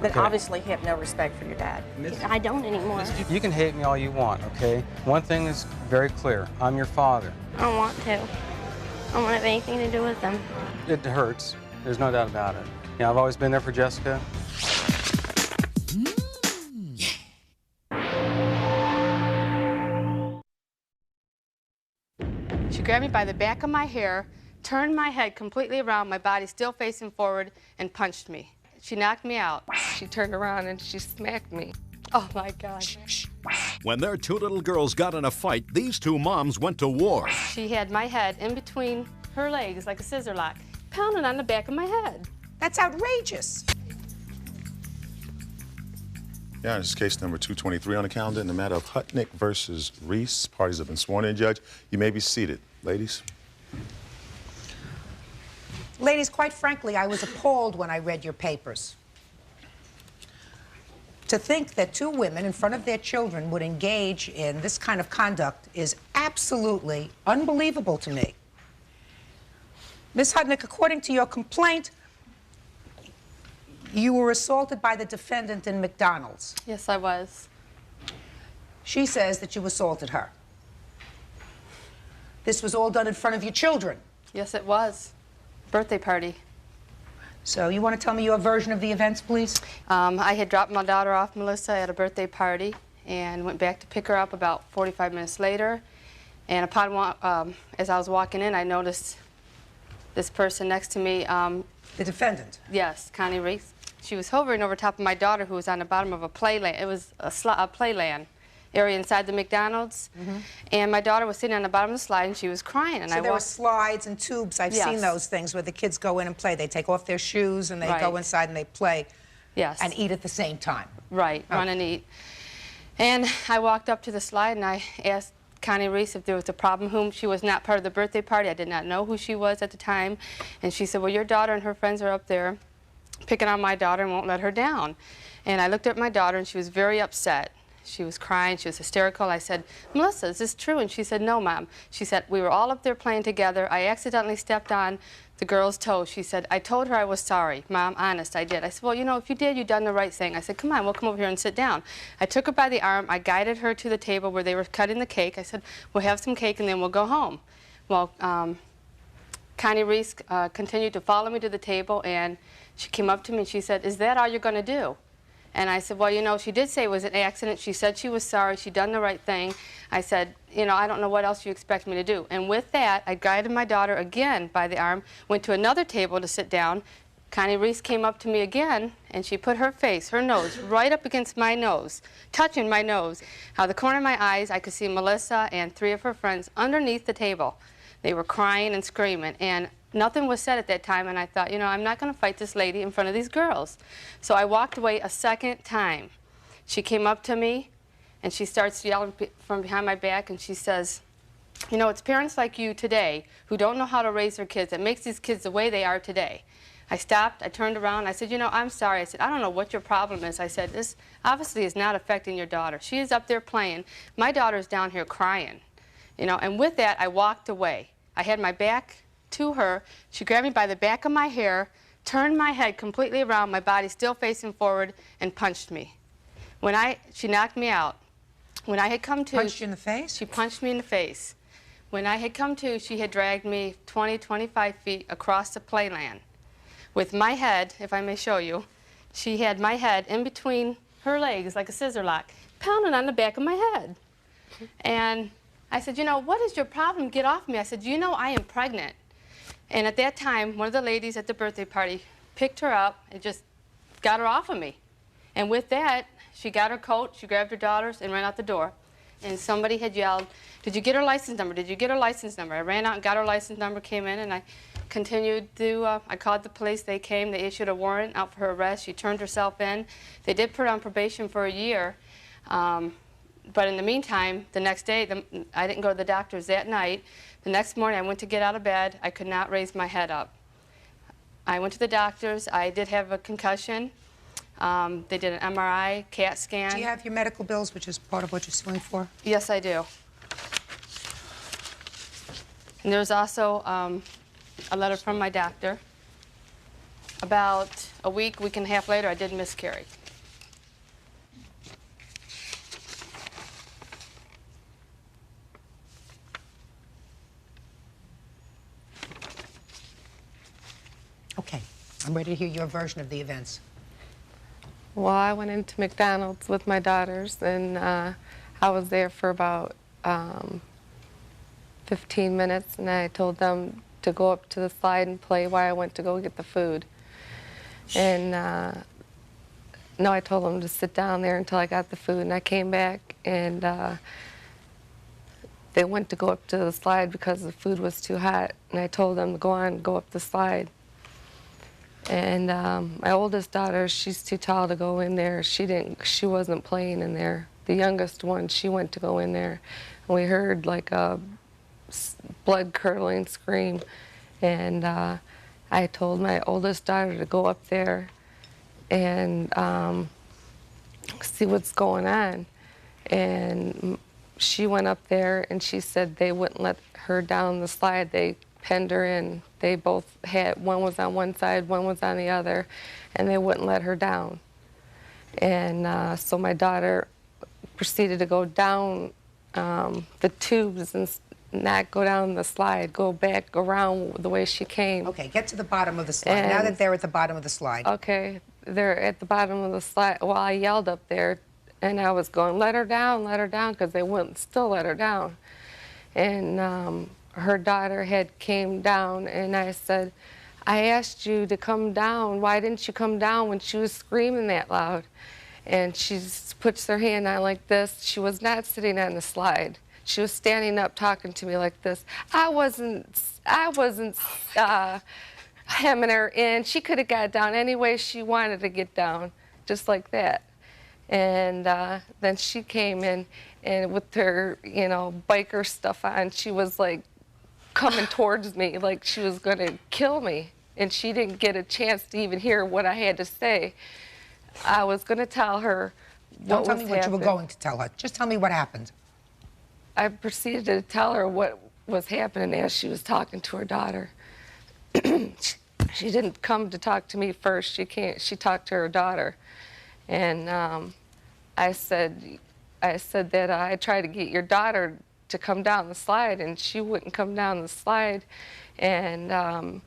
Then Okay. obviously you have no respect for your dad. I don't anymore. You can hate me all you want, okay? One thing is very clear. I'm your father. I don't want to. I don't want to have anything to do with them. It hurts. There's no doubt about it. You know, I've always been there for Jessica. She grabbed me by the back of my hair, turned my head completely around, my body still facing forward, and punched me. She knocked me out. She turned around and she smacked me. Oh my God. When their two little girls got in a fight, these two moms went to war. She had my head in between her legs like a scissor lock, pounding on the back of my head. That's outrageous. Yeah, this is case number 223 on the calendar in the matter of Hutnick versus Reese. Parties have been sworn in, Judge. You may be seated. Ladies. Ladies, quite frankly, I was appalled when I read your papers. To think that two women in front of their children would engage in this kind of conduct is absolutely unbelievable to me. Ms. Hutnick, according to your complaint, you were assaulted by the defendant in McDonald's. Yes, I was. She says that you assaulted her. This was all done in front of your children. Yes, it was. Birthday party. So you want to tell me your version of the events, please? I had dropped my daughter off, Melissa, at a birthday party and went back to pick her up about 45 minutes later. And upon as I was walking in, I noticed this person next to me. The defendant? Yes, Connie Reese. She was hovering over top of my daughter, who was on the bottom of a playland. It was a playland area inside the McDonald's. And my daughter was sitting on the bottom of the slide, and she was crying. And So there were slides and tubes. I've seen those things where the kids go in and play. They take off their shoes, and they go inside and they play. Yes. And eat at the same time. Right, run and eat. And I walked up to the slide, and I asked Connie Reese if there was a problem, whom she was not part of the birthday party. I did not know who she was at the time. And she said, well, your daughter and her friends are up there picking on my daughter and won't let her down. And I looked at my daughter, and she was very upset. She was crying. She was hysterical. I said, Melissa, is this true? And she said, no, Mom. She said, we were all up there playing together. I accidentally stepped on the girl's toe. She said, I told her I was sorry. Mom, honest, I did. I said, well, you know, if you did, you've done the right thing. I said, come on, we'll come over here and sit down. I took her by the arm. I guided her to the table where they were cutting the cake. I said, we'll have some cake, and then we'll go home. Well, Connie Reese continued to follow me to the table, and she came up to me and she said, is that all you're going to do? And I said, well, you know, she did say it was an accident. She said she was sorry. She'd done the right thing. I said, you know, I don't know what else you expect me to do. And with that, I guided my daughter again by the arm, went to another table to sit down. Connie Reese came up to me again, and she put her face, her nose, right up against my nose, touching my nose. Out of the corner of my eyes, I could see Melissa and three of her friends underneath the table. They were crying and screaming, and nothing was said at that time, and I thought, you know, I'm not going to fight this lady in front of these girls. So I walked away a second time. She came up to me, and she starts yelling from behind my back, and she says, you know, it's parents like you today who don't know how to raise their kids that makes these kids the way they are today. I stopped, I turned around, I said, you know, I'm sorry. I said, I don't know what your problem is. I said, this obviously is not affecting your daughter. She is up there playing. My daughter's down here crying. You know, and with that, I walked away. I had my back to her. She grabbed me by the back of my hair, turned my head completely around, my body still facing forward, and punched me. She knocked me out. When I had come to... Punched you in the face? She punched me in the face. When I had come to, she had dragged me 20, 25 feet across the playland. With my head, if I may show you, she had my head in between her legs like a scissor lock, pounding on the back of my head. And I said, you know, what is your problem? Get off me. I said, you know I am pregnant. And at that time, one of the ladies at the birthday party picked her up and just got her off of me. And with that, she got her coat, she grabbed her daughters, and ran out the door. And somebody had yelled, did you get her license number? Did you get her license number? I ran out and got her license number, came in, and I continued to, I called the police. They came, they issued a warrant out for her arrest. She turned herself in. They did put her on probation for a year. But in the meantime, the next day, I didn't go to the doctor's that night. The next morning, I went to get out of bed. I could not raise my head up. I went to the doctors. I did have a concussion. They did an MRI, CAT scan. Do you have your medical bills, which is part of what you're suing for? Yes, I do. And there was also a letter from my doctor. About a week and a half later, I did miscarry. Okay, I'm ready to hear your version of the events. Well, I went into McDonald's with my daughters, and I was there for about 15 minutes, and I told them to go up to the slide and play while I went to go get the food. And no, I told them to sit down there until I got the food, and I came back, and they went to go up to the slide because the food was too hot, and I told them to go on, go up the slide. And my oldest daughter, she's too tall to go in there. She wasn't playing in there. The youngest one, she went to go in there, and we heard like a blood-curdling scream. And I told my oldest daughter to go up there and see what's going on. And she went up there, and she said they wouldn't let her down the slide. They penned her in. They both had, one was on one side, one was on the other, and they wouldn't let her down. And so my daughter proceeded to go down the tubes and not go down the slide, go back around the way she came. Okay, get to the bottom of the slide. Now that they're at the bottom of the slide. Okay, they're at the bottom of the slide. Well, I yelled up there, and I was going, let her down, because they wouldn't still let her down. And her daughter had came down, and I said, I asked you to come down. Why didn't you come down when she was screaming that loud? And she puts her hand on like this. She was not sitting on the slide. She was standing up talking to me like this. I wasn't hemming her in. She could have got down any way she wanted to get down, just like that. And then she came in, and with her, you know, biker stuff on, she was like coming towards me like she was going to kill me. And she didn't get a chance to even hear what I had to say. I was going to tell her Don't tell me what you were going to tell her. Just tell me what happened. I proceeded to tell her what was happening as she was talking to her daughter. She didn't come to talk to me first. She talked to her daughter. And I said that I tried to get your daughter to come down the slide, and she wouldn't come down the slide. And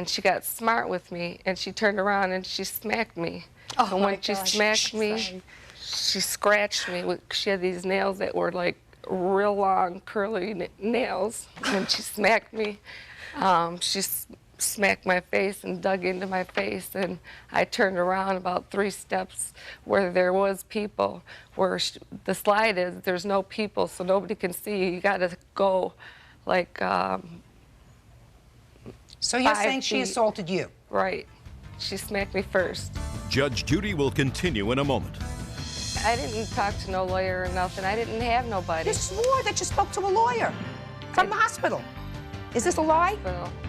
she got smart with me, and she turned around and she smacked me. Oh, and when she smacked me, she scratched me. She had these nails that were like real long, curly nails. When she smacked me, she smacked my face and dug into my face, and I turned around about 3 steps where there was people. Where the slide is, there's no people, so nobody can see you. You got to go like So you're 5 saying she feet. assaulted you? Right. She smacked me first. Judge Judy will continue in a moment. I didn't talk to no lawyer or nothing. I didn't have nobody. You swore that you spoke to a lawyer from the hospital. Is this a lie?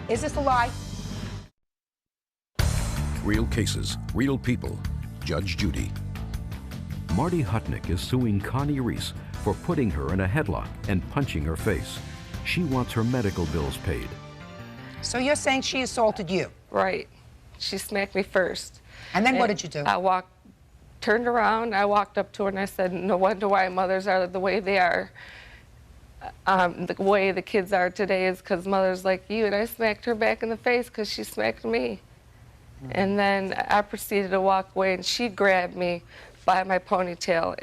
Is this a lie? Real cases, real people. Judge Judy. Marty Hutnick is suing Connie Reese for putting her in a headlock and punching her face. She wants her medical bills paid. So you're saying she assaulted you? Right. She smacked me first. And then what did you do? I turned around, I walked up to her and I said, no wonder why mothers are the way they are. The way the kids are today is because mothers like you. And I smacked her back in the face because she smacked me. And then I proceeded to walk away, and she grabbed me by my ponytail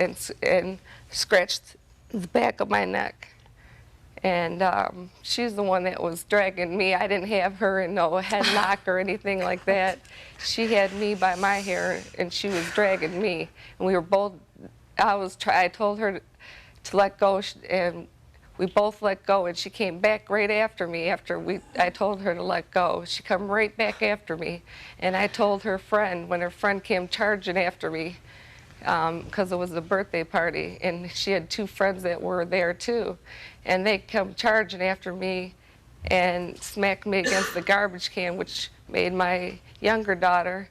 and scratched the back of my neck. And she's the one that was dragging me. I didn't have her in no headlock or anything like that. She had me by my hair, and she was dragging me. And we were both, I told her to let go, and we both let go, and she came back right after me after I told her to let go. She come right back after me. And I told her friend, when her friend came charging after me, because it was a birthday party, and she had 2 friends that were there too. And they come charging after me and smacked me against the garbage can, which made my younger daughter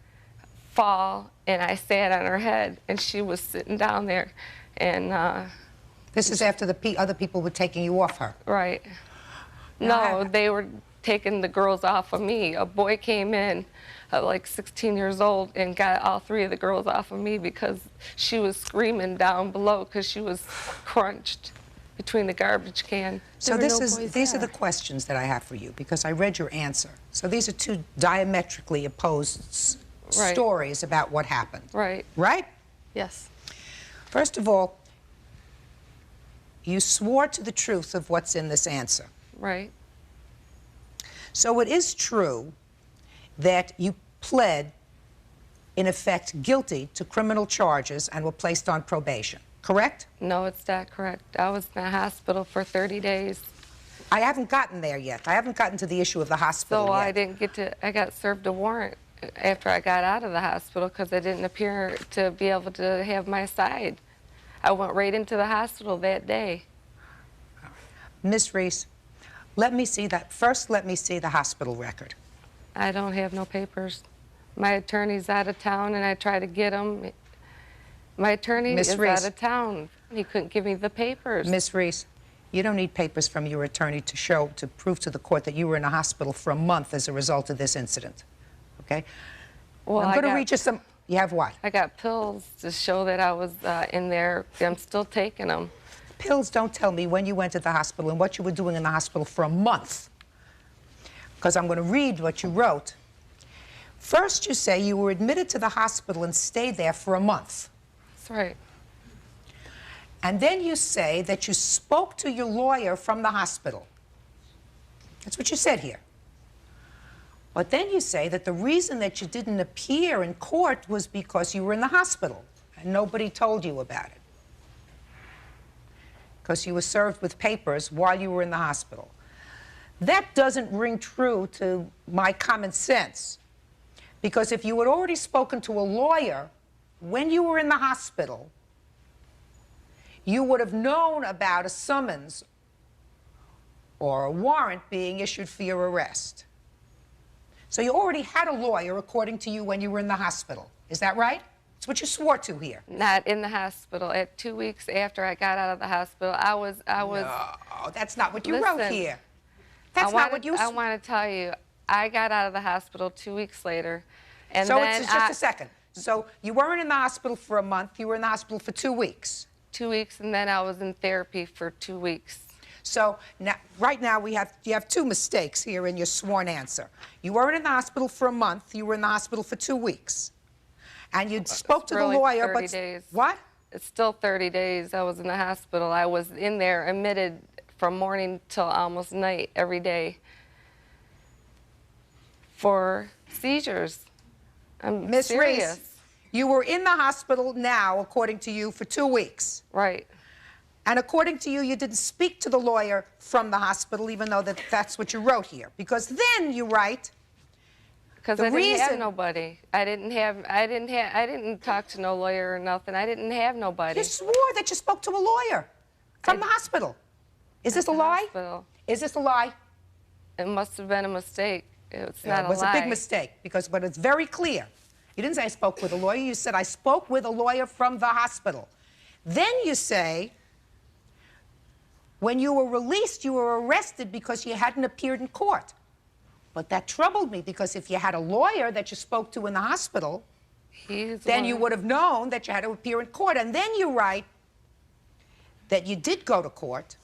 fall, and I sat on her head, and she was sitting down there. And this is after the other people were taking you off her? Right. No, they were taking the girls off of me. A boy came in like 16 years old and got all 3 of the girls off of me because she was screaming down below because she was crunched between the garbage can. So these are the questions that I have for you, because I read your answer. So these are 2 diametrically opposed stories about what happened. Right. Right? Yes. First of all, you swore to the truth of what's in this answer. Right. So it is true that you pled, in effect, guilty to criminal charges and were placed on probation. correct? No, it's not correct. I was in the hospital for 30 days. I haven't gotten there yet. I haven't gotten to the issue of the hospital So yet. I didn't get to, I got served a warrant after I got out of the hospital because I didn't appear to be able to have my side. I went right into the hospital that day. Miss Reese, let me see that. First, let me see the hospital record. I don't have no papers. My attorney's out of town and I try to get him. My attorney Miss is Reese. out of town. He couldn't give me the papers. Miss Reese, you don't need papers from your attorney to prove to the court that you were in a hospital for a month as a result of this incident, okay? Well, I'm going to read you some, you have what? I got pills to show that I was in there. I'm still taking them. Pills don't tell me when you went to the hospital and what you were doing in the hospital for a month, because I'm going to read what you wrote. First, you say you were admitted to the hospital and stayed there for a month. That's right. And then you say that you spoke to your lawyer from the hospital. That's what you said here. But then you say that the reason that you didn't appear in court was because you were in the hospital and nobody told you about it. Because you were served with papers while you were in the hospital. That doesn't ring true to my common sense. Because if you had already spoken to a lawyer when you were in the hospital, you would have known about a summons or a warrant being issued for your arrest. So you already had a lawyer, according to you, when you were in the hospital. Is that right? That's what you swore to here. Not in the hospital. At 2 weeks after I got out of the hospital, I was. No, that's not what you wrote here. That's not what you. I want to tell you, I got out of the hospital 2 weeks later, and so then it's just a second. So you weren't in the hospital for a month. You were in the hospital for 2 weeks. 2 weeks, and then I was in therapy for 2 weeks. So now, right now you have two mistakes here in your sworn answer. You weren't in the hospital for a month. You were in the hospital for 2 weeks, and you spoke to the lawyer. 30 days. What? It's still 30 days. I was in the hospital. I was in there admitted from morning till almost night every day for seizures. I'm Miss serious. Reese, you were in the hospital now, according to you, for 2 weeks. Right. And according to you, you didn't speak to the lawyer from the hospital, even though that's what you wrote here. Because then you write. Because I didn't have nobody. I didn't talk to no lawyer or nothing. I didn't have nobody. You swore that you spoke to a lawyer from the hospital. Is this a lie? Hospital. Is this a lie? It must have been a mistake. It's not a lie. It was a big mistake, but it's very clear. You didn't say I spoke with a lawyer. You said I spoke with a lawyer from the hospital. Then you say, when you were released, you were arrested because you hadn't appeared in court. But that troubled me, because if you had a lawyer that you spoke to in the hospital, then you would have known that you had to appear in court. And then you write that you did go to court.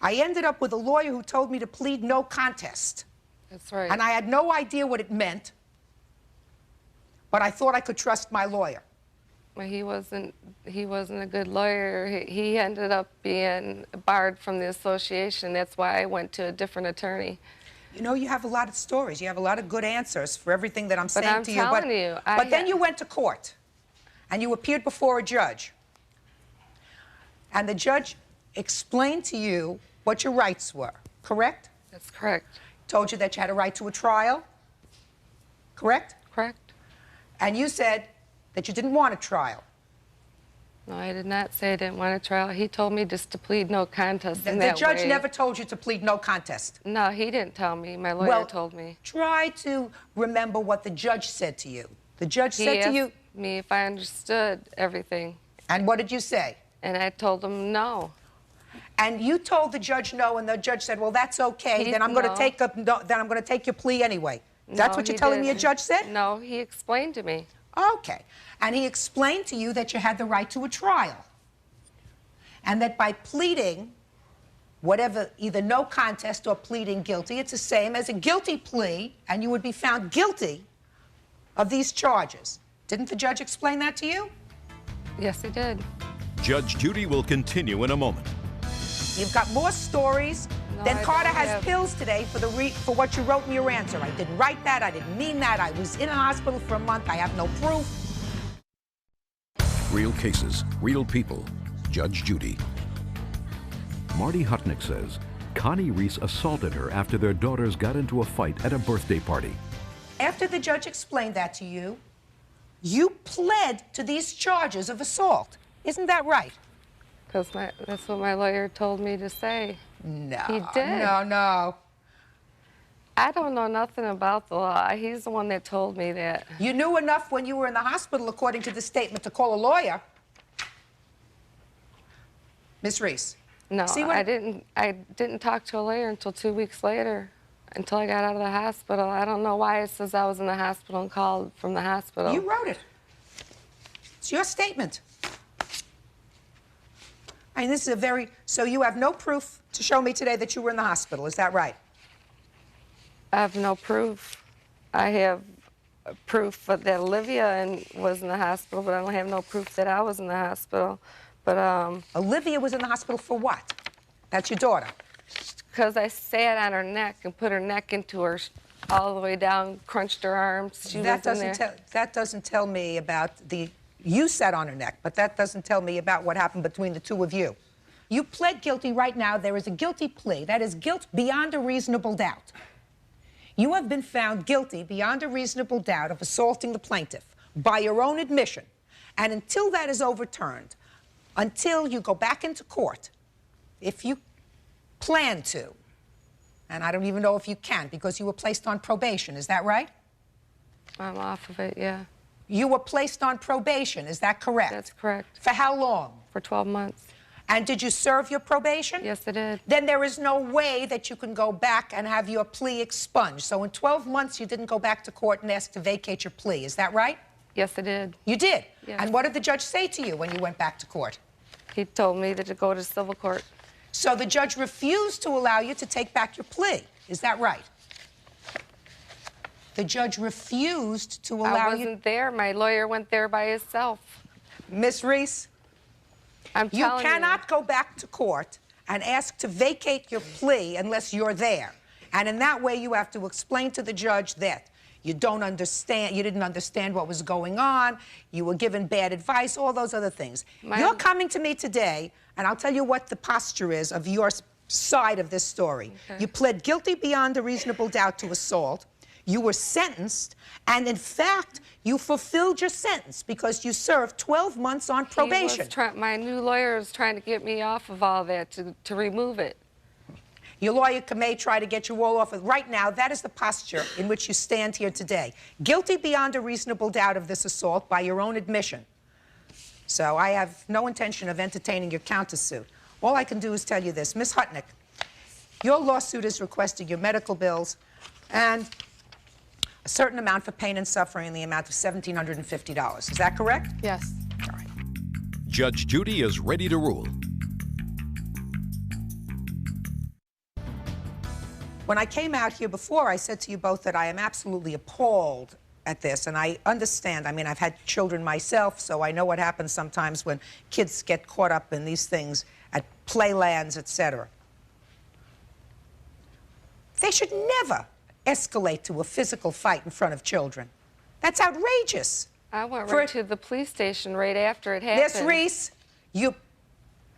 I ended up with a lawyer who told me to plead no contest. That's right. And I had no idea what it meant, but I thought I could trust my lawyer. Well, he wasn't a good lawyer. He ended up being barred from the association. That's why I went to a different attorney. You know, you have a lot of stories. You have a lot of good answers for everything that I'm saying to you. But I'm telling you. But then you went to court, and you appeared before a judge. And the judge explained to you what your rights were, correct? That's correct. Told you that you had a right to a trial, correct? Correct. And you said that you didn't want a trial. No, I did not say I didn't want a trial. He told me just to plead no contest in that The judge way. never told you to plead no contest. No, he didn't tell me. My lawyer told me. Try to remember what the judge said to you. The judge said to you... He asked me if I understood everything. And what did you say? And I told him no. And you told the judge no, and the judge said, well, that's okay. Then I'm going to take your plea anyway. That's what you're telling me a judge said? No, he explained to me. Okay. And he explained to you that you had the right to a trial. And that by pleading whatever, either no contest or pleading guilty, it's the same as a guilty plea, and you would be found guilty of these charges. Didn't the judge explain that to you? Yes, he did. Judge Judy will continue in a moment. You've got more stories than Carter has pills today for what you wrote in your answer. I didn't write that. I didn't mean that. I was in a hospital for a month. I have no proof. Real cases, real people. Judge Judy. Marty Hutnick says Connie Reese assaulted her after their daughters got into a fight at a birthday party. After the judge explained that to you, you pled to these charges of assault. Isn't that right? Because that's what my lawyer told me to say. No. He did. No. I don't know nothing about the law. He's the one that told me that. You knew enough when you were in the hospital, according to the statement, to call a lawyer. Miss Reese. No, I didn't talk to a lawyer until 2 weeks later, until I got out of the hospital. I don't know why it says I was in the hospital and called from the hospital. You wrote it. It's your statement. I mean, this is so you have no proof to show me today that you were in the hospital, is that right? I have no proof. I have proof that Olivia was in the hospital, but I don't have no proof that I was in the hospital. But Olivia was in the hospital for what? That's your daughter? Because I sat on her neck and put her neck into her all the way down, crunched her arms. That doesn't tell me about you sat on her neck, but that doesn't tell me about what happened between the two of you. You pled guilty right now. There is a guilty plea. That is guilt beyond a reasonable doubt. You have been found guilty beyond a reasonable doubt of assaulting the plaintiff by your own admission. And until that is overturned, until you go back into court, if you plan to, and I don't even know if you can because you were placed on probation, is that right? I'm off of it, yeah. You were placed on probation, is that correct? That's correct. For how long? For 12 months. And did you serve your probation? Yes, I did. Then there is no way that you can go back and have your plea expunged. So in 12 months, you didn't go back to court and ask to vacate your plea. Is that right? Yes, I did. You did? Yes. And what did the judge say to you when you went back to court? He told me to go to civil court. So the judge refused to allow you to take back your plea. Is that right? The judge refused to allow you... I wasn't there. My lawyer went there by himself. Miss Reese, you cannot go back to court and ask to vacate your plea unless you're there. And in that way, you have to explain to the judge that you didn't understand what was going on, you were given bad advice, all those other things. You're coming to me today, and I'll tell you what the posture is of your side of this story. Okay. You pled guilty beyond a reasonable doubt to assault. You were sentenced, and in fact, you fulfilled your sentence because you served 12 months on probation. My new lawyer is trying to get me off of all that, to remove it. Your lawyer may try to get you all off. Right now, that is the posture in which you stand here today. Guilty beyond a reasonable doubt of this assault by your own admission. So I have no intention of entertaining your countersuit. All I can do is tell you this. Ms. Hutnick, your lawsuit is requesting your medical bills and a certain amount for pain and suffering in the amount of $1,750. Is that correct? Yes. All right. Judge Judy is ready to rule. When I came out here before, I said to you both that I am absolutely appalled at this, and I understand. I mean, I've had children myself, so I know what happens sometimes when kids get caught up in these things at playlands, etc. They should never escalate to a physical fight in front of children. That's outrageous. I went right to the police station right after it happened. Miss Reese,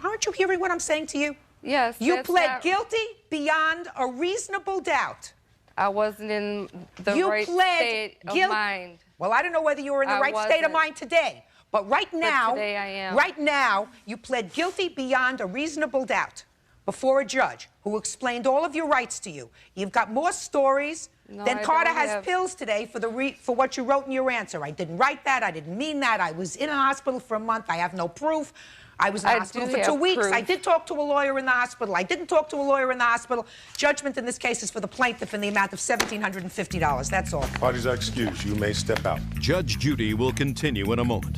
aren't you hearing what I'm saying to you? Yes. You pled guilty beyond a reasonable doubt. I wasn't in the right state of mind. Well, I don't know whether you were in the right state of mind today, but right now, today I am. Right now, you pled guilty beyond a reasonable doubt before a judge who explained all of your rights to you. You've got more stories than Carter has pills today for what you wrote in your answer. I didn't write that. I didn't mean that. I was in a hospital for a month. I have no proof. I was in the hospital for 2 weeks. I did talk to a lawyer in the hospital. I didn't talk to a lawyer in the hospital. Judgment in this case is for the plaintiff in the amount of $1,750. That's all. Parties are excused. You may step out. Judge Judy will continue in a moment.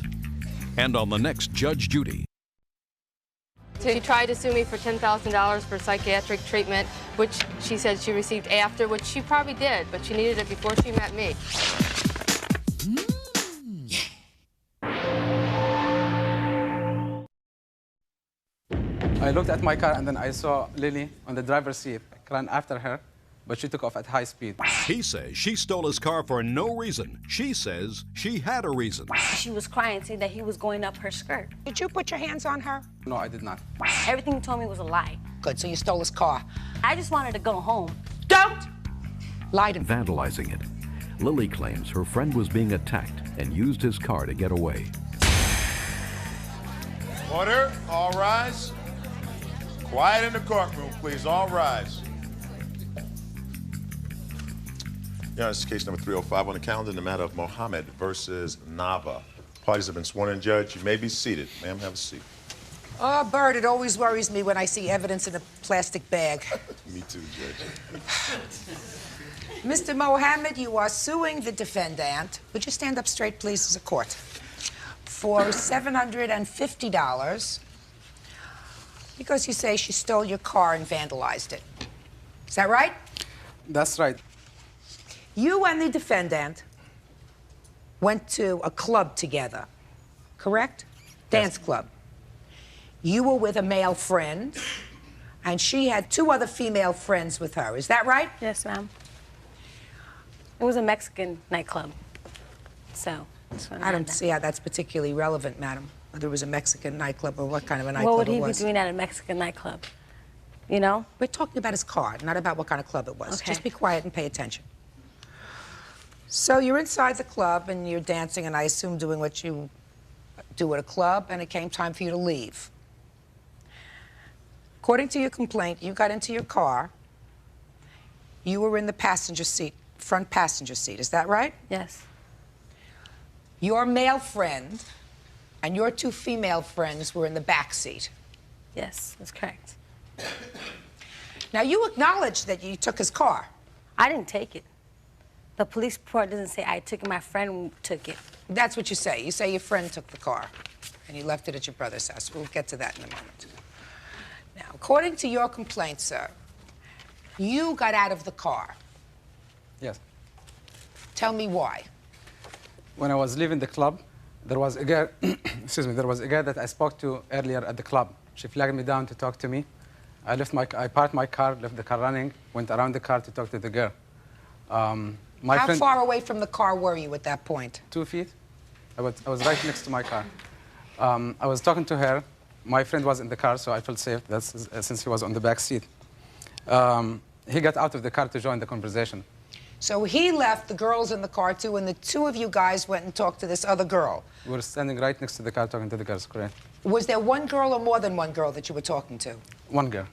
And on the next Judge Judy. She tried to sue me for $10,000 for psychiatric treatment, which she said she received after, which she probably did, but she needed it before she met me. I looked at my car and then I saw Lily on the driver's seat. I ran after her but she took off at high speed. He says she stole his car for no reason. She says she had a reason. She was crying, saying that he was going up her skirt. Did you put your hands on her? No, I did not. Everything he told me was a lie. Good, so you stole his car. I just wanted to go home. Don't lie to me. Vandalizing it. Lily claims her friend was being attacked and used his car to get away. Order, all rise. Quiet in the courtroom, please, all rise. Yeah, this is case number 305 on the calendar in the matter of Mohammed versus Nava. Parties have been sworn in, Judge. You may be seated. Ma'am, have a seat. Oh, Bert, it always worries me when I see evidence in a plastic bag. Me too, Judge. Mr. Mohammed, you are suing the defendant. Would you stand up straight, please, as a court? For $750 because you say she stole your car and vandalized it. Is that right? That's right. You and the defendant went to a club together, correct? Dance club. You were with a male friend, and she had 2 other female friends with her. Is that right? Yes, ma'am. It was a Mexican nightclub, so that's when I don't see how that's particularly relevant, madam. Whether it was a Mexican nightclub or what kind of a nightclub What would he it be was. doing at a Mexican nightclub? You know? We're talking about his car, not about what kind of club it was. Okay. Just be quiet and pay attention. So you're inside the club and you're dancing, and I assume doing what you do at a club, and it came time for you to leave. According to your complaint, you got into your car. You were in the passenger seat, front passenger seat. Is that right? Yes. Your male friend and your 2 female friends were in the back seat. Yes, that's correct. Now, you acknowledge that you took his car. I didn't take it. The police report doesn't say I took it, my friend took it. That's what you say. You say your friend took the car and you left it at your brother's house. We'll get to that in a moment. Now, according to your complaint, sir, you got out of the car. Yes. Tell me why. When I was leaving the club, there was a girl, excuse me, there was a girl that I spoke to earlier at the club. She flagged me down to talk to me. I parked my car, left the car running, went around the car to talk to the girl. How far away from the car were you at that point? 2 feet. I was right next to my car. I was talking to her. My friend was in the car, so I felt safe since he was on the back seat. He got out of the car to join the conversation. So he left the girls in the car too, and the 2 of you guys went and talked to this other girl. We were standing right next to the car talking to the girls, correct? Was there one girl or more than one girl that you were talking to? One girl.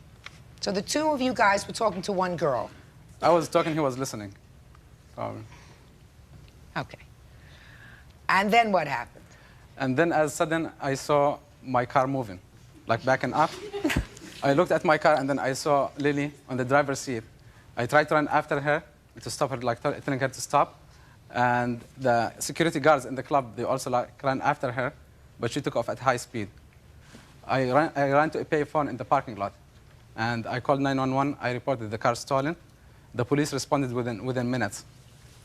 So the 2 of you guys were talking to one girl. I was talking, he was listening. Okay. And then what happened? And then as sudden, I saw my car moving, like backing up. I looked at my car, and then I saw Lily on the driver's seat. I tried to run after her to stop her, like telling her to stop. And the security guards in the club, they also ran after her, but she took off at high speed. I ran to a payphone in the parking lot, and I called 911. I reported the car stolen. The police responded within minutes.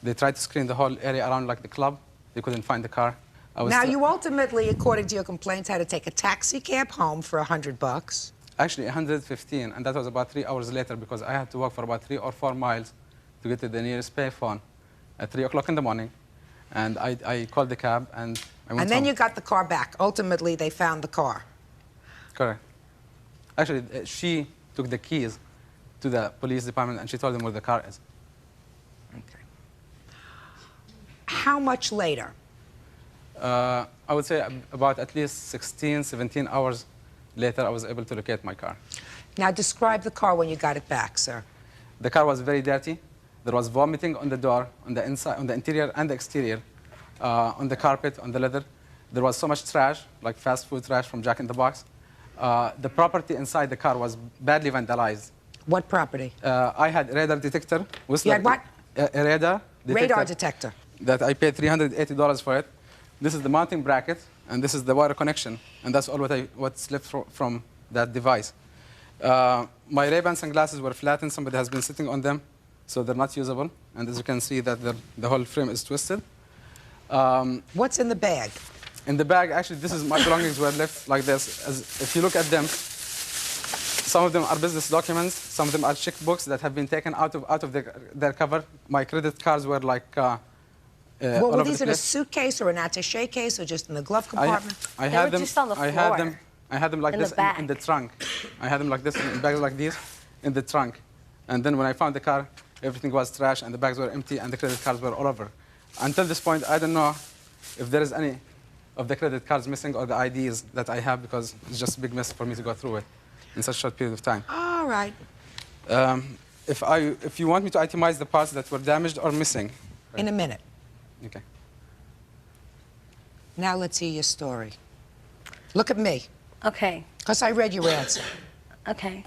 They tried to screen the whole area around like the club. They couldn't find the car. Now, you ultimately, according to your complaints, had to take a taxi cab home for $100. Actually, 115, and that was about 3 hours later because I had to walk for about 3 or 4 miles to get to the nearest payphone at 3 o'clock in the morning. And I called the cab, and I went And then home. you got the car back. Ultimately, they found the car. Correct. Actually, she took the keys to the police department, and she told them where the car is. Okay. How much later? I would say about at least 16, 17 hours later, I was able to locate my car. Now, describe the car when you got it back, sir. The car was very dirty. There was vomiting on the door, on the inside, on the interior and the exterior, on the carpet, on the leather. There was so much trash, like fast food trash from Jack in the Box. The property inside the car was badly vandalized. What property? I had a radar detector. You had what? A radar detector. Radar detector. That I paid $380 for it. This is the mounting bracket, and this is the wire connection, and that's all what's left from that device. My Ray-Ban sunglasses were flattened. Somebody has been sitting on them, so they're not usable. And as you can see, that the whole frame is twisted. What's in the bag? In the bag, actually, this is my belongings were left like this. If you look at them, Some of them are business documents. Some of them are checkbooks that have been taken out of their cover. My credit cards were like all Well, were over these the in a place. suitcase or an attaché case or just in the glove compartment? I They had were them. just on the I had floor. them. I had them like In this the back. in the trunk. I had them like this in bags like these in the trunk. And then when I found the car, everything was trash and the bags were empty and the credit cards were all over. Until this point, I don't know if there is any of the credit cards missing or the IDs that I have because it's just a big mess for me to go through it in such a short period of time. All right. If you want me to itemize the parts that were damaged or missing. In a minute. Okay. Now let's hear your story. Look at me. Okay. Because I read your answer. Okay.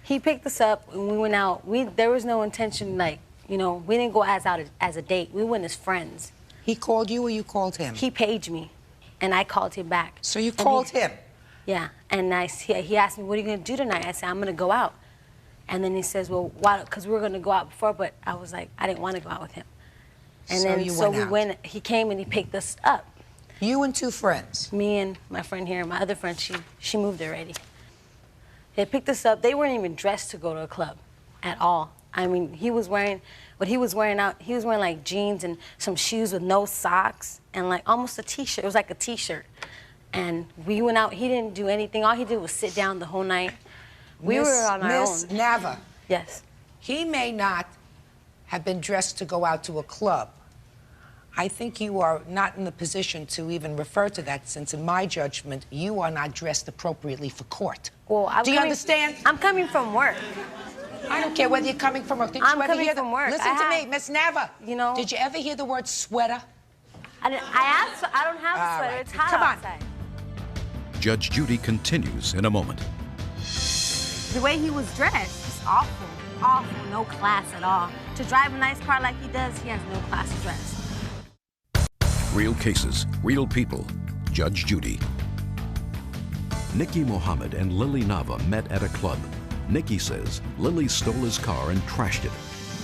He picked us up and we went out. There was no intention, like, you know, we didn't go out as a date. We went as friends. He called you or you called him? He paged me, and I called him back. So you called him? Yeah, and he asked me, what are you going to do tonight? I said, I'm going to go out. And then he says, well, why? Because we were going to go out before, but I was like, I didn't want to go out with him. And So then you so went we out. went, he came and he picked us up. You and two friends? Me and my friend here. My other friend, she moved already. They picked us up. They weren't even dressed to go to a club at all. I mean, he was wearing like jeans and some shoes with no socks and like almost a t-shirt. It was like a t-shirt. And we went out. He didn't do anything. All he did was sit down the whole night. We were on our own. Miss Nava. Yes. He may not have been dressed to go out to a club. I think you are not in the position to even refer to that, since in my judgment, you are not dressed appropriately for court. Well, Do you understand? I'm coming from work. I don't care whether you're coming from work. Did I'm you ever coming hear from work. Listen to me, Miss Nava. You know. Did you ever hear the word sweater? I don't have a sweater. right. It's hot Come on. outside. Judge Judy continues in a moment. The way he was dressed is awful. Awful. No class at all. To drive a nice car like he does, he has no class to dress. Real cases, real people. Judge Judy. Nikki Mohammed and Lily Nava met at a club. Nikki says Lily stole his car and trashed it.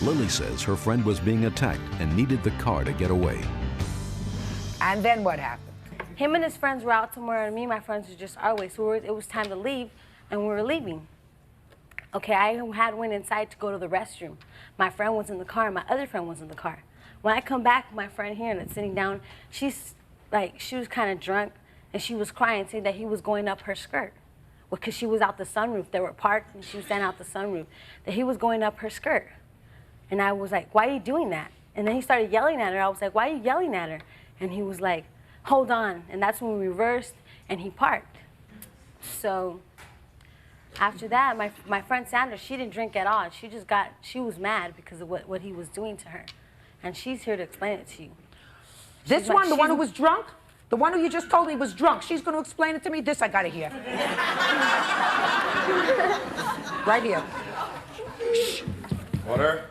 Lily says her friend was being attacked and needed the car to get away. And then what happened? Him and his friends were out somewhere, and me and my friends were just our way. So it was time to leave, and we were leaving. Okay, I went inside to go to the restroom. My friend was in the car, and my other friend was in the car. When I come back, my friend here, and it's sitting down, she was kind of drunk, and she was crying, saying that he was going up her skirt. Well, because she was out the sunroof. They were parked, and she was standing out the sunroof. That he was going up her skirt. And I was like, why are you doing that? And then he started yelling at her. I was like, why are you yelling at her? And he was like, hold on. And that's when we reversed, and he parked. So after that, my friend Sandra, she didn't drink at all. She was mad because of what he was doing to her. And she's here to explain it to you. This one, the one who was drunk? The one who you just told me was drunk. She's going to explain it to me? This I got to hear. Right here. Water.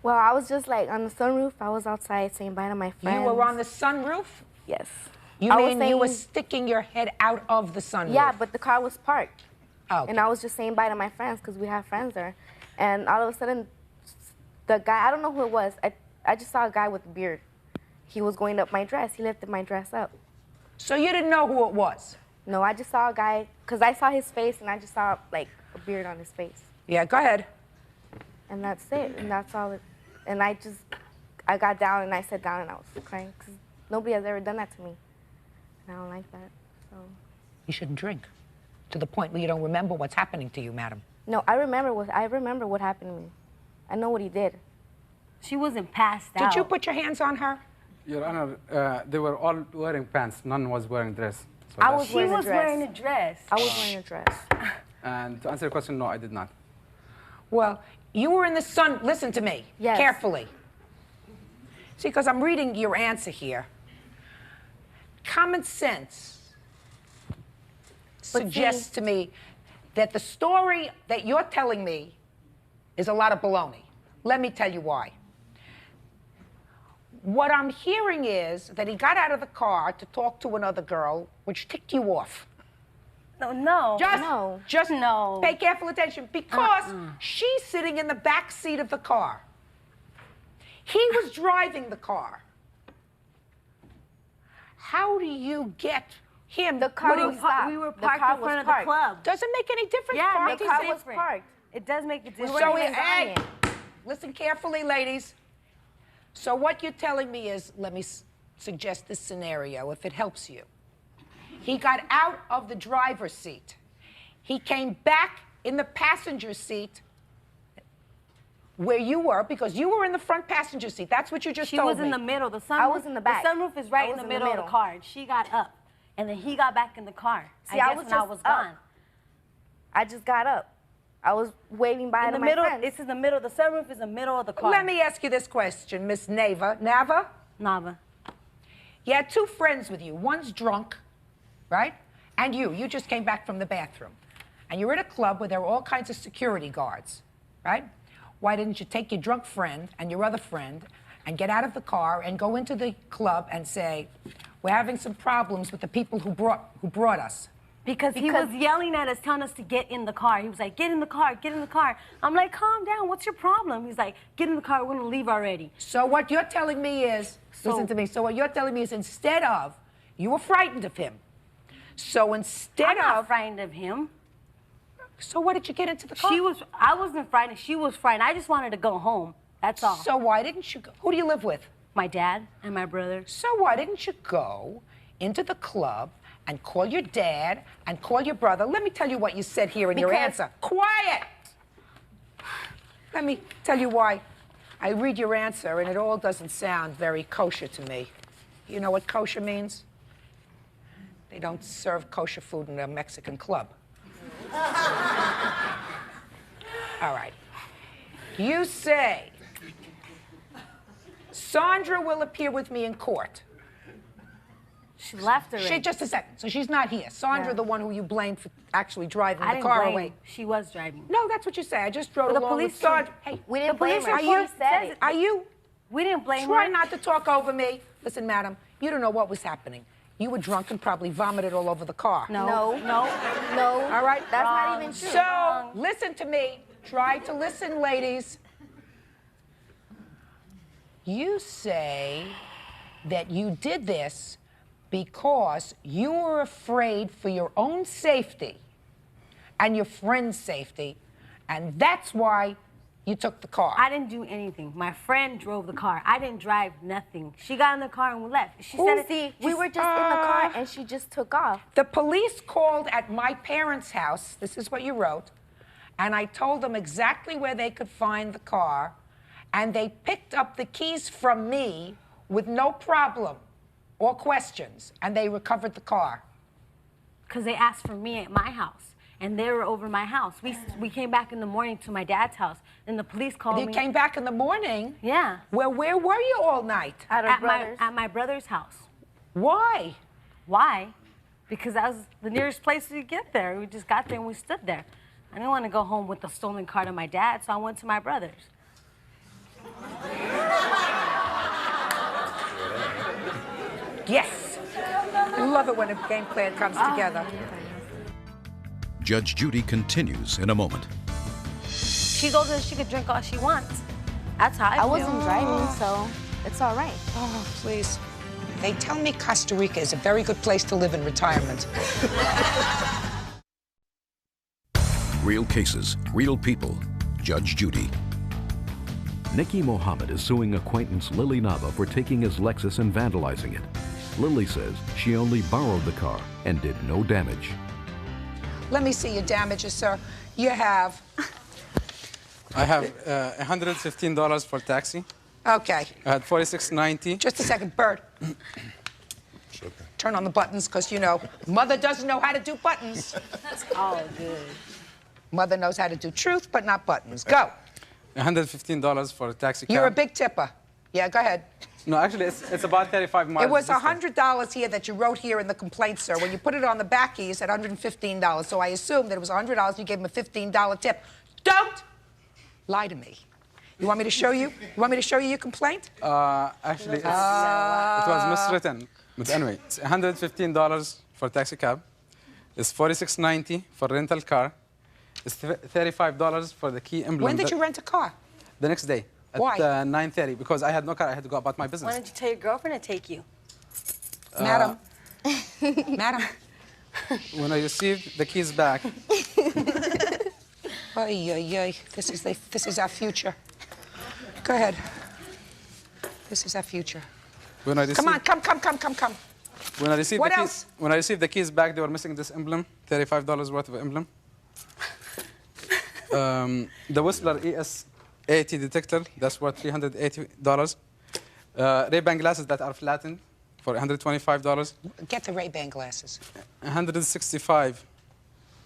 Well, I was just like on the sunroof. I was outside saying bye to my friends. You were on the sunroof? Yes. You mean you were sticking your head out of the sunroof? Yeah, but the car was parked. Oh. And I was just saying bye to my friends because we have friends there. And all of a sudden, the guy, I don't know who it was. I just saw a guy with a beard. He was going up my dress. He lifted my dress up. So you didn't know who it was? No, I just saw a guy, because I saw his face, and I just saw, like, a beard on his face. Yeah, go ahead. And that's it, and that's all it, and I got down, and I sat down, and I was crying, because nobody has ever done that to me. And I don't like that, so. You shouldn't drink to the point where you don't remember what's happening to you, madam. No, I remember what happened to me. I know what he did. She wasn't passed out. Did you put your hands on her? Your Honor, they were all wearing pants. None was wearing dress. So She was wearing a dress. I was wearing a dress. And to answer your question, no, I did not. Well, you were in the sun. Listen to me carefully. See, because I'm reading your answer here. Common sense suggests to me that the story that you're telling me is a lot of baloney. Let me tell you why. What I'm hearing is that he got out of the car to talk to another girl, which ticked you off. No. Just pay careful attention, because she's sitting in the back seat of the car. He was driving the car. How do you get him. The car We was were stopped. we were The parked car in was front of parked. the club. Doesn't make any difference. Yeah, The Parking car is was different. parked. It does make a difference. So, even hey, gone listen carefully, ladies. So what you're telling me is, let me suggest this scenario, if it helps you. He got out of the driver's seat. He came back in the passenger seat where you were, because you were in the front passenger seat. That's what you just told me. She was in the middle. The sunroof, I was in the back. The sunroof is right I in was the middle of the car. And she got up, and then he got back in the car. See, I I guess was when I just was up. gone. I just got up. I was waving bye In to the my middle, friends. it's in the middle. The sunroof is in the middle of the car. Let me ask you this question, Miss Nava. Nava. You had two friends with you. One's drunk, right? And you just came back from the bathroom. And you're at a club where there are all kinds of security guards, right? Why didn't you take your drunk friend and your other friend and get out of the car and go into the club and say, we're having some problems with the people who brought us? Because he was yelling at us, telling us to get in the car. He was like, get in the car, get in the car. I'm like, calm down, what's your problem? He's like, get in the car, we're gonna leave already. So what you're telling me is, listen to me, so what you're telling me is instead of, you were frightened of him. So instead I'm not frightened of him. So why did you get into the car? I wasn't frightened, she was frightened. I just wanted to go home, that's all. So why didn't you go? Who do you live with? My dad and my brother. So why didn't you go into the club and call your dad and call your brother? Let me tell you what you said here in your answer. Quiet! Let me tell you why. I read your answer and it all doesn't sound very kosher to me. You know what kosher means? They don't serve kosher food in a Mexican club. All right. You say, Sandra will appear with me in court. She left already. Just a second. So she's not here. Sandra, Yeah. the one who you blamed for actually driving I the didn't car blame away. her. She was driving. No, that's what you say. I just wrote But the along police with Sandra. said- Hey, We didn't the police blame her. report She said says it. Are you? We didn't blame Try her. not to talk over me. Listen, madam, you don't know what was happening. You were drunk and probably vomited all over the car. No. All right? That's not even true. So, listen to me. Try to listen, ladies. You say that you did this because you were afraid for your own safety and your friend's safety, and that's why you took the car. I didn't do anything. My friend drove the car. I didn't drive nothing. She got in the car and we left. She said, See, we were just in the car and she just took off. The police called at my parents' house. This is what you wrote. And I told them exactly where they could find the car. And they picked up the keys from me with no problem or questions. And they recovered the car. because they asked for me at my house. And they were over my house. We came back in the morning to my dad's house. And the police called me. You came back in the morning? Yeah. Well, where were you all night? At my brother's house. Why? Why? Because that was the nearest place we get there. We just got there and we stood there. I didn't want to go home with the stolen car to my dad, so I went to my brother's. Yes. I love it when a game plan comes together. Judge Judy continues in a moment. She goes and she could drink all she wants. That's how I feel. I wasn't driving, so it's all right. Oh, please. They tell me Costa Rica is a very good place to live in retirement. Real cases, real people. Judge Judy. Nikki Mohammed is suing acquaintance Lily Nava for taking his Lexus and vandalizing it. Lily says she only borrowed the car and did no damage. Let me see your damages, sir. You have... I have $115 for taxi. Okay. I had $46.90. Just a second, Bert. Turn on the buttons, because, you know, Mother doesn't know how to do buttons. Oh, good. Mother knows how to do truth, but not buttons. Go. $115 for a taxi cab. You're a big tipper. Yeah, go ahead. No, actually, it's about 35 miles. It was distance. $100 here that you wrote here in the complaint, sir. When you put it on the back here, you said $115. So I assumed that it was $100. You gave him a $15 tip. Don't lie to me. You want me to show you? You want me to show you your complaint? Actually, it was miswritten. But anyway, it's $115 for taxi cab. It's $46.90 for rental car. It's $35 for the key emblem. When did you rent a car? The next day. At Why? 9:30, because I had no car. I had to go about my business. Why don't you tell your girlfriend to take you? Madam, Madam. When I received the keys back, Ay, ay, ay. This is our future. Go ahead. This is our future. when I received, Come on, come. When I received What the else? keys, when I received the keys back, they were missing this emblem, $35 worth of emblem. The Whistler ES80 detector, that's worth $380. Ray-Ban glasses that are flattened for $125. Get the Ray-Ban glasses. 165.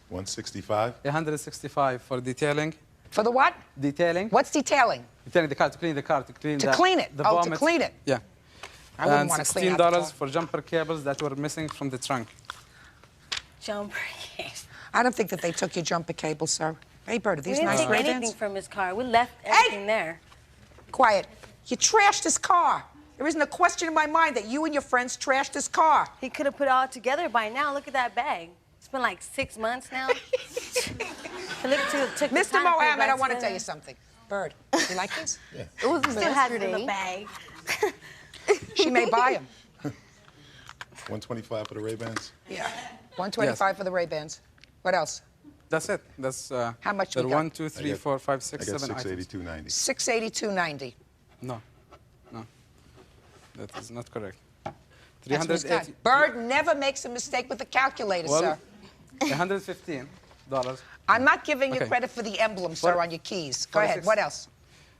165? 165 for detailing. For the what? Detailing. What's detailing? Detailing the car, to clean the car, to clean To clean it. the Oh, to vomit. clean it. Yeah. I wouldn't And want to clean out the car. $16 for jumper cables that were missing from the trunk. Jumper cable. I don't think that they took your jumper cable, sir. Hey, Bert, are We these didn't nice take Ray-Bans? anything from his car. We left everything there. Quiet. You trashed his car. There isn't a question in my mind that you and your friends trashed his car. He could have put it all together by now. Look at that bag. It's been like 6 months now. Mr. Mohammed, I want to tell you something. Bird, you like this? Yeah. It was still has it in the bag. She may buy him. 125 for the Ray-Bans? Yeah. 125 for the Ray-Bans. What else? That's it. That's how much there we are got? 1, 2, 3, 4, 5, 6, I got 7 items. 682.90. 682.90. No, that is not correct. That's what it's got. 380. Bird never makes a mistake with the calculator, sir. $115. I'm not giving you Okay. credit for the emblem, sir, on your keys. Go ahead. 46. What else?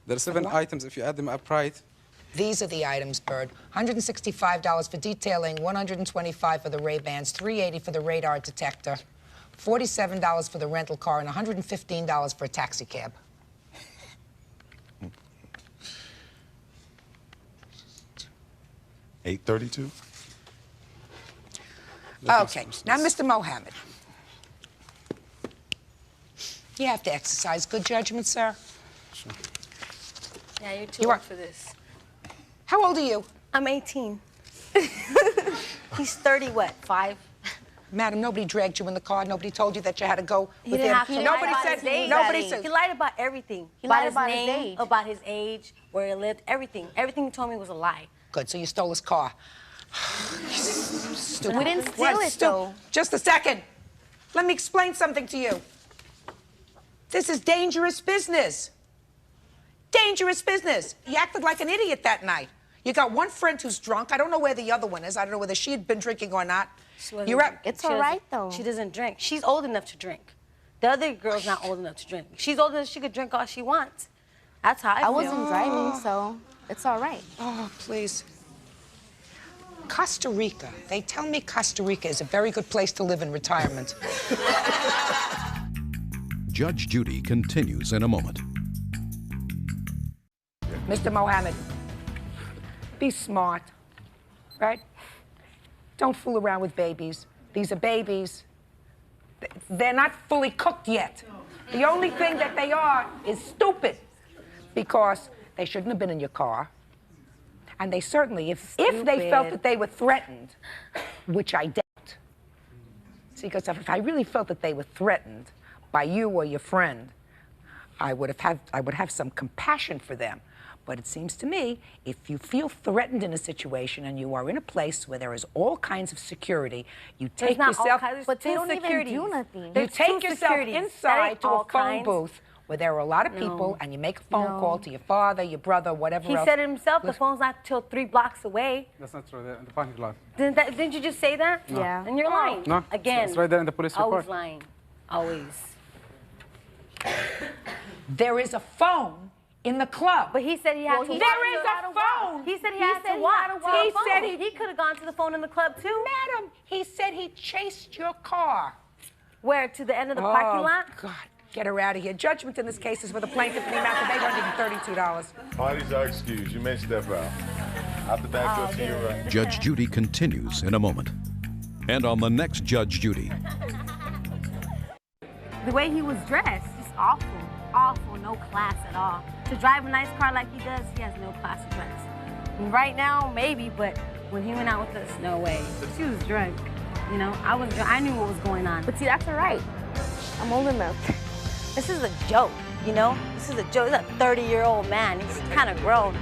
There are 7 items. If you add them up right, These are the items, Bird. $165 for detailing, $125 for the Ray-Bans, $380 for the radar detector, $47 for the rental car, and $115 for a taxi cab. $832? Okay, now, Mr. Mohammed. You have to exercise good judgment, sir. Yeah, you're too You old are- for this. How old are you? I'm 18. He's 30, what, 5? Madam, nobody dragged you in the car. Nobody told you that you had to go He with didn't him. have to. Nobody lie said. about his age. Nobody said. He lied about everything. He lied about about his his name, age. about his age, where he lived, everything. Everything he told me was a lie. Good, so you stole his car. Stupid. We didn't steal What? it, though. Just a second. Let me explain something to you. This is dangerous business. Dangerous business. You acted like an idiot that night. You got one friend who's drunk. I don't know where the other one is. I don't know whether she had been drinking or not. You're at. It's all right, though. She doesn't drink. She's old enough to drink. The other girl's not old enough to drink. She's old enough she could drink all she wants. That's how I feel. I wasn't driving, so it's all right. Oh, please. Costa Rica. They tell me Costa Rica is a very good place to live in retirement. Judge Judy continues in a moment. Mr. Mohammed, be smart, right? Don't fool around with babies. These are babies. They're not fully cooked yet. The only thing that they are is stupid because they shouldn't have been in your car. And they certainly, if they felt that they were threatened, which I doubt. See, because if I really felt that they were threatened by you or your friend, I would have some compassion for them. But it seems to me, if you feel threatened in a situation and you are in a place where there is all kinds of security, you take not all yourself. kinds, But they two don't even securities. do nothing. You There's take two yourself securities. That inside ain't to a all phone kinds. booth where there are a lot of people, and you make a phone call to your father, your brother, whatever He else. said it himself, the phone's not till 3 blocks away. that's not true. They're in the parking lot. Didn't you just say that? No. Yeah. And you're lying. No, Again. it's right there in the police report. Always lying. Always. There is a phone in the club. But he said he had to walk. There is a phone. He said he had to walk to the He phone. said He could have gone to the phone in the club too. Madam, he said he chased your car. Where? To the end of the parking lot? God, get her out of here. Judgment in this case is for the plaintiff in the amount of $832. Parties are excused. You may step out. Out the back door to your right. Judge Judy continues in a moment. And on the next Judge Judy, The way he was dressed, just awful. Awful, no class at all. To drive a nice car like he does, he has no class to dress. And right now, maybe, but when he went out with us, no way. She was drunk. You know, I knew what was going on. But see, that's all right. I'm old enough. This is a joke, you know? This is a joke. He's a 30-year-old man. He's kind of grown.